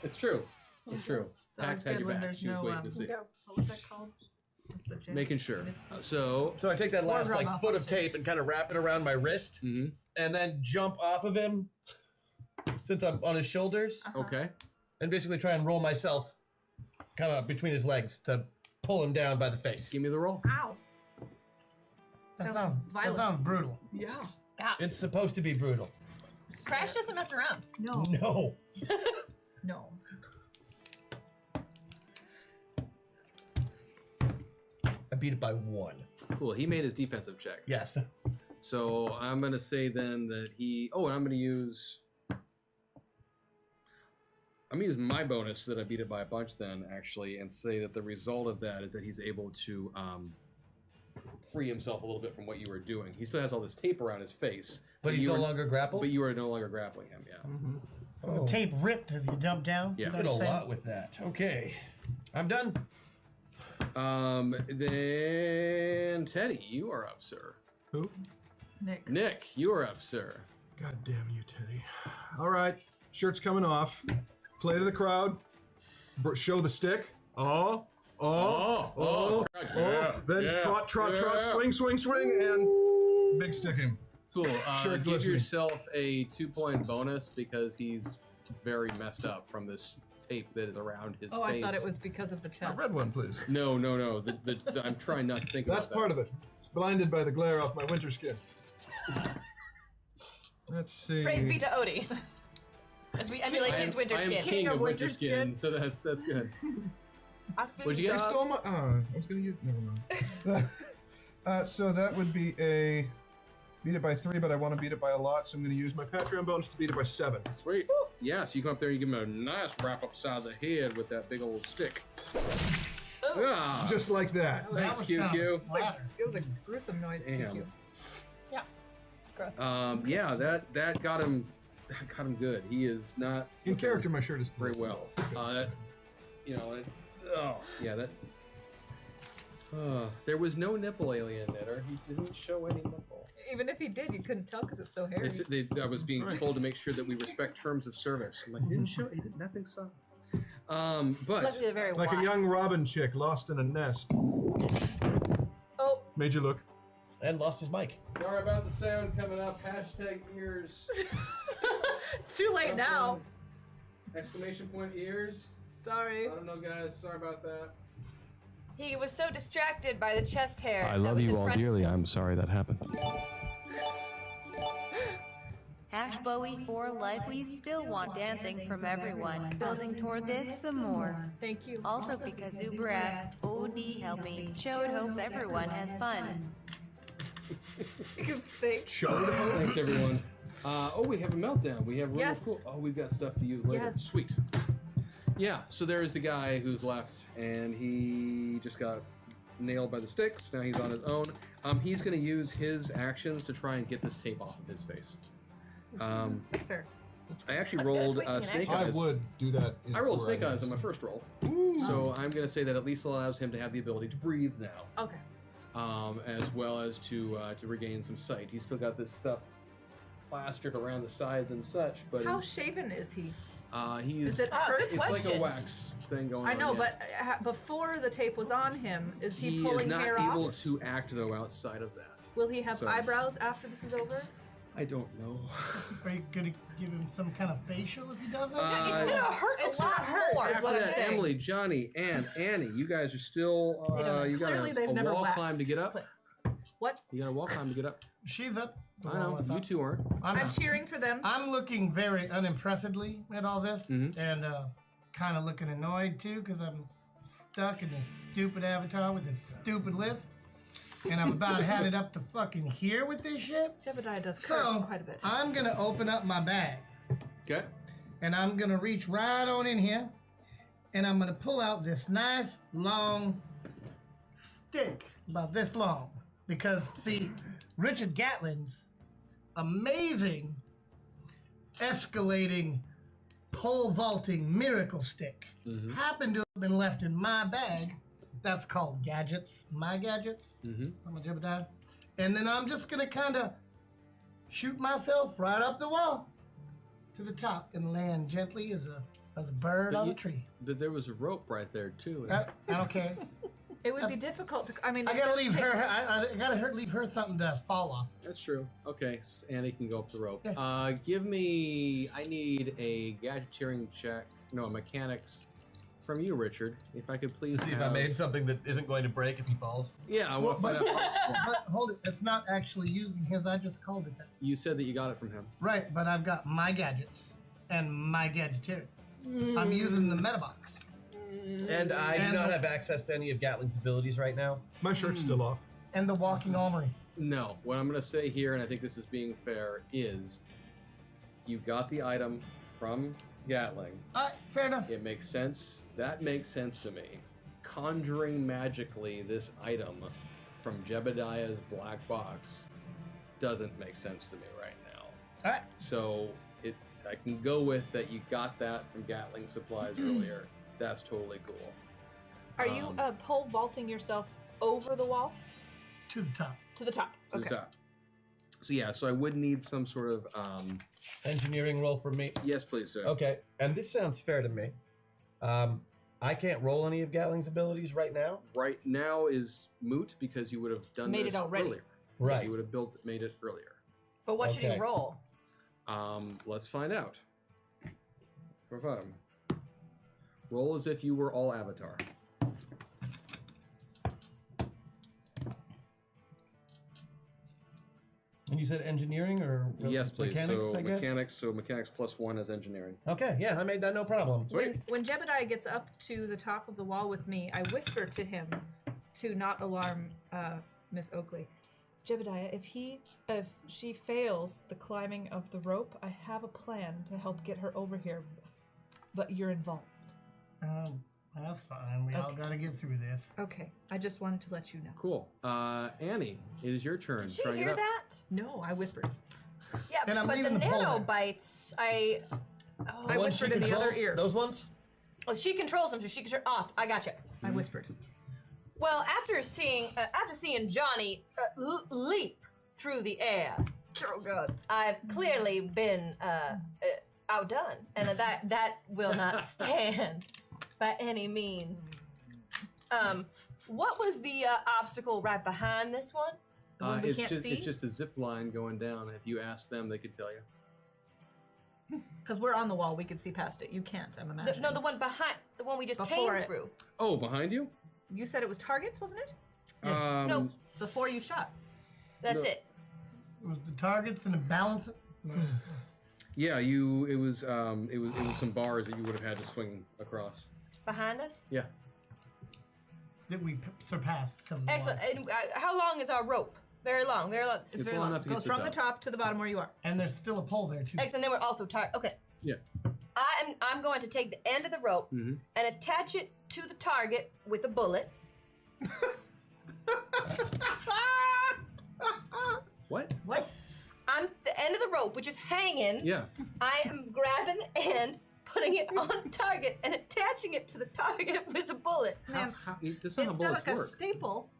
It's true. It's true. It's always Pax had good your when back. there's She was no. waiting to see. What was that called? The gym? Making sure. So I take that last Or like foot of tape and kind of wrap it around my wrist, and then jump off of him, since I'm on his shoulders, Okay. and basically try and roll myself, kind of between his legs to pull him down by the face. Give me the roll. Ow. That violent. sounds brutal. Yeah. It's supposed to be brutal. Crash doesn't mess around. No. No. No. I beat it by 1. Cool. He made his defensive check. Yes. So I'm gonna say then that he. Oh, and I'm gonna use my bonus that I beat it by a bunch then actually, and say that the result of that is that he's able to free himself a little bit from what you were doing. He still has all this tape around his face, But he's you no were- longer grappled? But you are no longer grappling him. Yeah. So the tape ripped as you jumped down. Yeah. Is that Did a what you're saying? lot with that. Okay. I'm done. Then Teddy, you are up, sir. Who? Nick, you are up, sir. God damn you, Teddy. All right, shirt's coming off. Play to the crowd. Show the stick. Oh. Then trot, swing, and big stick him. Cool. Sure, Give glistening. yourself a 2-point bonus because he's very messed up from this tape that is around his Oh, face. I thought it was because of the A chest. red one, please. No. I'm trying not to think That's about part of it. It's blinded by the glare off my winter skin. Let's see. Praise be to Odie. As we emulate his winter I am skin. king of winter winter skin, so that's good. I feel What'd you I get? stole my. I was gonna use. Never mind. So that would be a beat it by 3, but I want to beat it by a lot, so I'm gonna use my Patreon bonus to beat it by 7. Sweet. Yeah, so you come up there, you give him a nice wrap upside the head with that big old stick. Ah, Just like that. thanks, That was kind of QQ. splatter. It was a gruesome noise. Damn. Thank you. Gross. Yeah, that got him. That got him good. He is not In character, my shirt is very well. There was no nipple alien knitter. He didn't show any nipple. Even if he did, you couldn't tell because it's so hairy. I was being told to make sure that we respect terms of service. I'm like, he didn't show. He did nothing. So, but Luckily, they're very Like a wise. young robin chick lost in a nest. Oh, Made you look. And lost his mic. sorry about the sound coming up. Hashtag ears. it's too late now. Exclamation point ears. Sorry. I don't know, guys. Sorry about that. He was so distracted by the chest hair. I that love was you in all front- dearly. I'm sorry that happened. Hash Bowie for life. We still want dancing from everyone. Building toward this some more. Thank you. Also because Uber asked, OD help me. Showed hope everyone has fun. Thanks. Thanks, everyone. We have a meltdown. We have really Yes. cool. Oh, we've got stuff to use later. Yes. Sweet. Yeah. So there's the guy who's left, and he just got nailed by the sticks. Now he's on his own. He's going to use his actions to try and get this tape off of his face. That's fair. I actually That's good. rolled It's wasting snake I eyes. would do that. I rolled before snake eyes on my first roll, so I'm going to say that at least allows him to have the ability to breathe now. Okay. As well as to regain some sight. He's still got this stuff plastered around the sides and such, but How shaven is he? he's Is it Ah, hurt? good it's like a question. wax thing going on. I know, yeah. but before the tape was on him, is he, he pulling is not hair able off? to act though outside of that. Will he have so- eyebrows after this is over? I don't know. Are you gonna give him some kind of facial if he does that? It's gonna hurt It's a lot gonna hurt, more. is After what I'm that, saying. Emily, Johnny, and Annie, you guys are still. They don't know. You got Clearly, they've a never wall waxed. climb to get up. What? You got a wall climb to get up. She's up. I know. You two aren't. I'm I'm not. cheering for them. I'm looking very unimpressedly at all this, and kind of looking annoyed too, because I'm stuck in this stupid avatar with this stupid lisp, and I'm about had it up to fucking here with this shit. Jebediah does curse So quite a bit. I'm gonna open up my bag, Okay. and I'm gonna reach right on in here, and I'm gonna pull out this nice long stick, about this long, because see, Richard Gatlin's amazing escalating pole vaulting miracle stick happened to have been left in my bag. That's called gadgets, my gadgets. I'm a Jebediah. And then I'm just gonna kind of shoot myself right up the wall to the top and land gently as a bird on a tree. But there was a rope right there too. I don't care. It would be difficult to. I mean, I it gotta does leave take- her. I gotta leave her something to fall off. That's true. Okay, Annie can go up the rope. Yeah. Give me. I need a gadgeteering check. No, mechanics from you, Richard. If I could please. See if I made something that isn't going to break if he falls. Yeah, I want to find out. But hold it. It's not actually using his. I just called it that. You said that you got it from him. Right, but I've got my gadgets and my gadgeteering. I'm using the meta box. And I do not have access to any of Gatling's abilities right now. My shirt's still off. And the walking armory. No. What I'm going to say here, and I think this is being fair, is you got the item from Gatling. All right, fair enough. It makes sense. That makes sense to me. Conjuring magically this item from Jebediah's black box doesn't make sense to me right now. All right. So I can go with that you got that from Gatling Supplies earlier. That's totally cool. Are you pole vaulting yourself over the wall To the top. to the top? So Okay. it's up. So yeah, so I would need some sort of Engineering roll for me. yes, please, sir. Okay, and this sounds fair to me. I can't roll any of Gatling's abilities right now. Right now is moot because you would have done Made this it already. earlier. Right. You would have made it earlier. But what should Okay. he roll? Let's find out. Roll as if you were all Avatar. And you said engineering or Yes, please. mechanics, So I guess? mechanics plus 1 as engineering. Okay, yeah, I made that no problem. When Jebediah gets up to the top of the wall with me, I whisper to him to not alarm Miss Oakley. Jebediah, if she fails the climbing of the rope, I have a plan to help get her over here, but you're involved. That's fine. We all Okay. gotta get through this. Okay, I just wanted to let you know. Cool. Annie, it is your turn. Did you Try and get hear up. that? No, I whispered. Yeah, And I'm but the leaving the pole there. nanobites, I The ones she whispered in the other controls, ear. Those ones? she controls them, so she can turn off. I gotcha. I whispered. Well, after seeing Johnny leap through the air, Oh God. I've clearly been outdone, and that will not stand by any means. What was the obstacle right behind this one? The one we it's can't just see? it's just a zip line going down. If you ask them, they could tell you. Because we're on the wall, we could see past it. You can't, I'm imagining. No, the one behind, the one we just Before came it. through. Oh, behind you? You said it was targets, wasn't it? No, Before you shot. that's No. it. It was the targets and the balance. Yeah, it was some bars that you would have had to swing across. Behind us. Yeah. That we surpassed. because of the Excellent. water. And, how long is our rope? Very long. Very long. It's Very long long. enough to get Goes to the from the top to the bottom where you are. And there's still a pole there too. Excellent. Then we're also tired. Okay. Yeah. I'm going to take the end of the rope and attach it to the target with a bullet. What? What? I'm the end of the rope, which is hanging. Yeah. I am grabbing the end, putting it on target, and attaching it to the target with a bullet. Man, That's not how it's not bullets like a work. staple.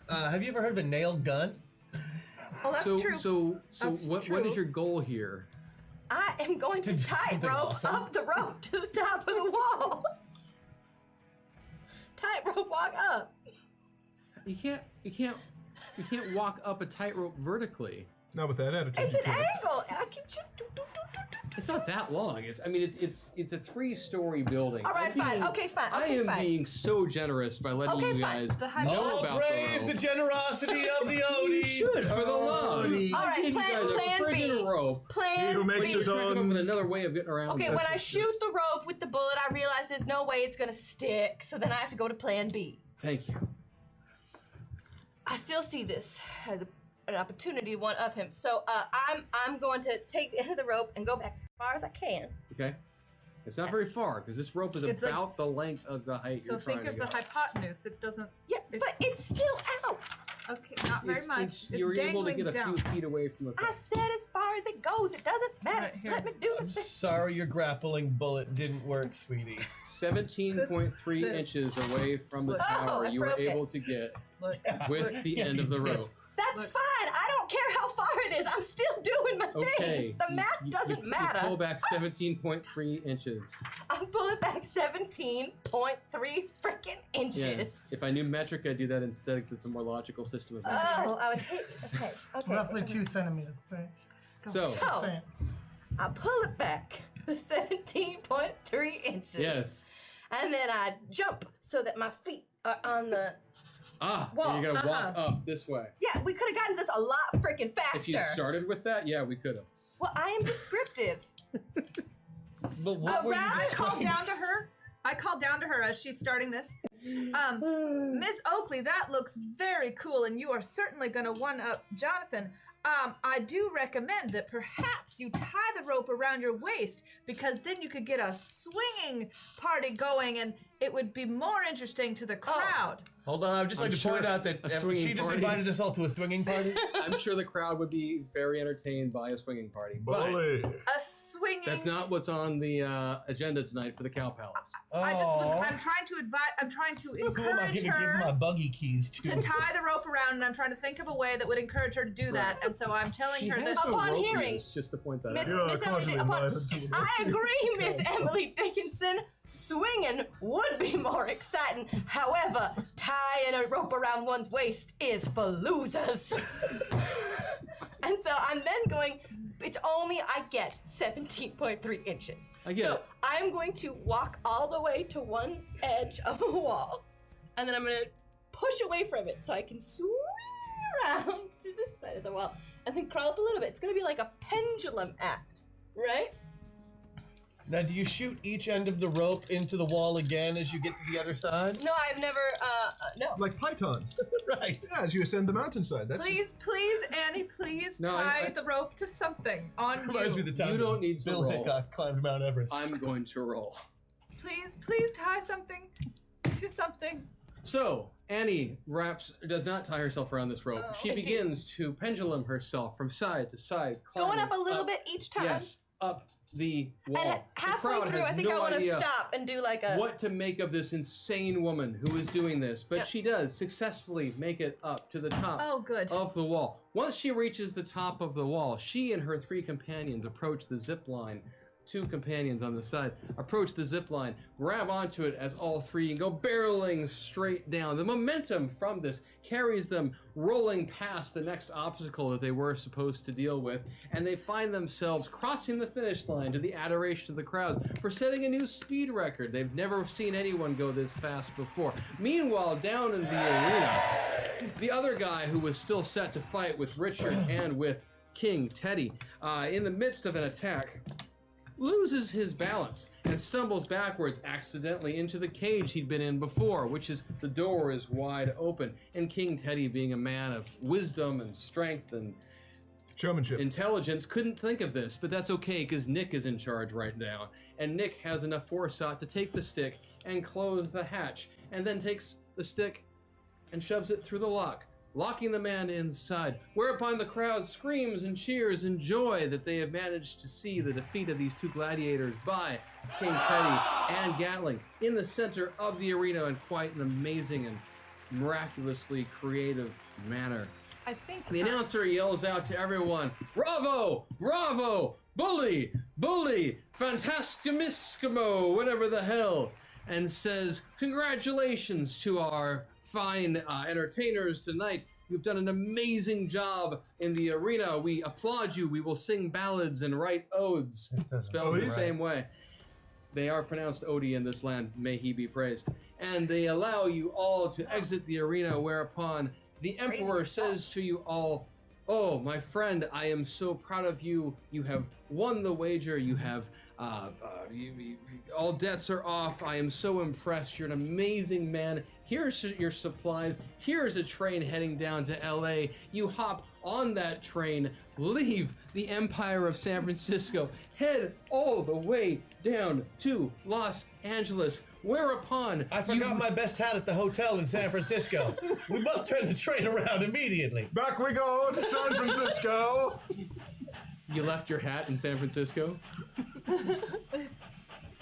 Have you ever heard of a nailed gun? Oh, that's So true. That's what true. is your goal here? I am going to do tightrope something awesome. up the rope to the top of the wall. Tightrope walk up. You can't walk up a tightrope vertically. Not with that attitude. It's you an can't. angle. I can just do. It's not that long. It's a 3-story building. All right, I'm fine. being- Okay, fine. I Okay, am fine. being so generous by letting Okay, you fine. guys The high- know All about praise the the rope. generosity of the Odie. You should, for the love. Odie. All I right, gave you guys plan a B. friggin' rope. Plan Who makes B. his You're trying to come up with own? another way of getting around. Okay, this. when I shoot the rope with the bullet, I realize there's no way it's gonna stick, so then I have to go to plan B. Thank you. I still see this as an opportunity to one-up him, so I'm going to take the end of the rope and go back as far as I can. Okay. It's not very far because this rope is It's like- about the length of the height So you're trying think to of the go. hypotenuse. It doesn't. Yeah, but it's still out. Okay, not very much. It's You're able to dangling get a down. few feet away from the I thing. said as far as it goes. It doesn't matter. Right Just here. let me do I'm this thing. sorry your grappling bullet didn't work, sweetie. 17.3 This. inches away from the Look. tower, I you were broke it. able to get Look, with the end of the rope. That's Look. fine. I don't care how far it is. I'm still doing my Okay. thing. The math doesn't You matter. pull back 17.3 inches. I'm pulling back 17.3 freaking inches. Yes. If I knew metric, I'd do that instead because it's a more logical system of measure. Oh, I would hate. Okay. Roughly 2 centimeters. Right? So, So Saying. I pull it back 17.3 inches. yes. And then I jump so that my feet are on the. Ah, Wall, and you're going to walk uh-huh. up this way. Yeah, we could have gotten this a lot freaking faster. If you'd started with that, yeah, we could have. Well, I am descriptive. But what were you I called describing? down to her. I called down to her as she's starting this. Miss Oakley, that looks very cool, and you are certainly going to one-up Jonathan. I do recommend that perhaps you tie the rope around your waist, because then you could get a swinging party going, and it would be more interesting to the crowd. Hold on, I would just like I'm to sure point out that a swinging she just party- invited us all to a swinging party. I'm sure the crowd would be very entertained by a swinging party. But Bully. A swinging. that's not what's on the agenda tonight for the Cow Palace. I just. Aw. I'm trying to advise. I'm trying to Who am I encourage gonna give her my buggy keys to? to tie the rope around, and I'm trying to think of a way that would encourage her to do that. And so I'm telling She her has that. no Upon rope hearing- use, just to point that Miss, out. You are Miss Emily, cordially upon, invited to the I agree, Miss Emily Dickinson. Swinging would be more exciting. However, tying a rope around one's waist is for losers. And so I'm then going, it's only I get 17.3 inches. I get so it. I'm going to walk all the way to one edge of the wall, and then I'm going to push away from it so I can swing around to this side of the wall, and then crawl up a little bit. It's going to be like a pendulum act, right? Now, do you shoot each end of the rope into the wall again as you get to the other side? No, I've never, no. Like pythons. Right. Yeah, as you ascend the mountainside. That's Please, Annie, please No, tie I- the rope to something on Reminds me you. of the time You that don't need to Bill roll. Hickok climbed Mount Everest. I'm going to roll. Please tie something to something. So, Annie does not tie herself around this rope. Oh, She I do. begins to pendulum herself from side to side, climbing Going up a little bit each time. Yes, up the wall. And The halfway crowd through, has I think no I want to idea stop and do like a. what to make of this insane woman who is doing this, but Yep. she does successfully make it up to the top Oh, good. of the wall. Once she reaches the top of the wall, she and her 3 companions approach the zip line. 2 companions on the side approach the zip line, grab onto it as all 3 and go barreling straight down. The momentum from this carries them rolling past the next obstacle that they were supposed to deal with, and they find themselves crossing the finish line to the adoration of the crowds for setting a new speed record. They've never seen anyone go this fast before. Meanwhile, down in the arena, the other guy who was still set to fight with Richard and with King Teddy, in the midst of an attack, loses his balance and stumbles backwards accidentally into the cage he'd been in before, which is the door is wide open. And King Teddy, being a man of wisdom and strength and showmanship. intelligence, couldn't think of this, but that's okay because Nick is in charge right now. And Nick has enough foresight to take the stick and close the hatch, and then takes the stick and shoves it through the lock, locking the man inside, whereupon the crowd screams and cheers in joy that they have managed to see the defeat of these 2 gladiators by King Teddy and Gatling in the center of the arena in quite an amazing and miraculously creative manner. I think The announcer yells out to everyone, "Bravo! Bravo! Bully! Bully! Fantastimissimo! Whatever the hell!" and says, "Congratulations to our fine entertainers tonight. You've done an amazing job in the arena. We applaud you. We will sing ballads and write odes." Spelled the right. same way. They are pronounced Odie in this land. May he be praised. And they allow you all to exit the arena, whereupon the Emperor says to you all, "Oh, my friend, I am so proud of you. You have won the wager. You have all debts are off. I am so impressed. You're an amazing man. Here's your supplies. Here's a train heading down to LA. You hop on that train, leave the Empire of San Francisco, head all the way down to Los Angeles. Whereupon I forgot my best hat at the hotel in San Francisco. We must turn the train around immediately. Back we go to San Francisco. You left your hat in San Francisco?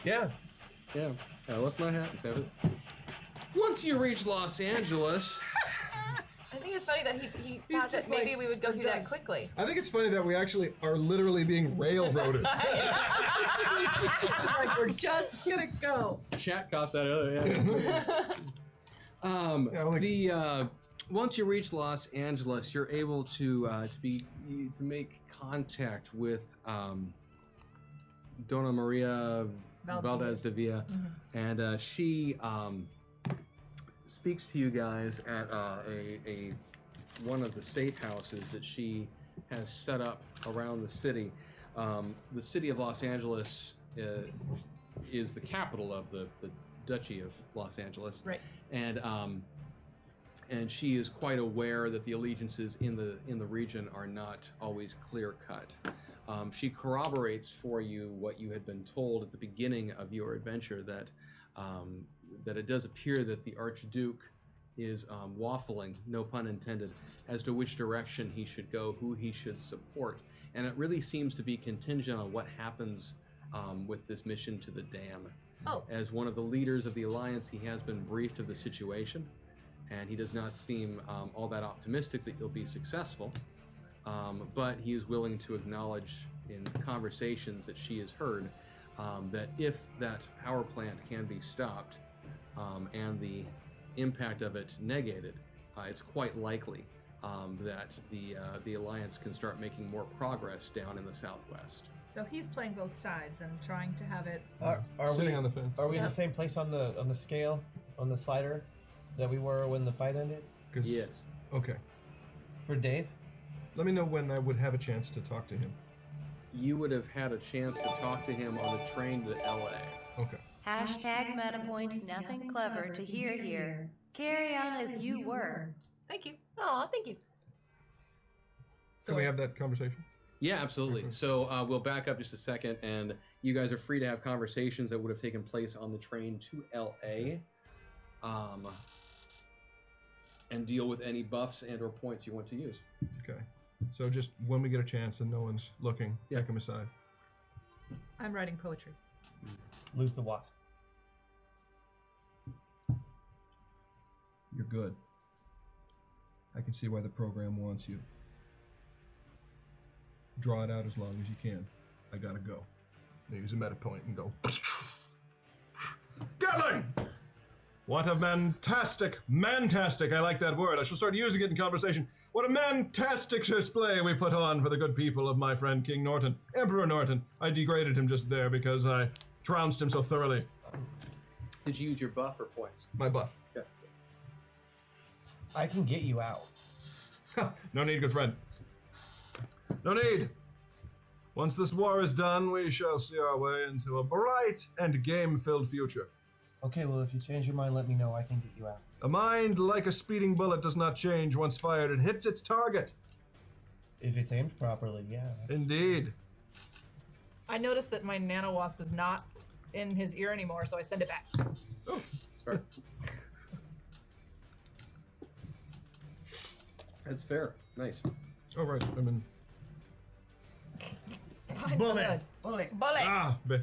Yeah. Yeah, I left my hat in San Francisco. Once you reach Los Angeles... I think it's funny that he He's thought just that maybe like, we would go we're through done. that quickly. I think it's funny that we actually are literally being railroaded. It's like we're just gonna go. Chat got that other, yeah. Once you reach Los Angeles, you're able to make contact with Dona Maria Valdez de Villa, and she speaks to you guys at a one of the safe houses that she has set up around the city. The city of Los Angeles is the capital of the Duchy of Los Angeles, Right. And she is quite aware that the allegiances in the region are not always clear cut. She corroborates for you what you had been told at the beginning of your adventure, that it does appear that the Archduke is waffling, no pun intended, as to which direction he should go, who he should support. And it really seems to be contingent on what happens with this mission to the dam. Oh. As one of the leaders of the Alliance, he has been briefed of the situation, and he does not seem all that optimistic that you'll be successful. But he is willing to acknowledge in conversations that she has heard that if that power plant can be stopped and the impact of it negated, it's quite likely that the Alliance can start making more progress down in the Southwest. So he's playing both sides and trying to have it. Are Sitting we on the fence. Are we in the same place on the scale, on the slider, that we were when the fight ended? 'Cause- Yes. Okay. For days? Let me know when I would have a chance to talk to him. You would have had a chance to talk to him on the train to LA. Okay. Hashtag MetaPoint, nothing clever to hear here. Carry on as you were. Thank you. Oh, thank you. Can we have that conversation? Yeah, absolutely. So we'll back up just a second, and you guys are free to have conversations that would have taken place on the train to LA, and deal with any buffs and or points you want to use. Okay. So just when we get a chance and no one's looking, Yeah. take him aside. I'm writing poetry. Lose the wasp. You're good. I can see why the program wants you. Draw it out as long as you can. I gotta go. Use a meta point and go. Gatling! What a mantastic, I like that word. I shall start using it in conversation. What a mantastic display we put on for the good people of my friend King Norton. Emperor Norton. I degraded him just there because I trounced him so thoroughly. Did you use your buff or points? My buff. Yeah. I can get you out. No need, good friend. No need. Once this war is done, we shall see our way into a bright and game-filled future. Okay, well, if you change your mind, let me know. I can get you out. A mind like a speeding bullet does not change once fired. It hits its target. If it's aimed properly, yeah. Indeed. I noticed that my nano wasp is not in his ear anymore, so I send it back. Oh, that's fair. That's fair. Nice. Oh, right. I mean, Fine, Bullet. good. Bullet.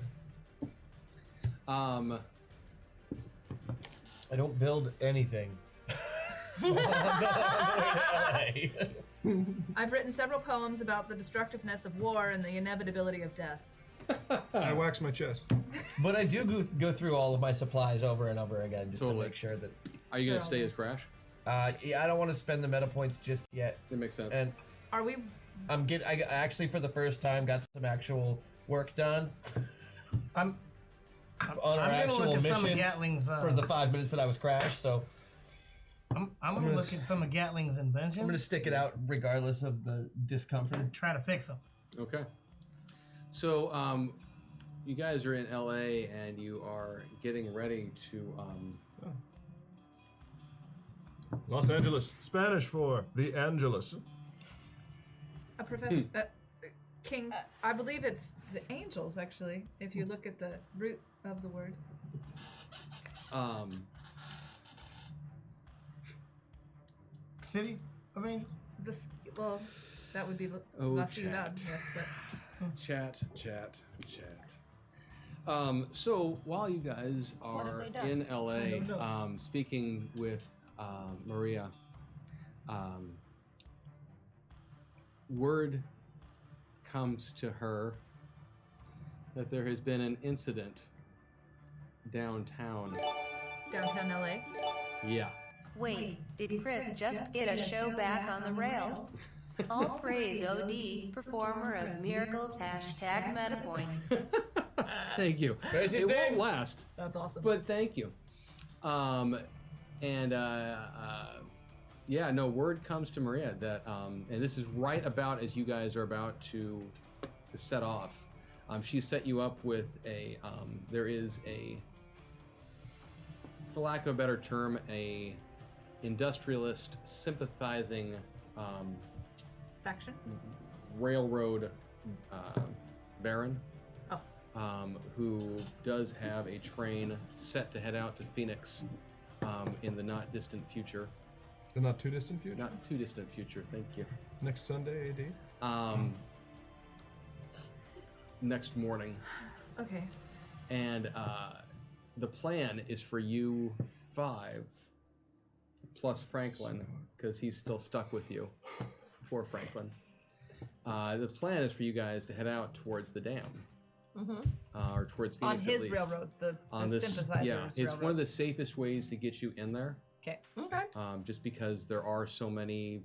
I don't build anything. I've written several poems about the destructiveness of war and the inevitability of death. I wax my chest. But I do go through all of my supplies over and over again just Totally. to make sure that. Are you going to stay as Crash? Yeah, I don't want to spend the meta points just yet. That makes sense. And Are we? I actually for the first time got some actual work done I'm on our gonna actual look at some of mission Gatling's. for the 5 minutes that I was crashed. So I'm gonna look at some of Gatling's inventions. I'm gonna stick it out regardless of the discomfort. Try to fix them. Okay. So, you guys are in LA and you are getting ready to. Los Angeles, Spanish for the Angelus. Professor King, I believe it's the angels. Actually, if you look at the root of the word. City of Angels? This, well, that would be Oh, La Ciudad, chat. yes, but Chat. So while you guys What have are they done? in LA, don't know. speaking with Maria, word comes to her that there has been an incident downtown. downtown LA. Yeah. Wait, did Chris just get a show back on the rails? All praise OD, performer of miracles, #MetaPoint. Thank you. There's his It won't name. last, That's awesome. but thank you. Yeah, no, word comes to Maria that, and this is right about as you guys are about to set off. She set you up with a, there is a, for lack of a better term, a industrialist sympathizing Faction. railroad baron. Oh. Who does have a train set to head out to Phoenix in the not distant future. The not too distant future? Not too distant future, thank you. Next Sunday, AD? Next morning. Okay. And the plan is for you 5 plus Franklin, because he's still stuck with you. Poor Franklin. The plan is for you guys to head out towards the dam. Or towards On Phoenix at his least. railroad, the On this, sympathizers yeah, it's railroad. one of the safest ways to get you in there. Okay. Okay. Just because there are so many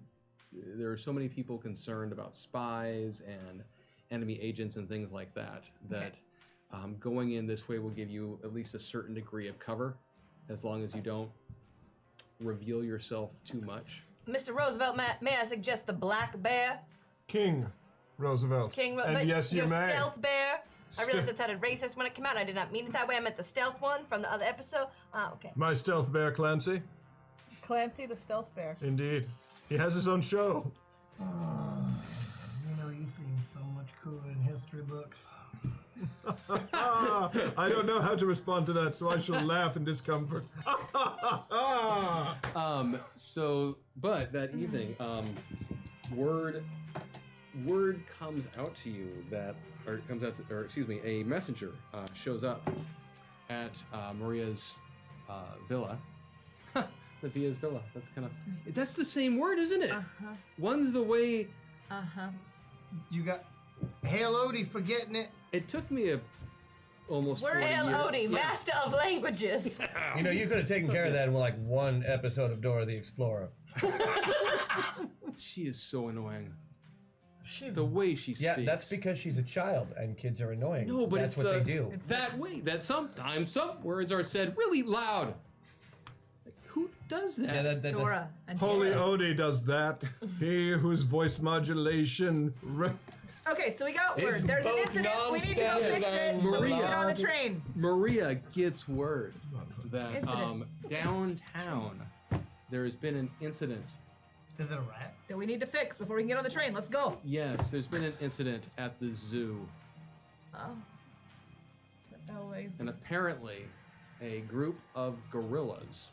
people concerned about spies and enemy agents and things like that, that going in this way will give you at least a certain degree of cover, as long as you don't reveal yourself too much. Mr. Roosevelt, may I suggest the black bear? King Roosevelt. But and yes, you your may. stealth bear? I realized it sounded racist when it came out. I did not mean it that way. I meant the stealth one from the other episode. Ah, okay. My stealth bear, Clancy. Clancy the stealth bear. Indeed. He has his own show. You know, you seem so much cooler in history books. I don't know how to respond to that, so I shall laugh in discomfort. But that evening, word comes out to you that, a messenger shows up at Maria's villa. The Via's villa. That's the same word, isn't it? One's the way. You got Hail Odie for getting it. It took me almost We're 40 Hail years. Odie, Yeah. master of languages. You know, you could have taken care of that in like one episode of Dora the Explorer. She is so annoying. She's The way she speaks. Yeah, that's because she's a child and kids are annoying. No, but that's it's what they do. That way. That sometimes some words are said really loud. Who does that? Yeah, that Dora and Holy Dora. Odie does that. He whose voice modulation. Okay, so we got It's word. There's an both incident. We need to go non-standard fix it. and So we can get on the allowed. train. Maria gets word that Incident. downtown there has been an incident. Is it a rat? That we need to fix before we can get on the train. Let's go. Yes, there's been an incident at the zoo, Oh. LA's and apparently a group of gorillas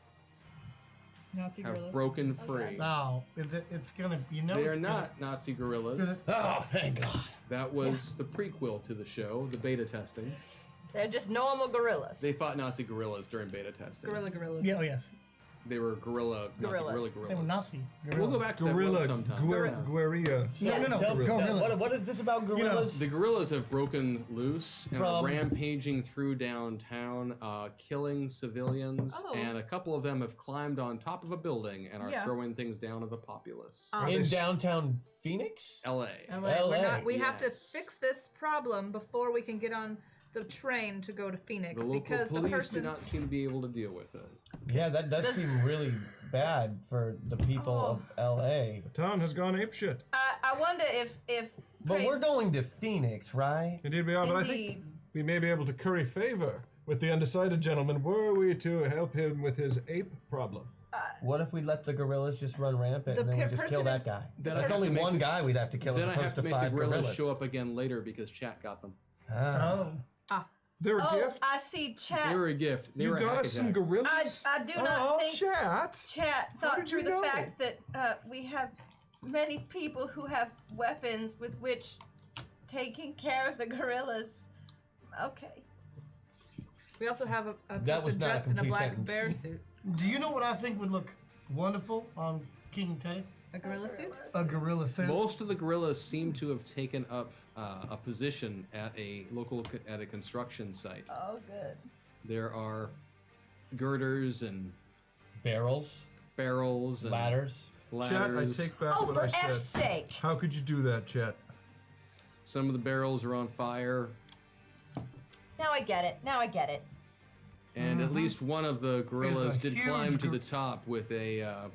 Nazi have gorillas. broken free. No, it's gonna. You know, They are it's gonna- not Nazi gorillas. Oh, thank God. That was the prequel to the show, the beta testing. They're just normal gorillas. They fought Nazi gorillas during beta testing. Gorillas. Yeah, oh yes. They were Gorillas. Nazi gorilla They were gorillas. Nazi. We'll go back to that Gorilla. one sometime. Guerilla. No, no, Tell me, gorillas. what is this about gorillas? The gorillas have broken loose and are From- rampaging through downtown, killing civilians, Oh. and a couple of them have climbed on top of a building and are Yeah. throwing things down at the populace. In downtown Phoenix? LA. LA. We have to yes. fix this problem before we can get on the train to go to Phoenix The local because the police person. do not seem to be able to deal with it. Yeah, that does seem really bad for the people of LA. The town has gone apeshit. I wonder if But we're going to Phoenix, right? Indeed we are, but I think Indeed. we may be able to curry favor with the undecided gentleman were we to help him with his ape problem. What if we let the gorillas just run rampant The and then we per- just person kill that in- guy? Then I That's have only to make one the- guy we'd have to kill Then as I have opposed to to make the 5 gorillas show up again later because chat got them. Oh. They're a Oh, gift? I see chat. They were a gift. They You were a got hack us some attack. gorillas? I do not think chat. chat thought did you through the know? fact that we have many people who have weapons with which taking care of the gorillas. Okay. We also have a That was person not a dressed in a complete black sentence. bear suit. Do you know what I think would look wonderful on King Teddy? A gorilla suit? A gorilla suit. Most of the gorillas seem to have taken up a position at a construction site. Oh, good. There are girders and Barrels, barrels and ladders. Chat, I ladders. take back Oh, what for I said. F's sake! How could you do that, chat? Some of the barrels are on fire, Now I get it. Now I get it. and at least one of the gorillas did huge climb to gor- the top with a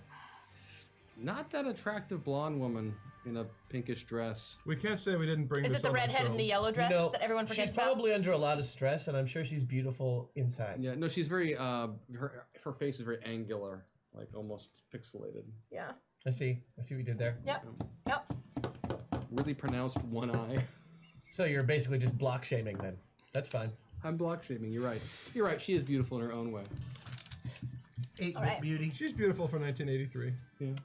not that attractive blonde woman in a pinkish dress. We can't say we didn't bring Is this it the on redhead in the ourselves. yellow dress You know, that everyone forgets she's about? probably under a lot of stress, and I'm sure she's beautiful inside. Yeah, no, she's very her face is very angular, like almost pixelated. Yeah. I see what you did there. Yep. Yep. Really pronounced one eye. So you're basically just block shaming then. That's fine. I'm block shaming. You're right. You're right. She is beautiful in her own way. 8-bit All right. beauty. She's beautiful for 1983.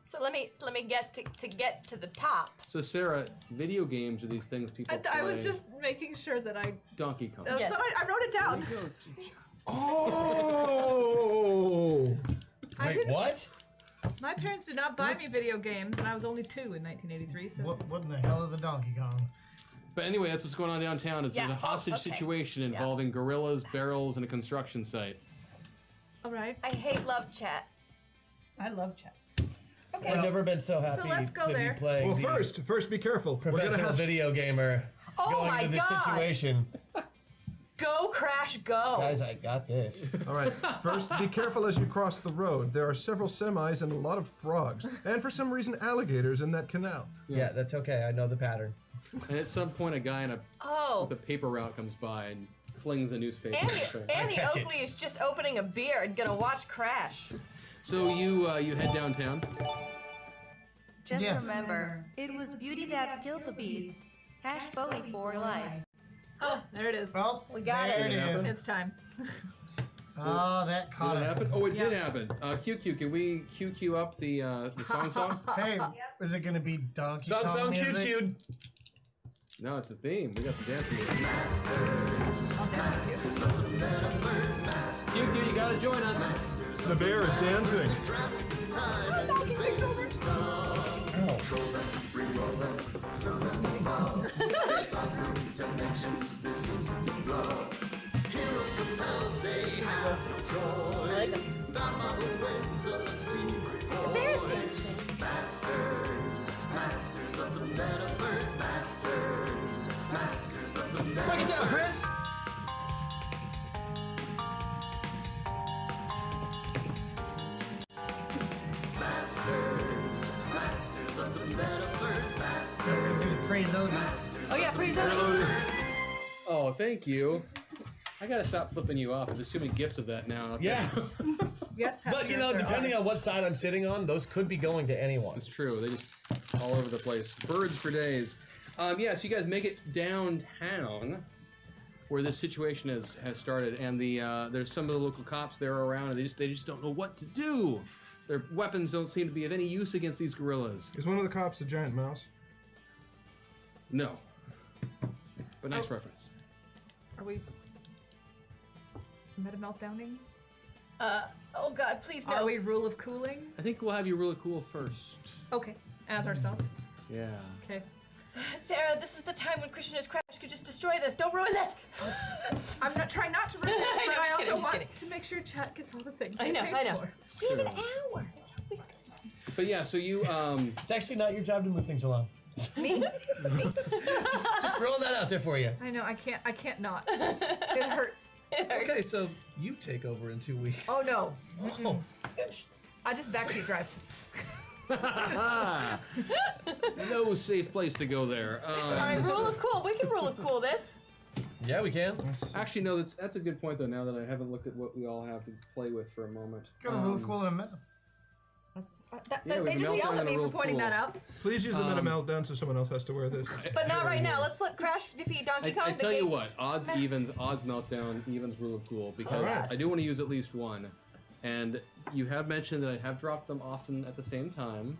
So let me guess to get to the top. So Sarah, video games are these things people play. I was just making sure that I. Donkey Kong. That's Yes. what I wrote it down. Oh! I Wait, didn't- what? My parents did not buy me video games, and I was only 2 in 1983. So What in the hell is the Donkey Kong? But anyway, that's what's going on downtown. Is Yeah. there's a hostage Oh, okay. situation involving gorillas, barrels, and a construction site. all right, I hate love chat. I love chat. Okay, I've never been so happy let's go to there. be playing Well, the first, be careful. We're gonna professional have video gamer Oh going my into this God. situation. Go Crash Go. Guys, I got this. All right. First, be careful as you cross the road. There are several semis and a lot of frogs, and for some reason, alligators in that canal. Yeah, that's okay. I know the pattern. And at some point, a guy with Oh. a paper route comes by and flings a newspaper. Annie catch it. Oakley is just opening a beer and gonna watch Crash. So you head downtown. Just Yes. remember, it was beauty that killed the beast. Hash Bowie for life. Oh, there it is. Well, We got there it. it is. It's time. Oh, that Did caught it it. happen? Oh, it did Yeah. happen. QQ, can we QQ up the song? Hey, is it gonna be Donkey Song, Kong song, music? cute, cute. No, it's a theme. We got some dancing. QQ, you gotta join us. The bear is dancing. The bear's dancing. Masters of the Metaverse, masters of the Metaverse. Break it down, Chris. Masters of the Metaverse, Praise Odin. Oh yeah, pretty zoning. Oh, thank you. I gotta stop flipping you off. There's too many gifts of that now. Yeah. Yes, But you know, depending on what side I'm sitting on, those could be going to anyone. It's true. They just all over the place. Birds for days. Yeah, so you guys make it downtown where this situation has started, and there's some of the local cops there around, and they just don't know what to do. Their weapons don't seem to be of any use against these gorillas. Is one of the cops a giant mouse? No. But nice reference. Are we meta meltdowning? Oh God, please no. Are we rule of cooling? I think we'll have you really cool first. Okay, as ourselves. Yeah. Okay. Sarah, this is the time when Christian as Crash could just destroy this. Don't ruin this. I'm not trying not to ruin it, I know, but I I'm just also kidding, want to make sure chat gets all the things. I they know, paid I know. for. We have an hour. That's how we go. But yeah, so you It's actually not your job to move things along. Me? Just throwing that out there for you. I know. I can't not. It hurts. Okay, so you take over in 2 weeks. Oh no. Oh. I just backseat drive. No safe place to go there. All right, rule of cool. We can rule of cool this. Yeah, we can. Actually, no, that's a good point, though, now that I haven't looked at what we all have to play with for a moment. Got a rule cool in a minute. Yeah, we They can just melt yelled down at me a for real pointing cool. that out. Please use the meta meltdown so someone else has to wear this. But not right now. Let's let Crash defeat Donkey Kong. I the tell you game. what, odds, evens, odds meltdown, evens rule of cool, because Alright. I do want to use at least one. And you have mentioned that I have dropped them often at the same time,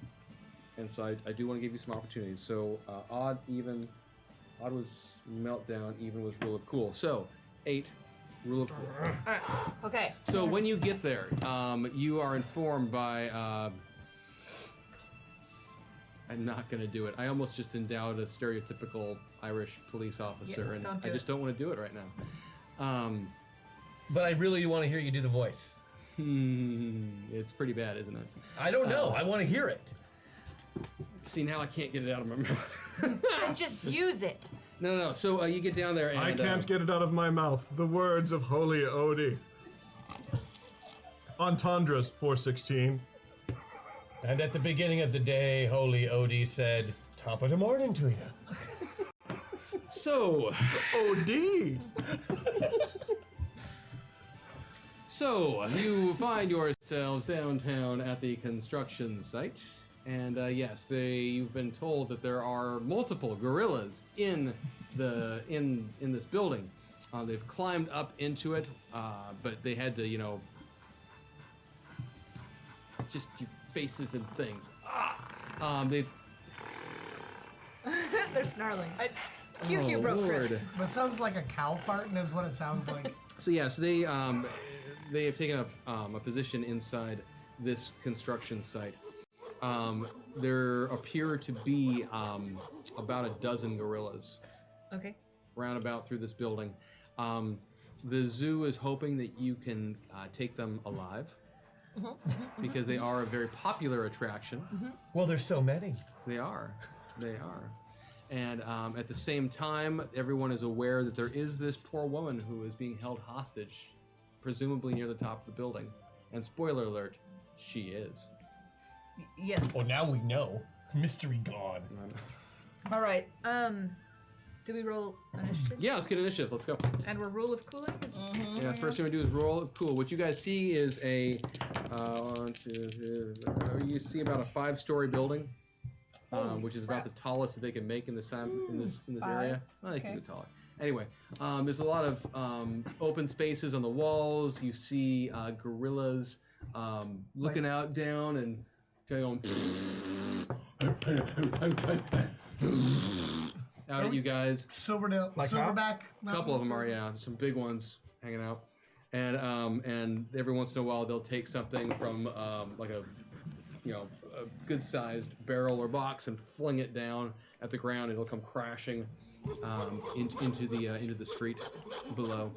and so I do want to give you some opportunities. So odd, even, odd was meltdown, even was rule of cool. So 8, rule of cool. All right. Okay. So when you get there, you are informed by. I'm not going to do it. I almost just endowed a stereotypical Irish police officer, and don't do I just don't want to do it right now. But I really want to hear you do the voice. It's pretty bad, isn't it? I don't know. I want to hear it. See, now I can't get it out of my mouth. And just use it. No. So you get down there, and I can't get it out of my mouth. The words of Holy Odie. Entendres 416. And at the beginning of the day, Holy Odie said, "Top of the morning to you." So, OD! so you find yourselves downtown at the construction site, and yes, you've been told that there are multiple gorillas in this building. They've climbed up into it, but they had to, just your faces and things. They've. They're snarling. QQ broke Chris. Lord. But it sounds like a cow farting is what it sounds like. So yeah, so they have taken up a position inside this construction site. There appear to be about a dozen gorillas Okay. roundabout through this building. The zoo is hoping that you can take them alive because they are a very popular attraction. Well, there's so many. They are. And at the same time, everyone is aware that there is this poor woman who is being held hostage, presumably near the top of the building. And spoiler alert, she is. Yes. Oh, now we know. Mystery gone. All right. Do we roll initiative? Yeah, let's get initiative. Let's go. And we're rule of cooling? Yeah, first thing we do is roll of cool. What you guys see is a, you see about a 5-story building, which is about the tallest that they can make in this area. Well, they can Okay. go taller. Anyway, there's a lot of open spaces on the walls. You see gorillas looking out down and kind of going out at you guys. Silverback. A couple of them are, yeah. Some big ones hanging out, and every once in a while they'll take something from like a good-sized barrel or box and fling it down at the ground. It'll come crashing into the street below,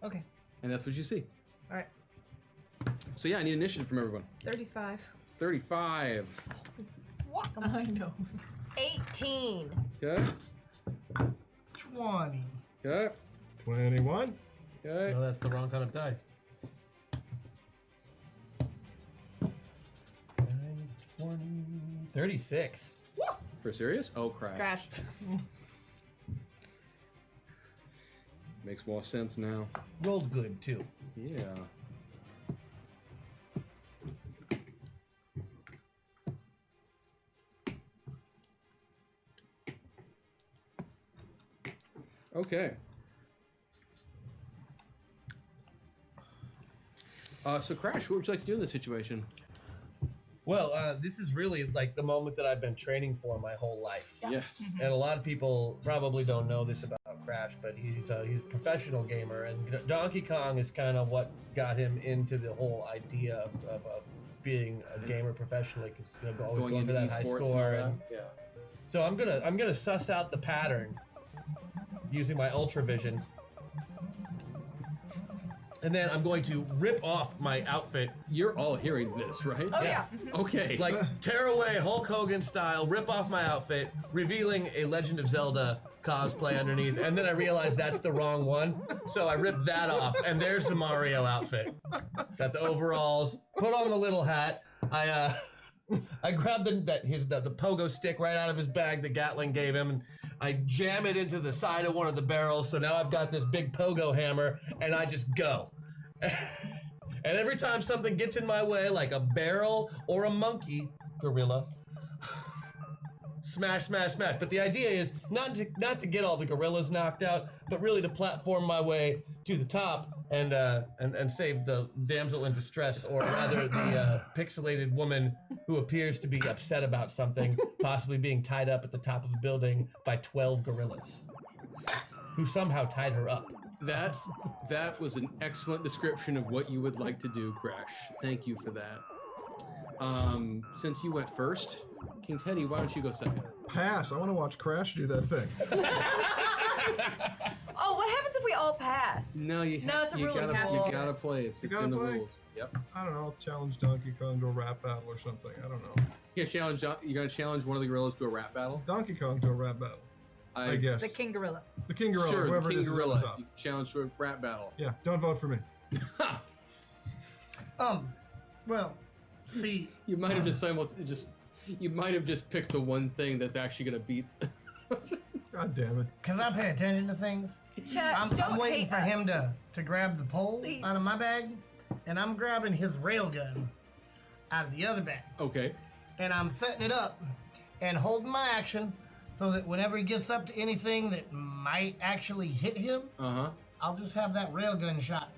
Okay. and that's what you see. All right. So yeah, I need initiative from everyone. 35. 35. I know. 18. Okay. 20. Okay. 21. Okay. No, that's the wrong kind of die. 20, 36. For serious? Oh, crash. Crash. Makes more sense now. Rolled good, too. Yeah. Okay. So Crash, what would you like to do in this situation? Well, this is really like the moment that I've been training for my whole life. Yes. And a lot of people probably don't know this about Crash, but he's a professional gamer, and Donkey Kong is kind of what got him into the whole idea of being a gamer professionally, because always going for that high esports score. and all And that. Yeah. so I'm gonna suss out the pattern using my Ultra Vision. and then I'm going to rip off my outfit. You're all hearing this, right? Oh, yeah. Okay. Like, tear away Hulk Hogan style, rip off my outfit, revealing a Legend of Zelda cosplay underneath, and then I realized that's the wrong one, so I ripped that off, and there's the Mario outfit. Got the overalls, put on the little hat. I grabbed the pogo stick right out of his bag that Gatling gave him, and I jam it into the side of one of the barrels, so now I've got this big pogo hammer, and I just go. And every time something gets in my way, like a barrel or a monkey, gorilla, smash, smash, smash. But the idea is not to get all the gorillas knocked out, but really to platform my way to the top and save the damsel in distress, or rather the pixelated woman who appears to be upset about something, possibly being tied up at the top of a building by 12 gorillas, who somehow tied her up. That was an excellent description of what you would like to do, Crash. Thank you for that. Since you went first, King Teddy, why don't you go second? Pass. I want to watch Crash do that thing. Oh, what happens if we all pass? No, it's a you rule. You gotta play. It's in gotta the play? rules. Yep. I don't know. I'll challenge Donkey Kong to a rap battle or something. I don't know. You're gonna challenge one of the gorillas to a rap battle? Donkey Kong to a rap battle. I guess. The King Gorilla. The King Gorilla. Sure, whoever the King it is Gorilla. Is on top. You challenge to a rap battle. Yeah. Don't vote for me. Well, see, You might have you might have just picked the one thing that's actually gonna beat. God damn it. because I pay attention to things, Chat, I'm don't waiting hate for us. him to grab the pole Please. out of my bag, and I'm grabbing his railgun out of the other bag. Okay. And I'm setting it up and holding my action so that whenever he gets up to anything that might actually hit him, I'll just have that railgun shot.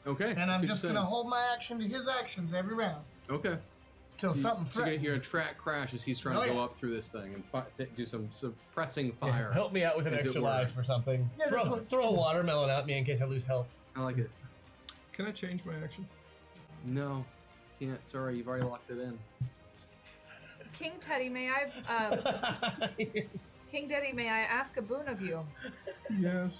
Okay. And I'm see what just you're going to saying. hold my action to his actions every round Okay. till something So you're threatens. gonna track Crash as he's trying Oh, to go yeah. up through this thing and do some suppressing fire. Help me out with an As it extra were. life or something. Yeah, that's what- Throw a watermelon at me in case I lose health. I like it. Can I change my action? No, can't. Sorry, you've already locked it in. King Teddy, may I ask a boon of you? Yes.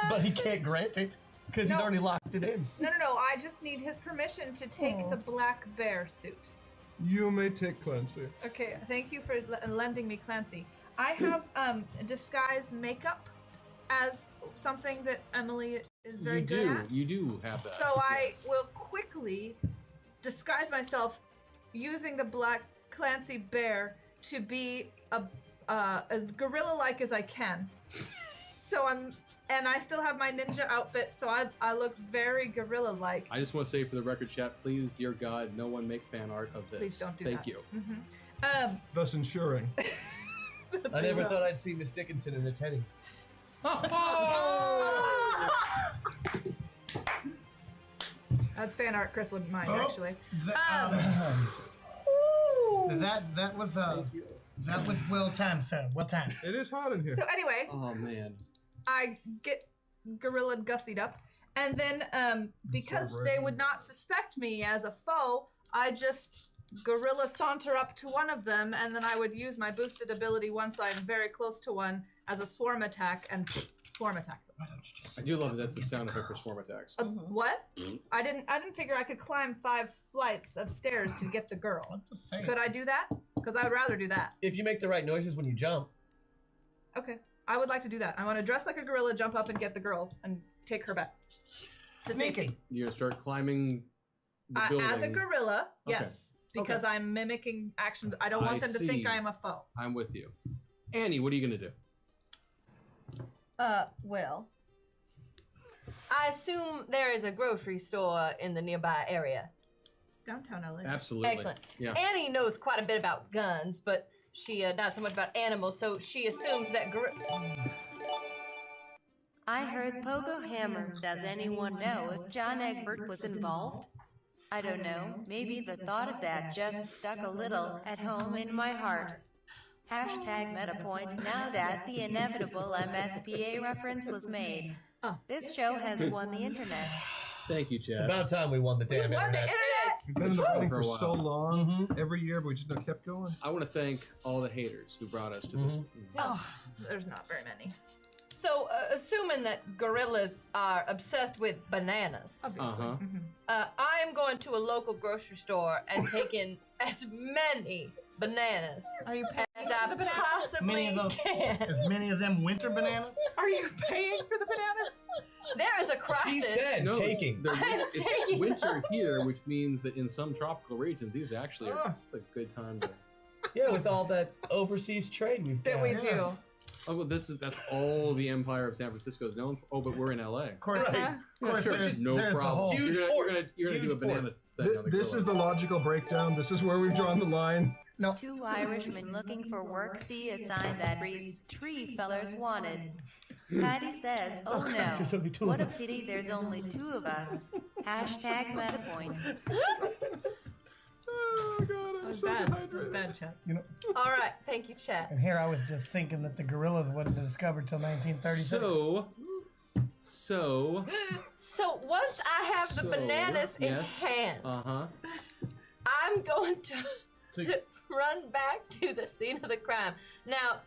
But he can't grant it because he's No. already locked it in. No. I just need his permission to take the black bear suit. You may take Clancy. Okay, thank you for lending me Clancy. I have disguise makeup as something that Emily is very good at. You do have that. So I yes. will quickly disguise myself using the black Clancy bear to be as gorilla-like as I can. So I still have my ninja outfit, so I look very gorilla-like. I just want to say for the record, chat, please, dear God, no one make fan art of this. Please don't do Thank that. you. Thus ensuring. I never thought I'd see Miss Dickinson in a Teddy. That's fan art Chris wouldn't mind, Oh, actually. That was well timed, sir. Well timed. It is hot in here. So anyway, Oh man. I get gorilla gussied up, and then because they would not suspect me as a foe, I just gorilla saunter up to one of them, and then I would use my boosted ability once I'm very close to one as a swarm attack and swarm attack them. I do love that that's the sound effect for swarm attacks. What? I didn't figure I could climb 5 flights of stairs to get the girl. Just saying. Could I do that? Because I would rather do that. If you make the right noises when you jump. Okay. I would like to do that. I want to dress like a gorilla, jump up and get the girl, and take her back to safety. Sneaking. You're gonna start climbing the building. As a gorilla, Okay. yes. Because I'm mimicking actions. I don't I want them to think see. I am a foe. I'm with you. Annie, what are you gonna do? Well, I assume there is a grocery store in the nearby area. Downtown LA. Absolutely. Excellent. Yeah. Annie knows quite a bit about guns, but she not so much about animals, so she assumes that I heard Pogo Hammer. Does anyone know if John Egbert was involved? I don't know. Maybe the thought of that just stuck a little at home in my heart. Hashtag MetaPoint now that the inevitable MSPA reference was made. This show has won the internet. Thank you, It's Chad. about time we won the damn Won the internet. internet! We've been in the running For a for so while. long, every year, but we just kept going. I want to thank all the haters who brought us to this. Oh, there's not very many. So, assuming that gorillas are obsessed with bananas, Obviously. I am going to a local grocery store and taking as many bananas Are you paying as for I the bananas? possibly can. As many of them winter bananas? Are you paying for the bananas? There is a crisis. She said No, taking. It's taking winter them. here, which means that in some tropical regions, these actually it's a good time to. Yeah, with all that overseas trade we've got. That we do. Oh, well, that's all the Empire of San Francisco is known for. Oh, but we're in LA. Of course, Right. of course Sure, there's no the problem. whole- Huge You're port. gonna do a Huge banana port. thing on the This gorilla. is the logical breakdown. This is where we've drawn the line. No, Two Irishmen looking for work see a sign that reads, "Tree fellers wanted." Patty says, "Oh There's only two no, what of a us." pity there's only two of us." Hashtag MetaPoint. Oh god, I'm That's so bad. That's dehydrated. bad, Chad. you know, All right, thank you, chat. and here I was just thinking that the gorillas wasn't discovered till 1936. So, So once I have the So, bananas in yes. hand, I'm going to run back to the scene of the crime. Now,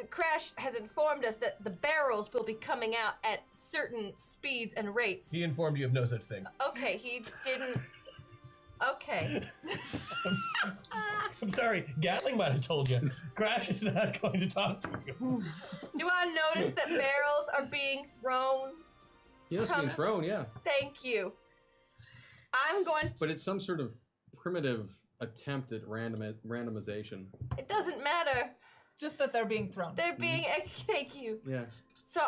Crash has informed us that the barrels will be coming out at certain speeds and rates. He informed you of no such thing. Okay, he didn't. Okay. I'm sorry, Gatling might have told you. Crash is not going to talk to you. Do I notice that barrels are being thrown? yes, being thrown, yeah. Thank you. I'm going. But it's some sort of primitive attempt at randomization. It doesn't matter. Just that they're being thrown. They're being. Thank you. Yeah. So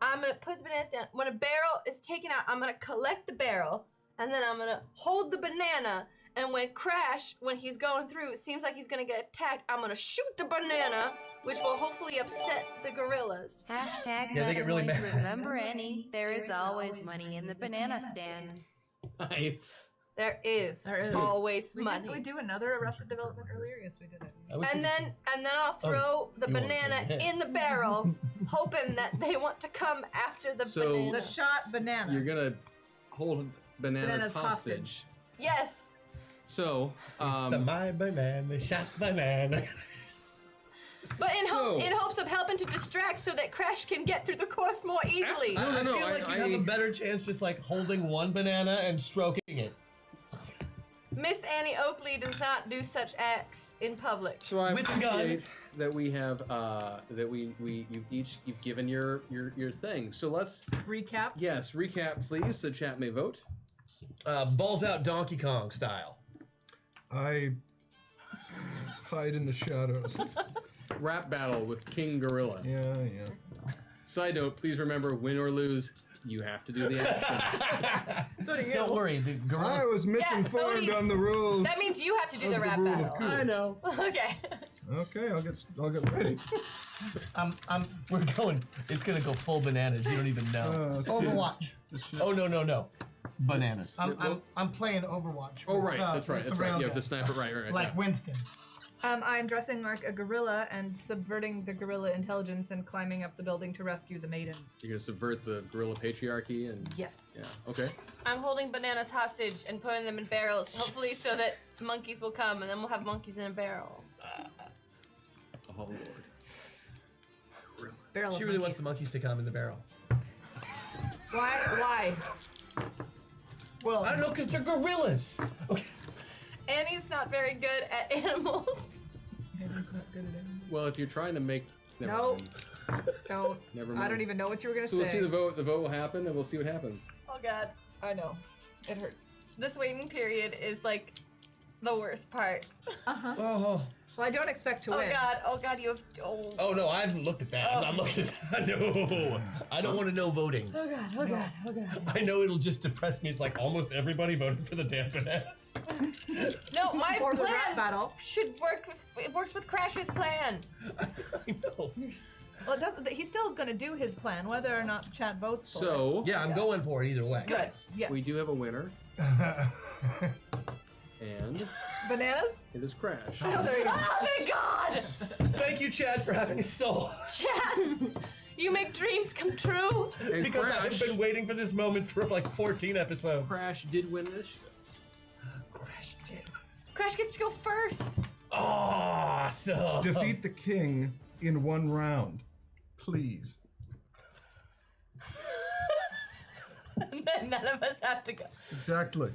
I'm gonna put the bananas down. When a barrel is taken out, I'm gonna collect the barrel, and then I'm gonna hold the banana. And when Crash, when he's going through, it seems like he's gonna get attacked. I'm gonna shoot the banana, which will hopefully upset the gorillas. Hashtag Yeah, they get really MetaPoint. mad. Remember, Annie, there is always money in the banana stand. Nice. There is There is. always We money. Did we do another Arrested Development earlier? Yes, we did it. And then I'll throw the you wanted banana to. in the barrel, hoping that they want to come after the So- banana. The shot banana. You're gonna hold bananas Bananas hostage. Yes. So, It's my banana, shot banana. But in So- hopes of helping to distract so that Crash can get through the course more easily. I no, feel like you have a better chance just like holding one banana and stroking it. Miss Annie Oakley does not do such acts in public. so I With a gun. appreciate that we have that you've given your thing. So let's Recap. recap please, so chat may vote. Balls out Donkey Kong style. I hide in the shadows. Rap battle with King Gorilla. Yeah. Side note, please remember, win or lose, you have to do the action. So do you. Don't worry, the I gorilla. was misinformed Cody, on the rules. That means you have to do Of the the rap rule of battle. cool. I know. Okay. Okay, I'll get ready. We're going. It's gonna go full bananas. You don't even know. Overwatch. Oh no. Bananas. I'm playing Overwatch. Oh, with, right, that's right, with that's the right. You railgun. have to snipe it right. Like yeah. Winston. I'm dressing like a gorilla and subverting the gorilla intelligence and climbing up the building to rescue the maiden. You're gonna subvert the gorilla patriarchy and Yes. yeah. Okay. I'm holding bananas hostage and putting them in barrels, hopefully so that monkeys will come and then we'll have monkeys in a barrel. Oh lord. Barrel She of really wants the monkeys. monkeys to come in the barrel. Why? Well, I don't know, because they're gorillas. Okay. Annie's not very good at animals. He's not good at it. Well, if you're trying to make never No. mind. Don't. Never I mind. don't even know what you were gonna So say. we'll see the vote. The vote will happen, and we'll see what happens. Oh god. I know. It hurts. This waiting period is like the worst part. Oh. Well, I don't expect to Oh win. god, you have Oh no, I haven't looked at that. I'm not looking at that. No. I don't want to know voting. Oh god. I know it'll just depress me. It's like almost everybody voted for the damn bananas. No, my Or the rap plan battle. should work. It works with Crash's plan. I know. Well, it doesn't. He still is going to do his plan, whether or not chat votes for it. So Yeah, I'm going for it either way. Good. Yes. we do have a winner, and Bananas? it is Crash. Oh, there you go. Oh thank god! Thank you, Chad, for having a soul. Chat! You make dreams come true! And Because Crash, I've been waiting for this moment for like 14 episodes. Crash did win initiative. Crash did. Crash gets to go first! Awesome. Defeat the king in one round, please. None of us have to go. Exactly.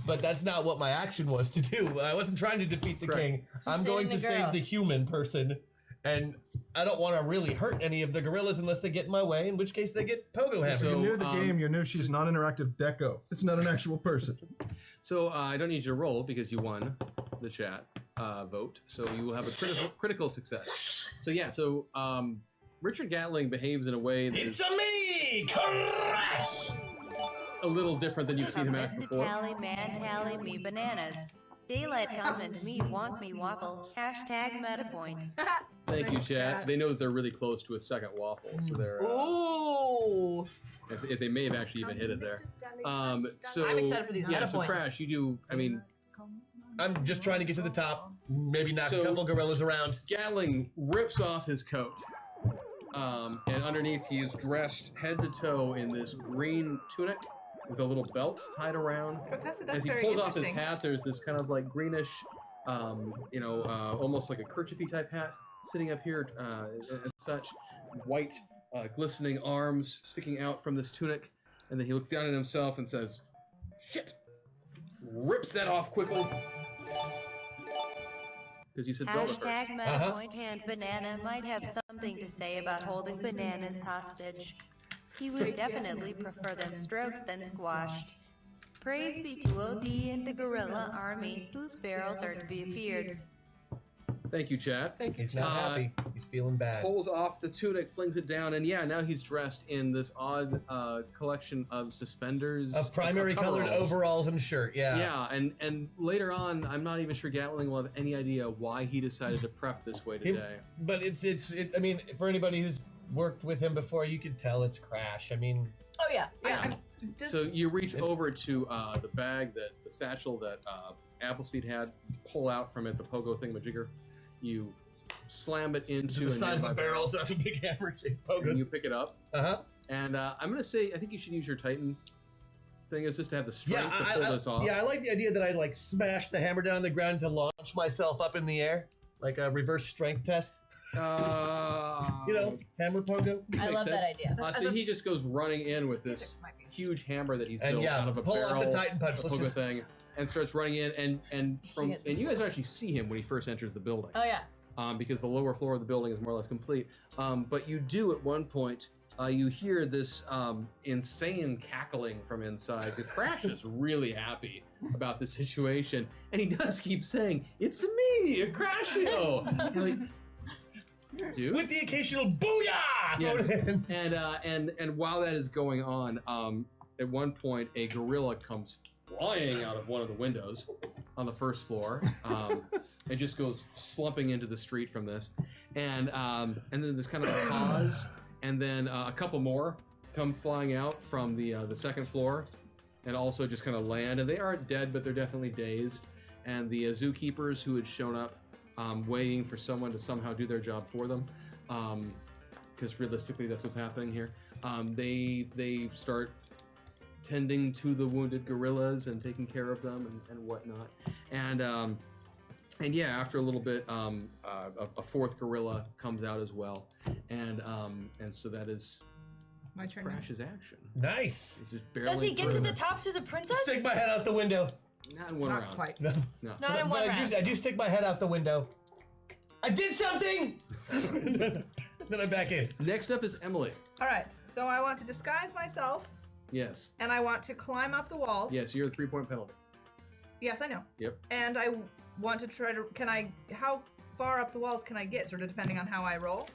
But that's not what my action was to do. I wasn't trying to defeat the Correct. king. I'm Saving going to the save girl. the human person. And I don't want to really hurt any of the gorillas unless they get in my way, in which case they get pogo hammered. So- You knew the game. You knew she's non-interactive deco. It's not an actual person. So I don't need you to roll because you won the chat vote. So you will have a critical success. So yeah. So Richard Gatling behaves in a way that is It's a me! Crash! a little different than you've seen him act Mr. before. Tally Man Tally Me Bananas. Daylight come and me want me waffle. Hashtag MetaPoint. Thank you, chat. They know that they're really close to a second waffle, so they're Ooh. if they may have actually even hit it there. So I'm excited for these yeah. meta So points. Crash, you do. I mean, I'm just trying to get to the top. Maybe knock So- a couple gorillas around. Gatling rips off his coat, and underneath he is dressed head to toe in this green tunic with a little belt tied around. Professor, that's As he very pulls off his interesting. hat, there's this kind of like greenish, almost like a kerchiefy type hat sitting up here, and such. White, glistening arms sticking out from this tunic, and then he looks down at himself and says, "Shit!" Rips that off quickly. Because you said Zelda first. Hashtag MetaPoint and Banana might have something to say about holding bananas hostage. He would definitely prefer them stroked than squashed. Praise be to OD and the gorilla army, whose barrels are to be feared. Thank you, Chad. He's not happy. He's feeling bad. Pulls off the tunic, flings it down, and yeah, now he's dressed in this odd collection of suspenders. Of primary colored overalls and shirt, yeah. Yeah, and later on, I'm not even sure Gatling will have any idea why he decided to prep this way today. But I mean, for anybody who's worked with him before, you could tell it's Crash. I mean, Oh yeah. Yeah. Just, So you reach over to the bag, the satchel that Appleseed had, pull out from it the pogo thingamajigger. You slam it into the a side of the nearby barrels of a big hammer say and pogo. you pick it up. Uh-huh. And I'm gonna say, I think you should use your Titan thing is just to have the strength Yeah, to pull this off. I like the idea that I like smash the hammer down on the ground to launch myself up in the air, like a reverse strength test. You know, hammer pogo. I Makes love that sense. idea. So he just goes running in with this Physics might be- huge hammer that he's And built yeah, out of a pull barrel, off the Titan punch. a Let's pogo just thing, and starts running in. And you guys actually see him when he first enters the building. Oh yeah. Because the lower floor of the building is more or less complete. But you do at one point, you hear this insane cackling from inside. Because Crash is really happy about the situation, and he does keep saying, "It's me, Crashio." You're like, dude. with the occasional booyah. Yes. And while that is going on, at one point a gorilla comes flying out of one of the windows on the first floor, and just goes slumping into the street from this, and then there's kind of a pause, and then a couple more come flying out from the second floor, and also just kind of land, and they aren't dead, but they're definitely dazed, and the zookeepers who had shown up, waiting for someone to somehow do their job for them, because realistically that's what's happening here. They start tending to the wounded gorillas and taking care of them and whatnot. And yeah, after a little bit, a fourth gorilla comes out as well, and so that is my turn. now. Crash's action. Nice. He's just barreling Does he get to through. the top to the princess? Stick my head out the window. Not in one Not round. quite. No. No. Not in one But round. I do stick my head out the window. I did something. Then I'm back in. Next up is Emily. All right, so I want to disguise myself, Yes. and I want to climb up the walls. Yes, you're a 3-point penalty. Yes, I know. Yep. And I want to try to. How far up the walls can I get? Sort of depending on how I roll.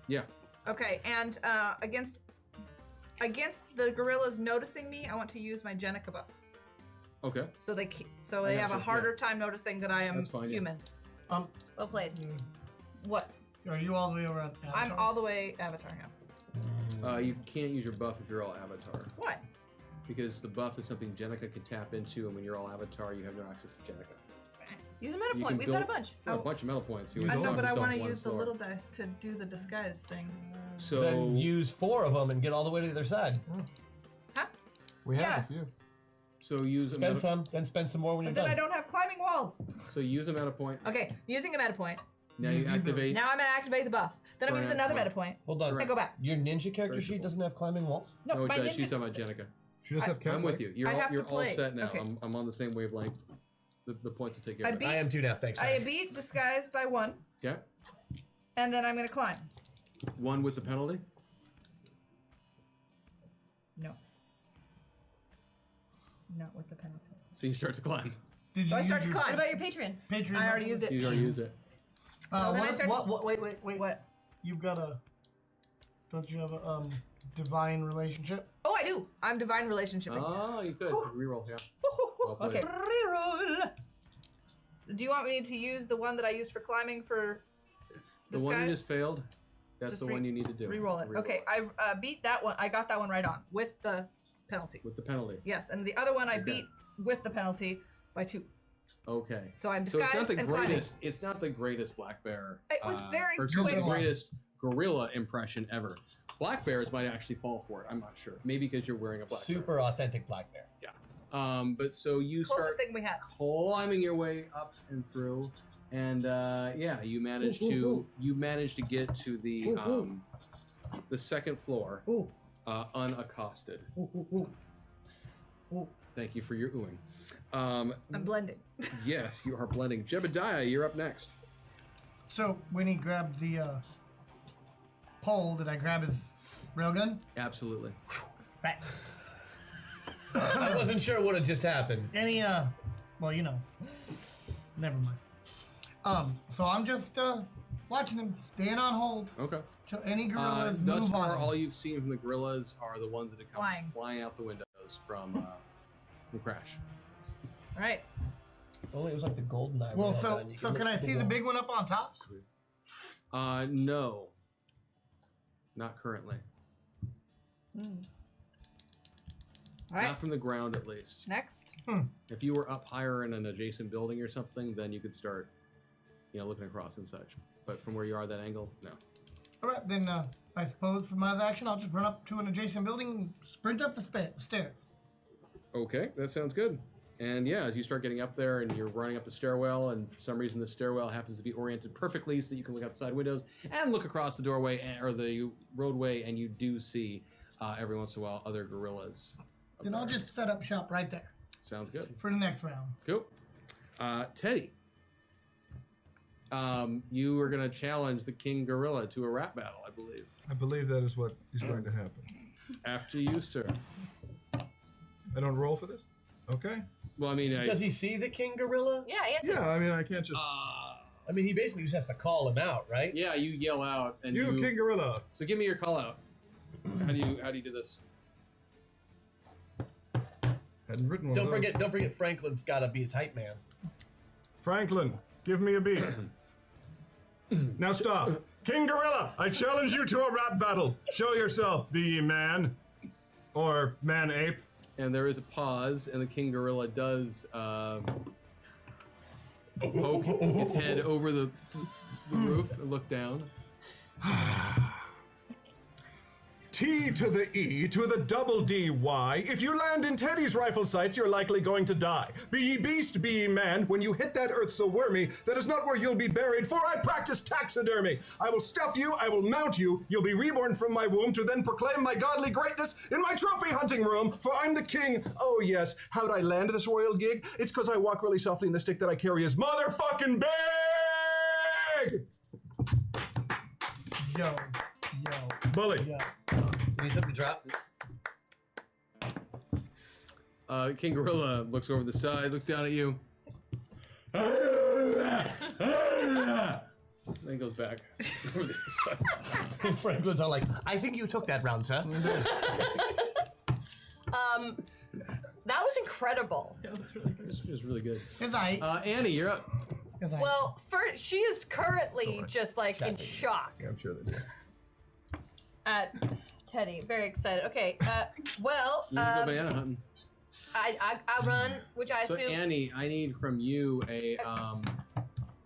Yeah. Okay, and against the gorillas noticing me, I want to use my Jenica buff. Okay. So they I have a gotcha, harder time noticing that I am That's fine, yeah. human. Well played. What? Are you all the way around? I'm all the way Avatar now. You can't use your buff if you're all Avatar. What? Because the buff is something Jenica can tap into, and when you're all Avatar, you have no access to Jenica. Use a meta You point. can We've got a build- bunch. Oh, a bunch of metal points. You I would know, knock but I yourself want to one use the floor. little dice to do the disguise thing. So Then use 4 of them and get all the way to the other side. Huh? We have Yeah. a few. So use a Spend meta, some, then spend some more when But you're then I done. don't have climbing walls. So use a meta point. Okay, using a meta point. Now Use you the activate. Now I'm gonna activate the buff. Then I'm gonna use Correct. another Well, meta point. Hold on. I go back. Your ninja character Very sheet simple. doesn't have climbing walls? No, No, it my does. ninja. She's talking about Jenica. She does have cat. I'm with you. You're I have you're to all play. set now. Okay. I'm on the same wavelength. The points will take care I of it. beat- I am too now. Thanks. I beat disguise by 1, Yeah. and then I'm gonna climb. 1 with the penalty. No. Not with the penalty. So you start to climb. Did you So I start to use What climb. about your Patreon? your Patreon? I already used it. You already used it. So then I start to- Wait. What? You've got a. Don't you have a divine relationship? Oh, I do. I'm divine relationshiping. Oh, you could reroll. Yeah. Well played. Okay. Reroll. Do you want me to use the one that I used for climbing for The disguise? one you just failed. That's Just the one you need to do. Reroll it. Okay, I beat that one. I got that one right on with the penalty. With the penalty. Yes, and the other one I Okay. beat with the penalty by 2. Okay. So I'm So disguised it's not the and climbing. greatest. It's not the greatest black bear. It was very or excuse me, the quick. greatest gorilla impression ever. Black bears might actually fall for it. I'm not sure. Maybe because you're wearing a black bear. Super authentic black bear. Yeah. But so you Closest start thing we had. climbing your way up and through, and yeah, you manage to get to the second floor unaccosted. Thank you for your oohing. I'm blending. Yes, you are blending. Jebediah, you're up next. So when he grabbed the pole, did I grab his railgun? Absolutely. Right. I wasn't sure what had just happened. Any well, you know. Never mind. So I'm just watching him, staying on hold Okay. till any gorillas Thus move far, on. all you've seen from the gorillas are the ones that have come Flying. flying out the windows from Crash. All right. If only it was like the golden eye. Well, so can I see the big one up on top? No. Not currently. All right. Not from the ground, at least. Next. If you were up higher in an adjacent building or something, then you could start, looking across and such. But from where you are, that angle, no. All right, then I suppose for my action, I'll just run up to an adjacent building and sprint up the stairs. Okay, that sounds good. And yeah, as you start getting up there and you're running up the stairwell, and for some reason the stairwell happens to be oriented perfectly so that you can look out the side windows and look across the doorway or the roadway, and you do see every once in a while other gorillas. up Then I'll there. just set up shop right there Sounds good. for the next round. Cool. Teddy, you are going to challenge the King Gorilla to a rap battle, I believe. I believe that is what is going to happen. After you, sir. I don't roll for this? Okay. Well, I mean, Does he see the king gorilla? Yeah, yes. Yeah, I mean, I can't just... I mean, he basically just has to call him out, right? yeah, you yell out, and you, King Gorilla. So give me your call out. How do you do this? Hadn't written one Don't of those. forget, Franklin's got to be his hype man. Franklin, give me a beat. Now stop. King Gorilla, I challenge you to a rap battle. Show yourself, be ye man. Or man ape. And there is a pause, and the King Gorilla does poke its head over the roof and look down. T to the E to the double D-Y. If you land in Teddy's rifle sights, you're likely going to die. Be ye beast, be ye man. When you hit that earth so wormy, that is not where you'll be buried, for I practice taxidermy. I will stuff you, I will mount you. You'll be reborn from my womb to then proclaim my godly greatness in my trophy hunting room, for I'm the king. Oh yes, how'd I land this royal gig? It's because I walk really softly and the stick that I carry is motherfucking big! Yo. Bully. Yo. Needs him to drop. King Gorilla looks over the side, looks down at you. Then goes back over the side. Franklin's all like, I think you took that round, sir. That was incredible. This was really good. It's I. Annie, you're up. Well, she is currently just like in shock Yeah, I'm sure they do. at Teddy. Very excited. Okay. Well, You can go banana hunting. I run, which I So assume. Annie, I need from you a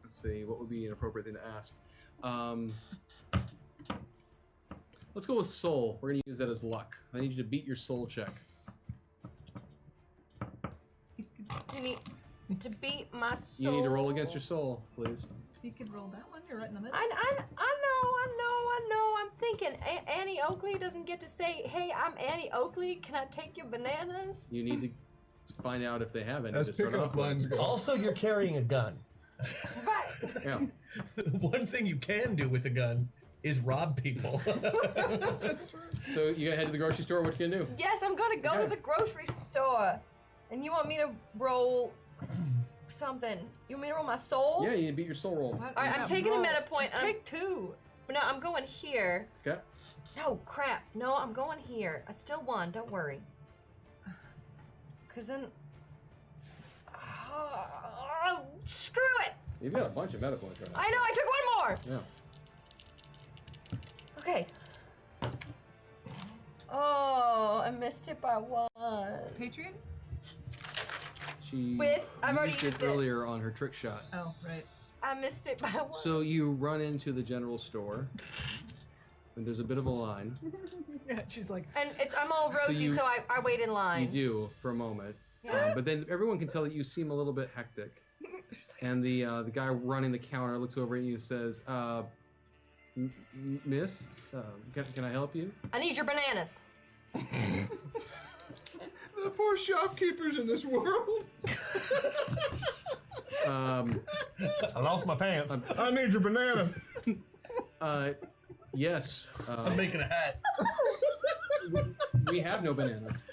let's see, what would be an appropriate thing to ask? Let's go with soul. We're gonna use that as luck. I need you to beat your soul check. Do you need to beat my soul? You need to roll against your soul, please. You could roll that one. You're right in the middle. I know. I'm thinking. Annie Annie Oakley doesn't get to say, "Hey, I'm Annie Oakley. Can I take your bananas?" You need to find out if they have any As to start pickup off with. lines go. Also, you're carrying a gun. Right. Yeah. One thing you can do with a gun is rob people. So you gotta head to the grocery store. What you gonna do? Yes, I'm gonna go Okay. to the grocery store. And you want me to roll something? You want me to roll my soul? Yeah, you beat your soul roll. What? All right, I'm Yeah, taking a roll. meta point. Take 2. No, I'm going here. Okay. No, crap. No, I'm going here. I still won. Don't worry. Cause then. Oh, screw it! You've got a bunch of meta points right now. I know. I took one more. Yeah. Okay. Oh, I missed it by 1. Patriot? She I've already used used it it. earlier on her trick shot. Oh, right. I missed it by 1. So you run into the general store, and there's a bit of a line. Yeah, she's like, And I'm all rosy, you- so I wait in line. You do for a moment, Yeah. but then everyone can tell that you seem a little bit hectic. And the guy running the counter looks over at you and says, "Miss, can I help you?" I need your bananas. The poor shopkeepers in this world. I lost my pants. I need your banana. Yes. I'm making a hat. We have no bananas.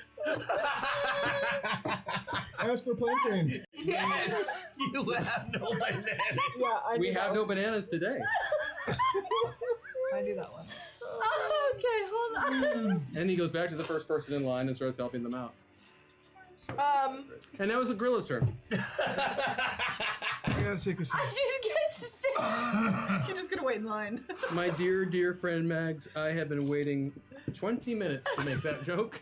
Ask for plantains. Yes! You have no banana. yeah, We have no bananas today. I knew that one. Oh, okay, hold on. And he goes back to the first person in line and starts helping them out. Um, And that was the gorilla's turn. I gotta take this. I just get to say. You're just gonna wait in line. My dear, dear friend Mags, I have been waiting 20 minutes to make that joke.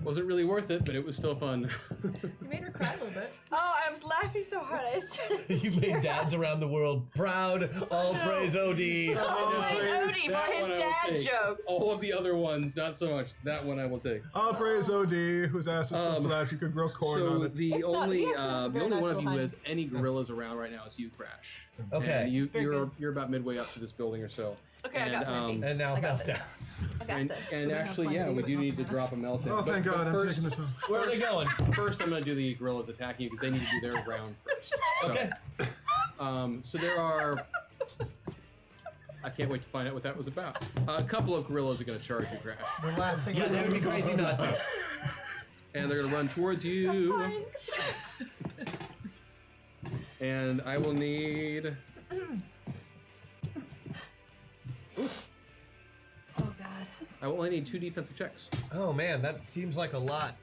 Wasn't really worth it, but it was still fun. You made her cry a little bit. Oh, I was laughing so hard I started. You made dads around the world proud. All praise OD. Odie for That his one I will dad take. jokes. All of the other ones, not so much. That one I will take. I'll praise OD, whose ass is so flat you could grow corn on So it. the It's not- only he actually has a the very only nice one of little you who hide. has any gorillas around right now is you, Crash. Okay. And very good. you're about midway up to this building or so. Okay, I got plenty. And now I got meltdown. this. I got And, this. and we have actually, plenty, yeah, we but do not need to bananas. drop a meltdown. Oh, thank God, I'm first, taking this one. Where are they going? First, I'm going to do the gorillas attacking you because they need to do their round first. So, Okay. So there are. I can't wait to find out what that was about. A couple of gorillas are going to charge you, Crash, The last thing Yeah, I that would be know is- crazy not to. and they're going to run towards you. Fine. And I will need. Oh God. I will only need 2 defensive checks. Oh man, that seems like a lot.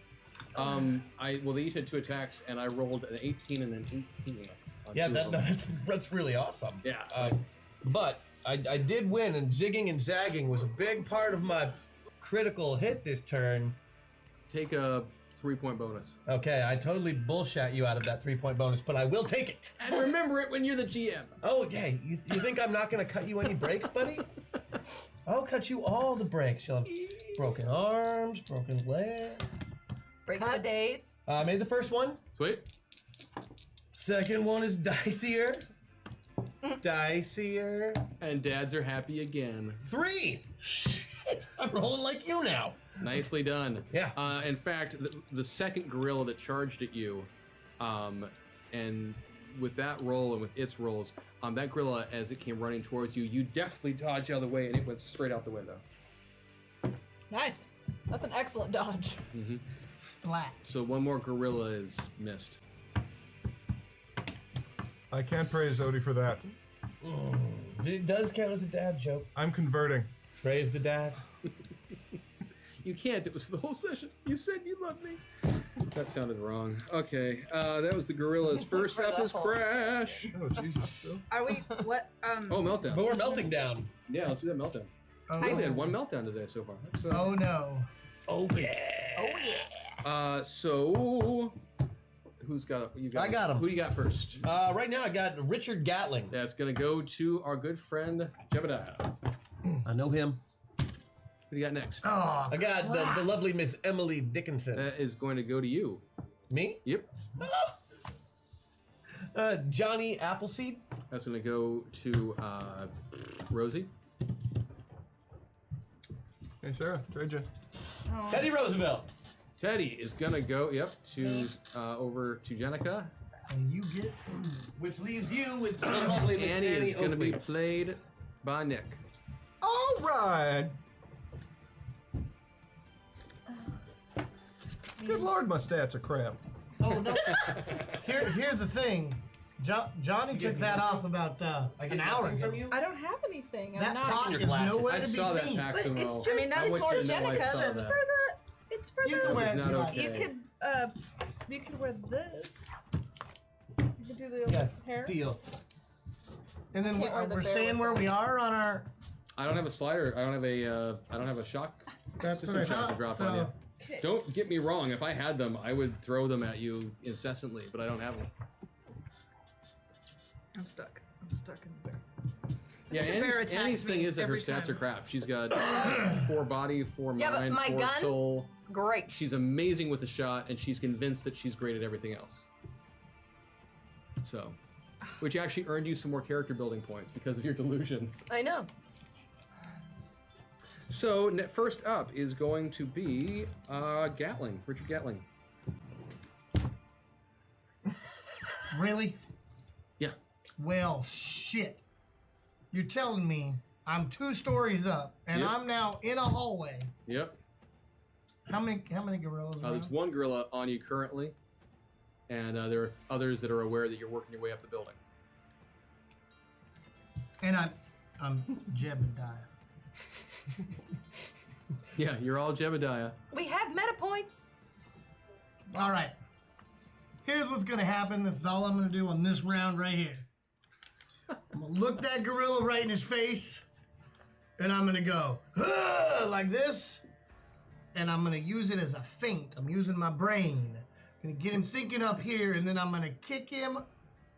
They each had 2 attacks, and I rolled an 18 and an 18. On Yeah, 2 of them. that's really awesome. Yeah. But I did win, and zigging and zagging was a big part of my critical hit this turn. Take a 3-point bonus. Okay, I totally bullshit you out of that 3-point bonus, but I will take it. And remember it when you're the GM. Oh, yeah, you think I'm not going to cut you any breaks, buddy? I'll cut you all the breaks. You'll have broken arms, broken legs. Breaks for days. Made the first one. Sweet. Second one is dicier. Dicier. And dads are happy again. 3! Shit! I'm rolling like you now. Nicely done. Yeah. In fact, the second gorilla that charged at you, and with that roll and with its rolls, that gorilla, as it came running towards you, you deftly dodged out of the way and it went straight out the window. Nice. That's an excellent dodge. Splat. So one more gorilla is missed. I can't praise Odie for that. It does count as a dad joke. I'm converting. Praise the dad. You can't. It was for the whole session. You said you loved me. That sounded wrong. Okay, that was the gorillas. First up is Crash. Oh, Jesus. Phil. Are we, what, Oh, meltdown. But we're melting down. Yeah, let's do that meltdown. Oh, I only had 1 meltdown today so far. So, oh no. Oh, yeah. Oh yeah. So who's got? You got? I got him. Who do you got first? Right now I got Richard Gatling. That's gonna go to our good friend Jebediah. I know him. Who do you got next? Oh, I got the lovely Miss Emily Dickinson. That is going to go to you. Me? Yep. Johnny Appleseed. That's gonna go to Rosie. Hey, Sarah, trade you. Teddy Roosevelt. Teddy is gonna go, to over to Jenica. And you get. Which leaves you with the lovely Miss Annie Annie is gonna be Oakley. played by Nick. All right. Good lord, my stats are crap. Oh no. Here's the thing. Johnny took that off about an hour ago. from you. I don't have anything. I'm That not. pot Your is glasses. nowhere I to be saw that, seen. Paximo. I mean, that's want for you to know I Jenica. saw That's that. for the. It's for You the. can wear it Not if you okay. You could wear this. You could do the hair. Deal. And then Can't wear the we're bear staying with where it. we are on our. I don't have a slider. I don't have a shock That's what I system shock to thought. drop So on you. Okay. Don't get me wrong. If I had them, I would throw them at you incessantly, but I don't have them. I'm stuck. I'm stuck in the bear. Yeah, The bear attacks Annie's thing me is that her every stats time. are crap. She's got 4 body, 4 Yeah, but mind, my 4 gun? soul. Great. She's amazing with a shot, and she's convinced that she's great at everything else. So, which actually earned you some more character building points because of your delusion. I know. So, first up is going to be Gatling, Richard Gatling. Really? Yeah. Well, shit. You're telling me I'm 2 stories up and Yep. I'm now in a hallway. Yep. How many gorillas? are There's around? 1 gorilla on you currently, and there are others that are aware that you're working your way up the building. And I'm Jebediah. Yeah, you're all Jebediah. We have meta points. All right. Here's what's gonna happen. This is all I'm gonna do on this round right here. I'm gonna look that gorilla right in his face, and I'm gonna go "Huh," like this, and I'm gonna use it as a feint. I'm using my brain. I'm gonna get him thinking up here, and then I'm gonna kick him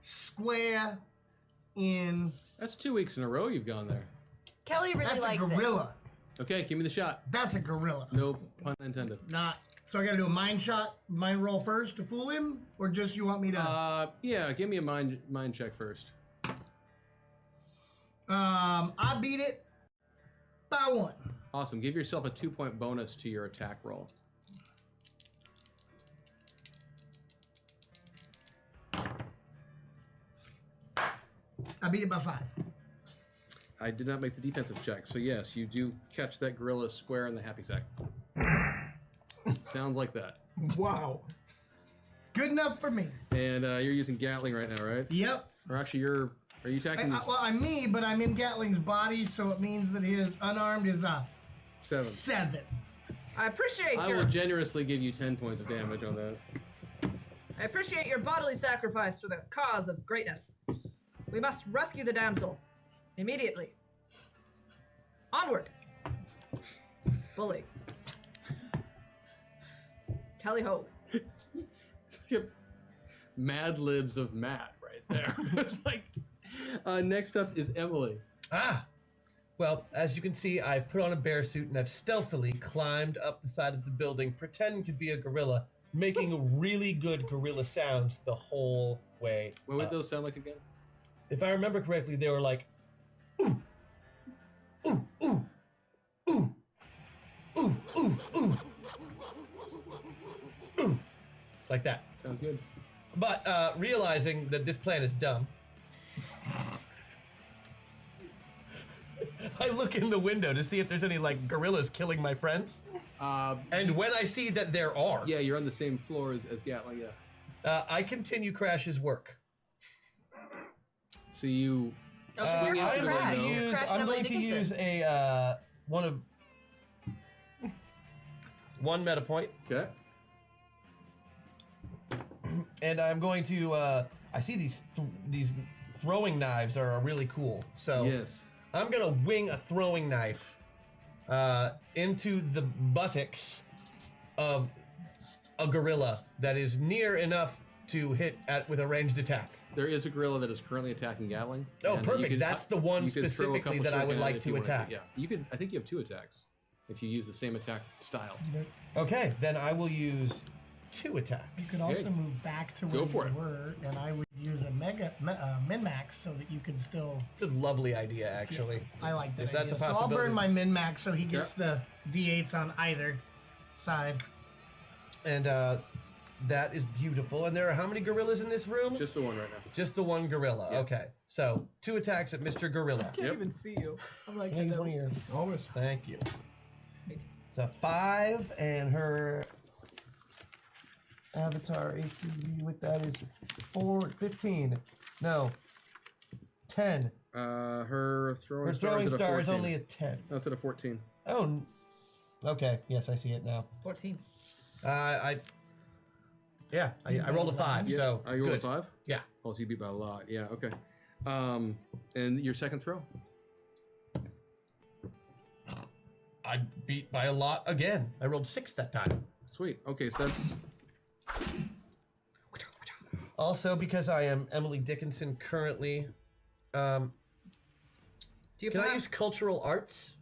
square in. That's 2 weeks in a row you've gone there. Kelly really That's a likes it. gorilla. Okay, give me the shot. That's a gorilla. No pun intended. Not. So I gotta do a mind roll first to fool him, or just you want me to? Yeah, give me a mind check first. I beat it by 1. Awesome. Give yourself a 2-point bonus to your attack roll. I beat it by 5. I did not make the defensive check, so yes, you do catch that gorilla square in the happy sack. Sounds like that. Wow. Good enough for me. And you're using Gatling right now, right? Yep. Or actually, are you attacking these? Well, I'm me, but I'm in Gatling's body, so it means that his unarmed is a 7. 7. I appreciate I your. will generously give you 10 points of damage on that. I appreciate your bodily sacrifice for the cause of greatness. We must rescue the damsel immediately. Onward. Bully. Tally ho. Mad Libs of Matt right there. It's like, next up is Emily. Well, as you can see, I've put on a bear suit and I've stealthily climbed up the side of the building, pretending to be a gorilla, making really good gorilla sounds the whole way. What would up. those sound like again? If I remember correctly, they were like, ooh, ooh, ooh, ooh, ooh, ooh, ooh, ooh, like that. Sounds good. But realizing that this plan is dumb, I look in the window to see if there's any like gorillas killing my friends. And when I see that there are, Yeah, you're on the same floor as Gatling, yeah. I continue Crash's work. So you Swing out I'm the going to window. use. Crash I'm Emily going to Dickinson. use a one meta point, okay? and I'm going to. I see these throwing knives are really cool. So Yes. I'm gonna wing a throwing knife into the buttocks of a gorilla that is near enough to hit with a ranged attack. There is a gorilla that is currently attacking Gatling. Oh, and perfect. you could- That's the one you could throw a specifically couple that I would shotgun like if to you wanted attack. Yeah, you could. I think you have 2 attacks if you use the same attack style. Okay, then I will use 2 attacks. You could also move back to Go where for you it. were, and I would use a min-max so that you can still... It's a lovely idea, actually. I like that If that's idea. a So I'll possibility. burn my min-max so he gets the D8s on either side. And that is beautiful. And there are how many gorillas in this room? Just the one right now. Just the one gorilla. Yeah. Okay. So 2 attacks at Mr. Gorilla. Can't even see you. I'm like, Yeah, he's one of your. Always. Thank you. It's a 5, and her avatar ACV with that is 15. No, 10. Her throwing Her star throwing is at a star is 14. only a 10. No, it's at a 14. Oh, okay. Yes, I see it now. 14. I rolled a 5, so Are you rolled a good. 5? Yeah. Oh, so you beat by a lot. Yeah, okay. And your second throw? I beat by a lot again. I rolled 6 that time. Sweet. Okay, so that's... Also, because I am Emily Dickinson currently, Do you can I perhaps- use cultural arts?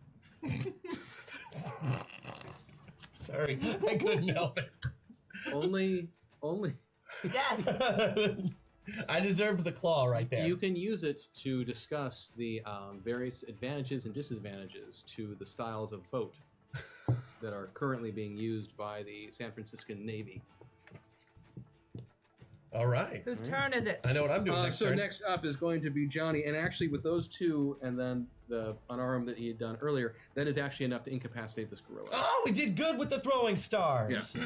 Sorry, I couldn't help it. only... Yes. I deserved the claw right there. You can use it to discuss the various advantages and disadvantages to the styles of boat that are currently being used by the San Franciscan Navy. All right. Whose turn is it? I know what I'm doing next So turn. next up is going to be Johnny, and actually with those 2 and then the unarmed that he had done earlier, that is actually enough to incapacitate this gorilla. Oh, we did good with the throwing stars.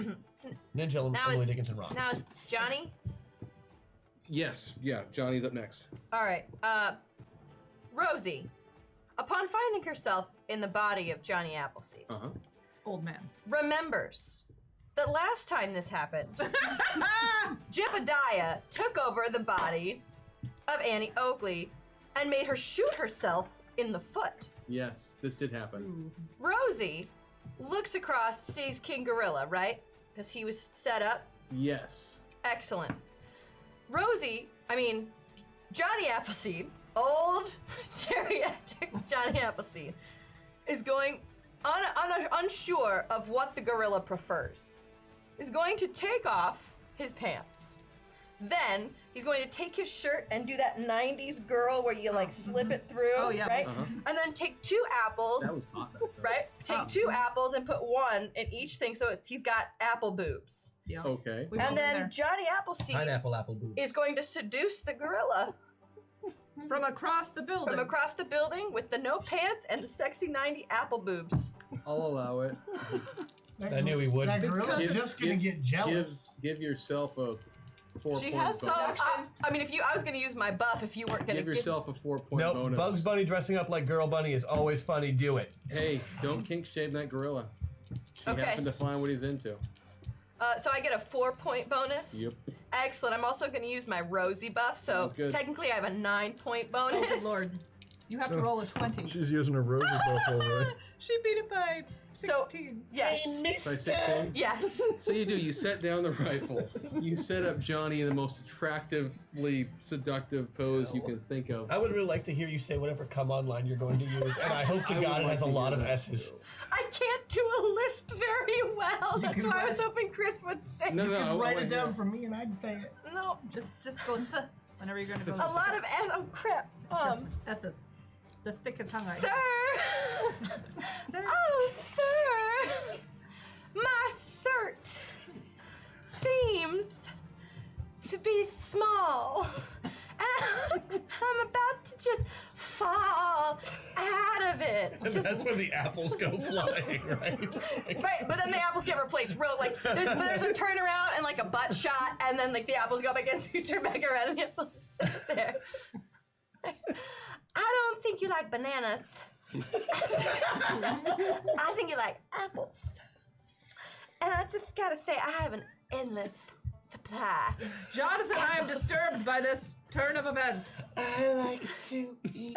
Ninja Now Emily it's- Dickinson rocks. Now it's Johnny. Yes, yeah, Johnny's up next. All right. Rosie, upon finding herself in the body of Johnny Appleseed, Uh-huh. Old man. remembers that last time this happened, Jebediah took over the body of Annie Oakley and made her shoot herself in the foot. Yes, this did happen. Rosie looks across, sees King Gorilla, right? Because he was set up. Yes. Excellent. Johnny Appleseed, old geriatric Johnny Appleseed, is going unsure of what the gorilla prefers. Is going to take off his pants. Then he's going to take his shirt and do that 90s girl where you like slip it through, Oh, yeah. right? Uh-huh. And then take 2 apples, That was hot. right? Take 2 apples and put 1 in each thing, so he's got apple boobs. Yeah. Okay. We've And all been then there. Johnny Appleseed Pineapple apple boob. is going to seduce the gorilla From across the building. from across the building with the no pants and the sexy 90 apple boobs. I'll allow it. I knew he would. That gorilla's Give- just gonna get jealous. Give yourself a 4-point She bonus. has some- I was gonna use my buff if you weren't gonna Give yourself a 4-point Nope, bonus. Bugs Bunny dressing up like Girl Bunny is always funny. Do it. Hey, don't kink shame that gorilla. She Okay. happened to find what he's into. So I get a 4-point bonus. Yep. Excellent. I'm also gonna use my Rosie buff, so Sounds good. technically I have a 9-point bonus. Oh, good lord. You have to roll a 20. She's using a rosy buff already. She beat it by So- 16. Yes. By 16? Yes. So you set down the rifle. You set up Johnny in the most attractively seductive pose you can think of. I would really like to hear you say whatever come online you're going to use, and I hope to I God would it has like a to lot hear of that, S's. too. I can't do a list very well. That's can why I write- was hoping Chris would say. No, You no, can I write wanna it down hear. for me and I'd say it. No. Just go whenever you're going to go. A lot of oh crap. That's the thick of tongue I Sir! Oh, sir! My shirt seems to be small. And I'm about to just fall out of it. And Just, that's when the apples go flying, right? right, but then the apples get replaced. Real like there's a turnaround and like a butt shot, and then like the apples go back in, so you turn back around and the apples are still there. I don't think you like bananas. I think you like apples. And I just gotta say, I have an endless supply. Jonathan, I am disturbed by this turn of events. I like to eat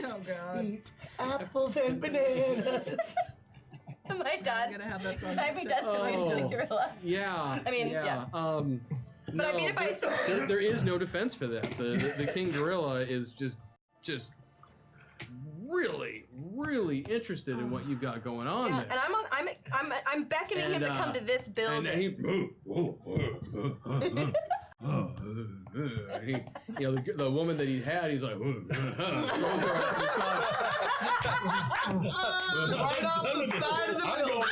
Oh, God. apples and bananas. Am I I'm done? going to have that song. Can I be done so I Oh. still gorilla? Yeah. I mean, yeah. But I beat it by 16. there is no defense for that. The king gorilla is just really really interested in what you've got going on Yeah, there. and I'm beckoning him to come to this building. And he, the woman that he had, he's like, Right off the side of the building.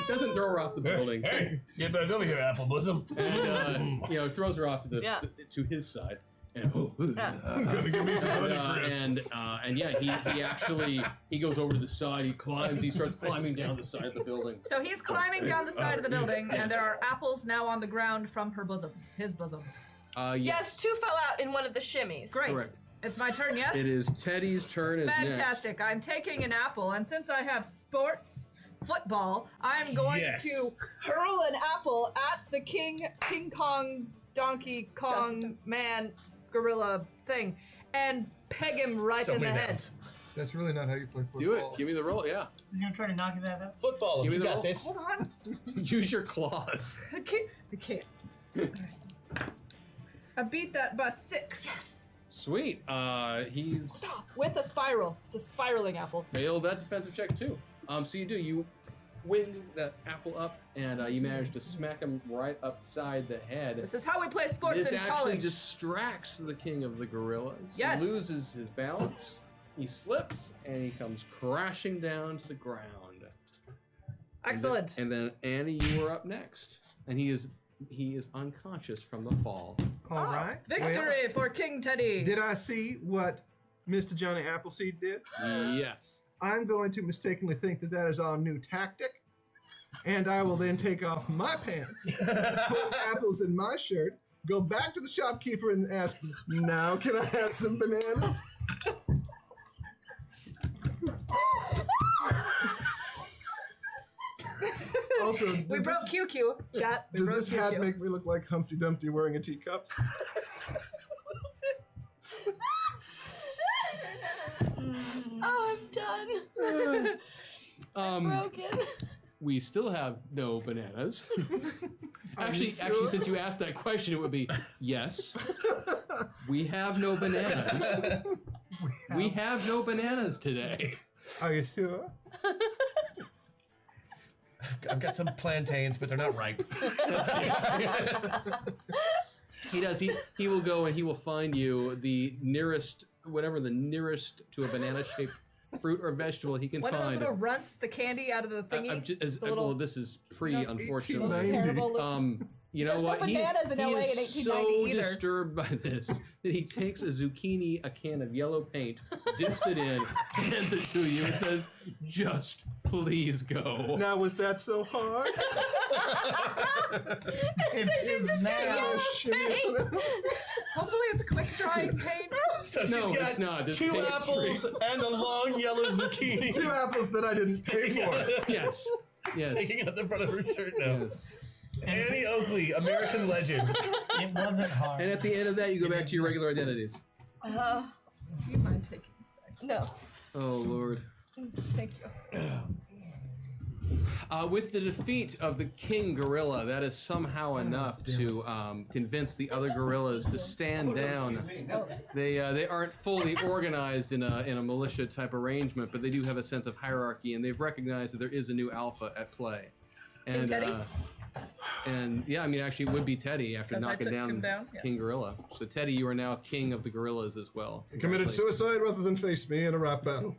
doesn't throw her off the building, Hey, get back over here, Apple Bosom. and throws her off to to his side. And, Gonna give me some honey grip. and yeah, he actually goes over to the side. He climbs. He starts climbing down the side of the building. So he's climbing down the side of the building, and there are apples now on the ground from her bosom, his bosom. Yes, 2 fell out in one of the shimmies. Great. Correct. It's my turn, yes? It is Teddy's turn. Fantastic. I'm taking an apple, and since I have sports football, I'm going to hurl an apple at the King Kong, Donkey Kong, man, gorilla thing, and peg him right in the head. That's really not how you play football. Do it. Give me the roll. Yeah. You're gonna try to knock his ass out? Football, Give me you the got roll. this. Hold on. Use your claws. I can't. I beat that by 6. Yes. Sweet. He's With a spiral. It's a spiraling apple. failed that defensive check too. So you wing that apple up, and you manage to smack him right upside the head. This is how we play sports This in actually college. distracts the king of the gorillas. Yes. He loses his balance. He slips, and he comes crashing down to the ground. Excellent. And then Annie, you are up next, and he is unconscious from the fall. All right. Victory for King Teddy. Did I see what Mr. Johnny Appleseed did? Yes. I'm going to mistakenly think that that is our new tactic, and I will then take off my pants, put apples in my shirt, go back to the shopkeeper and ask, now can I have some bananas? Also, We does broke this, QQ, chat. We does broke this hat QQ. make me look like Humpty Dumpty wearing a teacup? Oh, I'm done. Broken. We still have no bananas. Actually, sure? since you asked that question, it would be yes. We have no bananas. We have no bananas today. Are you sure? I've got some plantains, but they're not ripe. He does. He will go and he will find you the nearest, whatever the nearest to a banana-shaped fruit or vegetable he can One of those find. little runts, the candy out of the thingy. The little- well, this is unfortunately. Those terrible little- You know There's no what? bananas in he LA in is 1890 so either. disturbed by this that he takes a zucchini, a can of yellow paint, dips it in, hands it to you, and says, "Just please go." Now, was that so hard? She's just Hopefully it's quick drying paint. So she's No, got it's not. This 2 paint apples streak. and a long yellow zucchini. 2 apples that I didn't pay for. Yes. Yes. Taking out the front of her shirt now. Yes. Annie Oakley, American legend. It wasn't hard. And at the end of that, you go back to your regular identities. Do you mind taking this back? No. Oh Lord. Thank you. With the defeat of the king gorilla, that is somehow enough to convince the other gorillas to stand down. They aren't fully organized in a militia type arrangement, but they do have a sense of hierarchy, and they've recognized that there is a new alpha at play. And Teddy? and yeah, I mean, actually, it would be Teddy after 'Cause I knocking took him down down, yeah. King Gorilla. So Teddy, you are now king of the gorillas as well. Committed Congratulations. suicide rather than face me in a rap battle.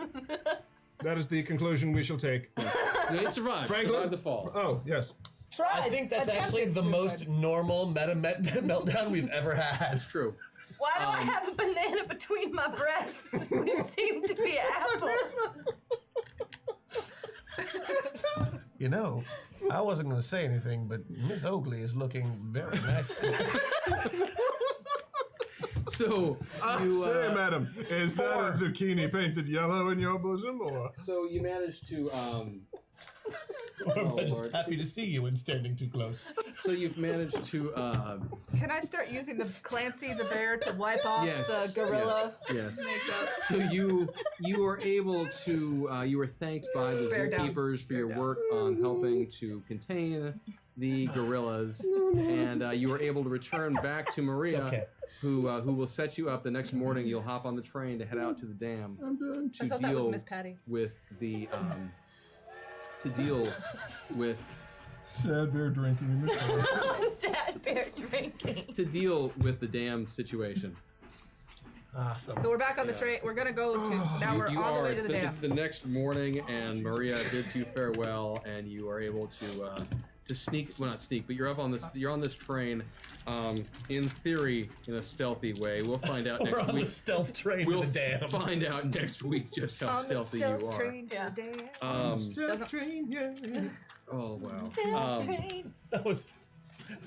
That is the conclusion we shall take. They survived. Franklin? Survived the fall. Oh, yes. Tried. I think that's actually Attempted the suicide. most normal meltdown we've ever had. True. Why do I have a banana between my breasts, which seem to be apples? You know, I wasn't going to say anything, but Miss Oakley is looking very nice today. So you Say, madam, is that a zucchini painted yellow in your bosom, or? so you managed to I'm Lord. just happy to see you and standing too close. so you've managed to Can I start using the Clancy the bear to wipe off yes, the gorilla yes. makeup? So you were able to you were thanked by the Bear down. zookeepers for your Bear work on helping to contain the gorillas, and you were able to return back to Maria. okay. who will set you up. The next morning, you'll hop on the train to head out to the dam I to thought that was deal Miss Patty. with the to deal with Sad bear drinking in the car. Sad bear drinking. to deal with the dam situation. Awesome. So we're back on the train. We're gonna go to now. We're You on the are. way to the dam. It's the next morning, and Maria bids you farewell, and you are able to sneak. Well, not sneak, but you're up on this. You're on this train. In theory, in a stealthy way. We'll find out We're next on week. the stealth train We'll to the dam. find out next week just how On the stealthy stealth you are. train to Yeah. the dam. Stealth train, yeah. Oh wow. That was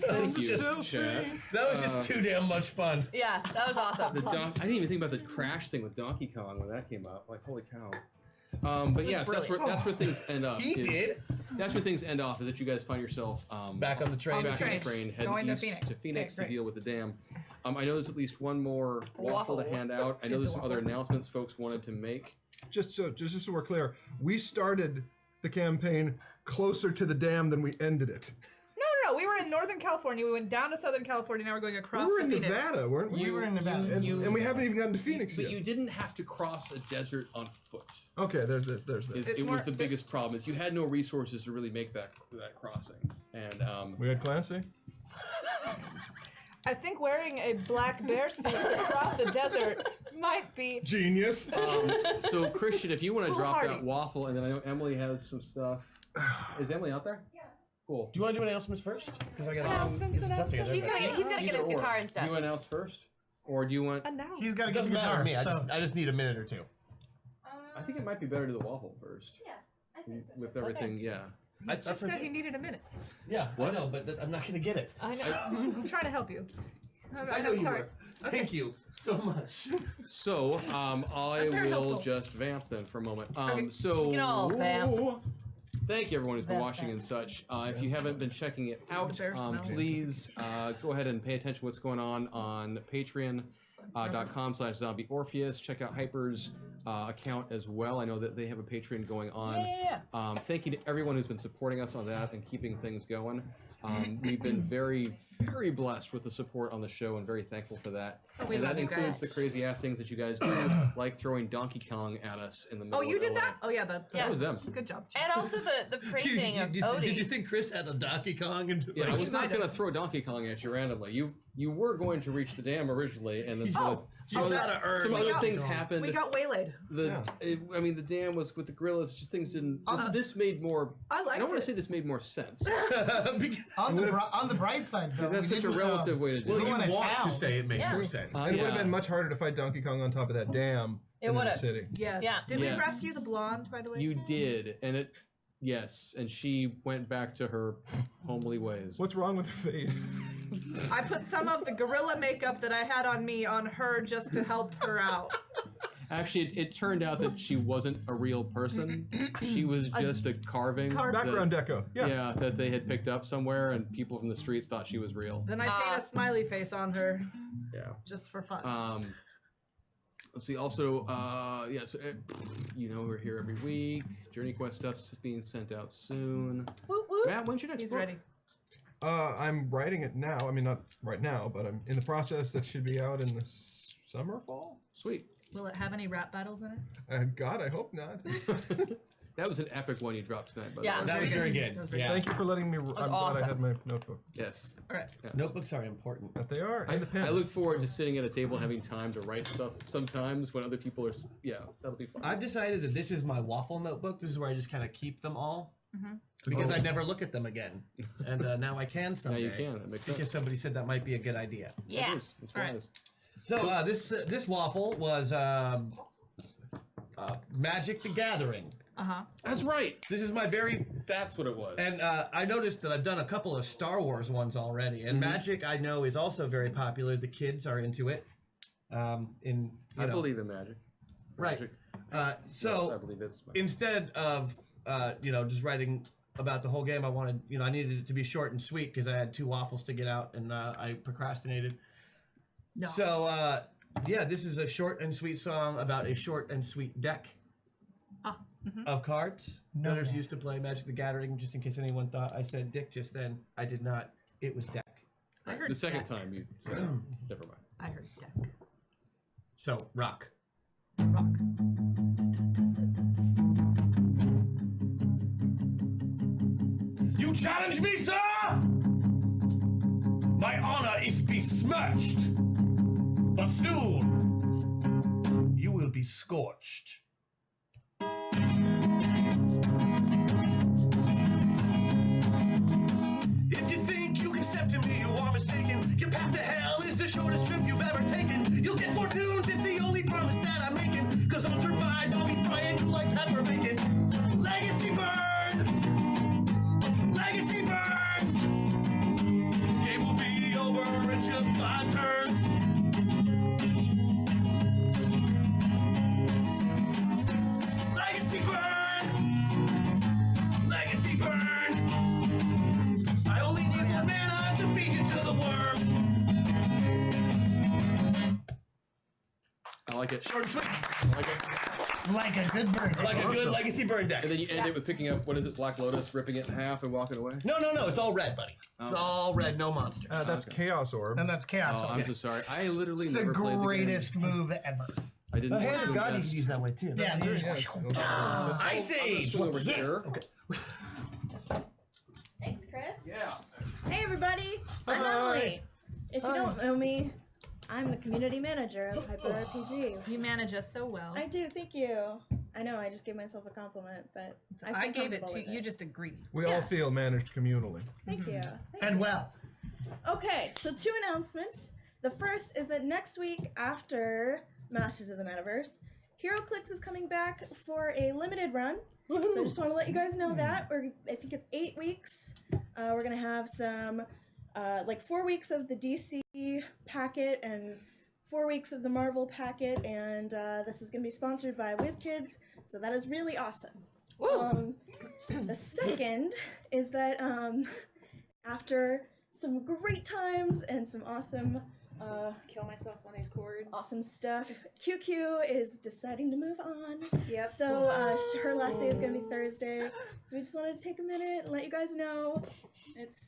Thank you, just, chat. that was just too damn much fun. Yeah, that was awesome. I didn't even think about the crash thing with Donkey Kong when that came up. Like, holy cow. But yes, that's where things end up. He did. That's where things end off. Is that you guys find yourself Back on the train. back on the train. train, heading Going to east Phoenix. to Phoenix Okay, to deal with the dam. I know there's at least one more waffle to Waffle. hand out. I know Is there's it some other waffle? announcements folks wanted to make. Just so we're clear, we started the campaign closer to the dam than we ended it. No. We were in Northern California. We went down to Southern California. Now we're going across We were to in Phoenix. Nevada, weren't we? We were in Nevada. and we haven't even gotten to Phoenix But yet. you didn't have to cross a desert on foot. Okay, there's this. It's It more- was the biggest problem. Is you had no resources to really make that crossing. And We had Clancy. I think wearing a black bear suit across a desert might be. Genius. so Christian, if you want to drop Foolhardy. that waffle, and then I know Emily has some stuff. Is Emily out there? Yeah. Cool. Do you want to do announcements first? Because I got Announcements, some stuff together. He's gonna get his Either or. guitar and stuff. You announce first, or do you want? Announce. He's got to It get the doesn't matter to guitar. me. So I just need a minute or two. I think it might be better to do the waffle first. Yeah, I think so. With everything, yeah. I Just said he needed a minute. Yeah, What? I know, but I'm not going to get it. I know. I'm trying to help you. I know I'm you sorry. were. Thank you so much. So, I very will helpful. just vamp then for a moment. Okay. So, You can all vamp. Thank you everyone who's been Vamp, watching vamp. and such. If you haven't been checking it out, Bear smell. please go ahead and pay attention to what's going on patreon.com/zombieorpheus. Check out Hyper's account as well. I know that they have a Patreon going on. Yeah. Thank you to everyone who's been supporting us on that and keeping things going. We've been very, very blessed with the support on the show and very thankful for that. We And love that you includes guys. the crazy ass things that you guys do, like throwing Donkey Kong at us in the middle Oh, you of did LA. that? Oh yeah, that Yeah. That was them. Good job. And also the praising of Odie. Did you think Chris had a Donkey Kong? And, Yeah, I was not might going to have. throw Donkey Kong at you randomly. You were going to reach the dam originally, and then some you gotta earn some the other Donkey things Kong. happened. We got waylaid. I mean, the dam was with the gorillas. Just things didn't. This made more. I liked don't want it. to say this made more sense. on the bright side, though, That's we such a didn't, relative way to do Well, it. We you won a want to town. say it makes Yeah. more sense. And it would Yeah. have been much harder to fight Donkey Kong on top of that dam It than in the would've. city. Yes. Yeah. Did Yes. we rescue the blonde, by the way? You did, and it. Yes, and she went back to her homely ways. What's wrong with her face? I put some of the gorilla makeup that I had on me on her just to help her out. Actually, it turned out that she wasn't a real person. She was just a carving. Background that, deco. Yeah, that they had picked up somewhere, and people from the streets thought she was real. Then I paint a smiley face on her Yeah. just for fun. Let's see. Also, we're here every week. Journey Quest stuff's being sent out soon. Whoop, whoop. Matt, when's your next He's book? ready. I'm writing it now. I mean, not right now, but I'm in the process. That should be out in the summer, fall. Sweet. Will it have any rap battles in it? God, I hope not. That was an epic one you dropped tonight, by Yeah. the way. That was very good. That was very Yeah. Thank you for letting me. I'm glad awesome. I had my notebook. Yes. All right. Notebooks are important. That they are, and the pen. I look forward to sitting at a table having time to write stuff sometimes when other people are. Yeah, that'll be fun. I've decided that this is my waffle notebook. This is where I just kind of keep them all. Because I never look at them again. And now I can Now someday. you can. That makes sense. Because somebody said that might be a good idea. Yeah. It is. It's All right. wise. So this waffle was Magic the Gathering. That's right. This is my very... That's what it was. And I noticed that I've done a couple of Star Wars ones already. And Magic, I know, is also very popular. The kids are into it. I believe in magic. Right. Magic. So Yes, I believe it's magic. instead of just writing about the whole game, I needed it to be short and sweet because I had 2 waffles to get out and I procrastinated. No. So this is a short and sweet song about a short and sweet deck of cards that are used to play Magic the Gathering. Just in case anyone thought I said dick just then, I did not. It was deck. I heard The second that. time you said never mind. I heard deck. So, rock. Rock. You challenge me, sir? My honor is besmirched. But soon, you will be scorched. If you think you can step to me, you are mistaken. Your path to hell is the shortest trip you've ever taken. You'll get fortunes, it's the only promise that I'm making. Cause I'll survive, I'll be frying you like pepper bacon. Legacy burn! Legacy burn! Game will be over in just 5 turns. Legacy burn! Legacy burn! I only need 1 mana to feed you to the worms. I like it. Short and sweet. I like it. Like a good bird. Like a good legacy burn deck. And then you end it with picking up, what is it, Black Lotus, ripping it in half and walking away? No, it's all red, buddy. It's all red, no monsters. That's Chaos Orb. And that's chaos. Oh, I'm so sorry. I literally It's the never played the game. greatest move ever. I didn't. The hand watch of the God you test. can use that way too. Yeah, Ice I'm gonna Age! swing over here. Thanks, Chris. Yeah. Hey, everybody. I'm Emily. If you don't know me, I'm the community manager of Hyper RPG. You manage us so well. I do, thank you. I know, I just gave myself a compliment, but I gave it comfortable to with you. Just agreed. We all feel managed communally. Thank you. And well. Okay, so 2 announcements. The first is that next week, after Masters of the Metaverse, HeroClix is coming back for a limited run. So I just want to let you guys know that. I think it's 8 weeks. We're going to have some, 4 weeks of the DC packet and 4 weeks of the Marvel packet, and this is going to be sponsored by WizKids, so that is really awesome. The second is that after some great times and some awesome Kill myself on these cords. awesome stuff, QQ is deciding to move on. Yep. So her last day is going to be Thursday. So we just wanted to take a minute and let you guys know.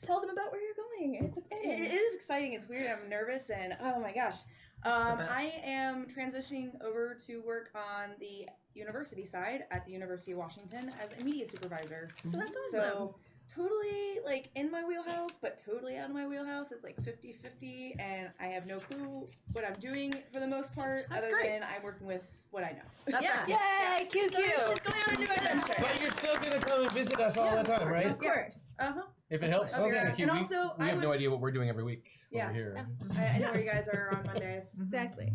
Tell them about where you're going. It's exciting. It is exciting. It's weird. I'm nervous, and oh my gosh. I am transitioning over to work on the university side at the University of Washington as a media supervisor. So that's awesome. So totally like in my wheelhouse, but totally out of my wheelhouse. It's like 50-50, and I have no clue what I'm doing for the most part, That's other great. than I'm working with what I know. That's Yeah. excellent. Yay, QQ! She's going on a new adventure. But you're still gonna come and visit us all the time, right? Of course. Uh-huh. If it helps, Okay. thank you. And we also, we I have no was- idea what we're doing every week Yeah. over here. I know where you guys are on Mondays. Exactly.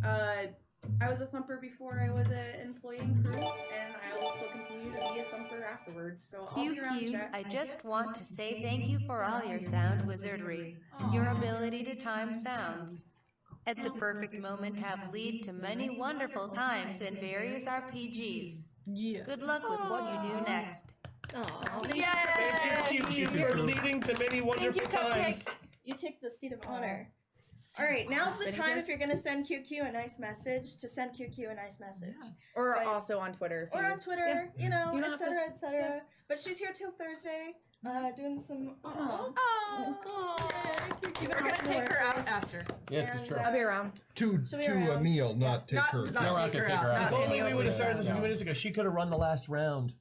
I was a thumper before I was an employee in crew, and I will still continue to be a thumper afterwards. So I'll be around QQ, chat. I just want to say thank you for all your sound wizardry. Your ability to time sounds at the perfect moment have led to many wonderful times in various RPGs. Yeah. Good luck with what you do next. Aw. Thank you, QQ, for leading to many wonderful times. You take the seat of honor. All right, now's the time if you're going to send QQ a nice message, to send QQ a nice message. Or Right. also on Twitter. Or on Twitter, you know, You don't have to- etc., etc. But she's here till Thursday, doing some... We're gonna take her out after. Yes, it's true. I'll be around. To She'll be a around. meal, not take her. Not No, I take can her take out. her out. Not If only any we of would have them. started this a few minutes ago, she could have run the last round.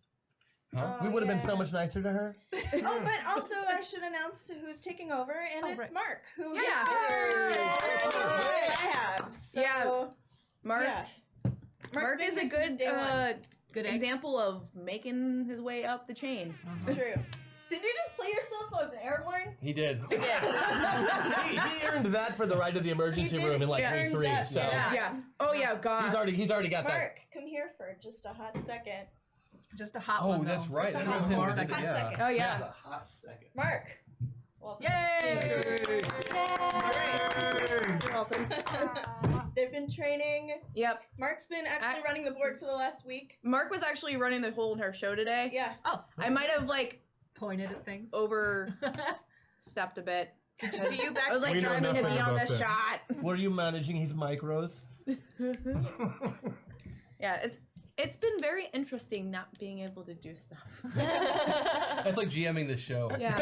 Huh? We would have been so yeah. much nicer to her. Oh, but also I should announce who's taking over, and it's right. Mark, who Yeah. I have. So, Yeah. Mark. yeah. Mark been is a here since good day one. Good egg. example of making his way up the chain. It's true. Did you just play yourself with an air horn? He did. he earned that for the ride to the emergency He did. room in like Yeah. week 3. That, So yeah. Yeah. Oh yeah, God. he's already got that. Mark, come here for just a hot second. Just a hot Oh, one. that's though. right. Just a That hot was him. one. wasn't it? Hot Yeah. second. Oh yeah. A hot second. Mark. Welcome. Yay! You're welcome. They've been training. Yep. Mark's been actually running the board for the last week. Mark was actually running the whole entire show today. Yeah. Oh, I might have like pointed at things. overstepped a bit. Do you back? I was like We know trying to nothing be on about the that. shot. Were you managing his micros? Yeah, it's It's been very interesting not being able to do stuff. That's like GMing this show. Yeah.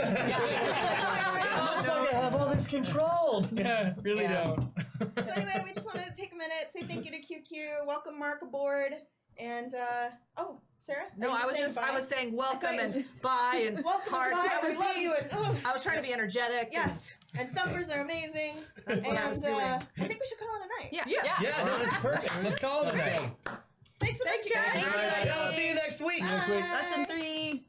Looks like I have all this controlled. Yeah, really don't. So anyway, we just wanted to take a minute, say thank you to QQ, welcome Mark aboard, and oh, Sarah? No, I was saying welcome and bye and welcome hearts. and bye. I was love you. And, I was trying to be energetic. Yes, and thumpers are amazing. That's what I was doing. I think we should call it a night. Yeah, no, that's perfect. Let's call it a night. Thanks so much, guys. See you next week. Lesson 3.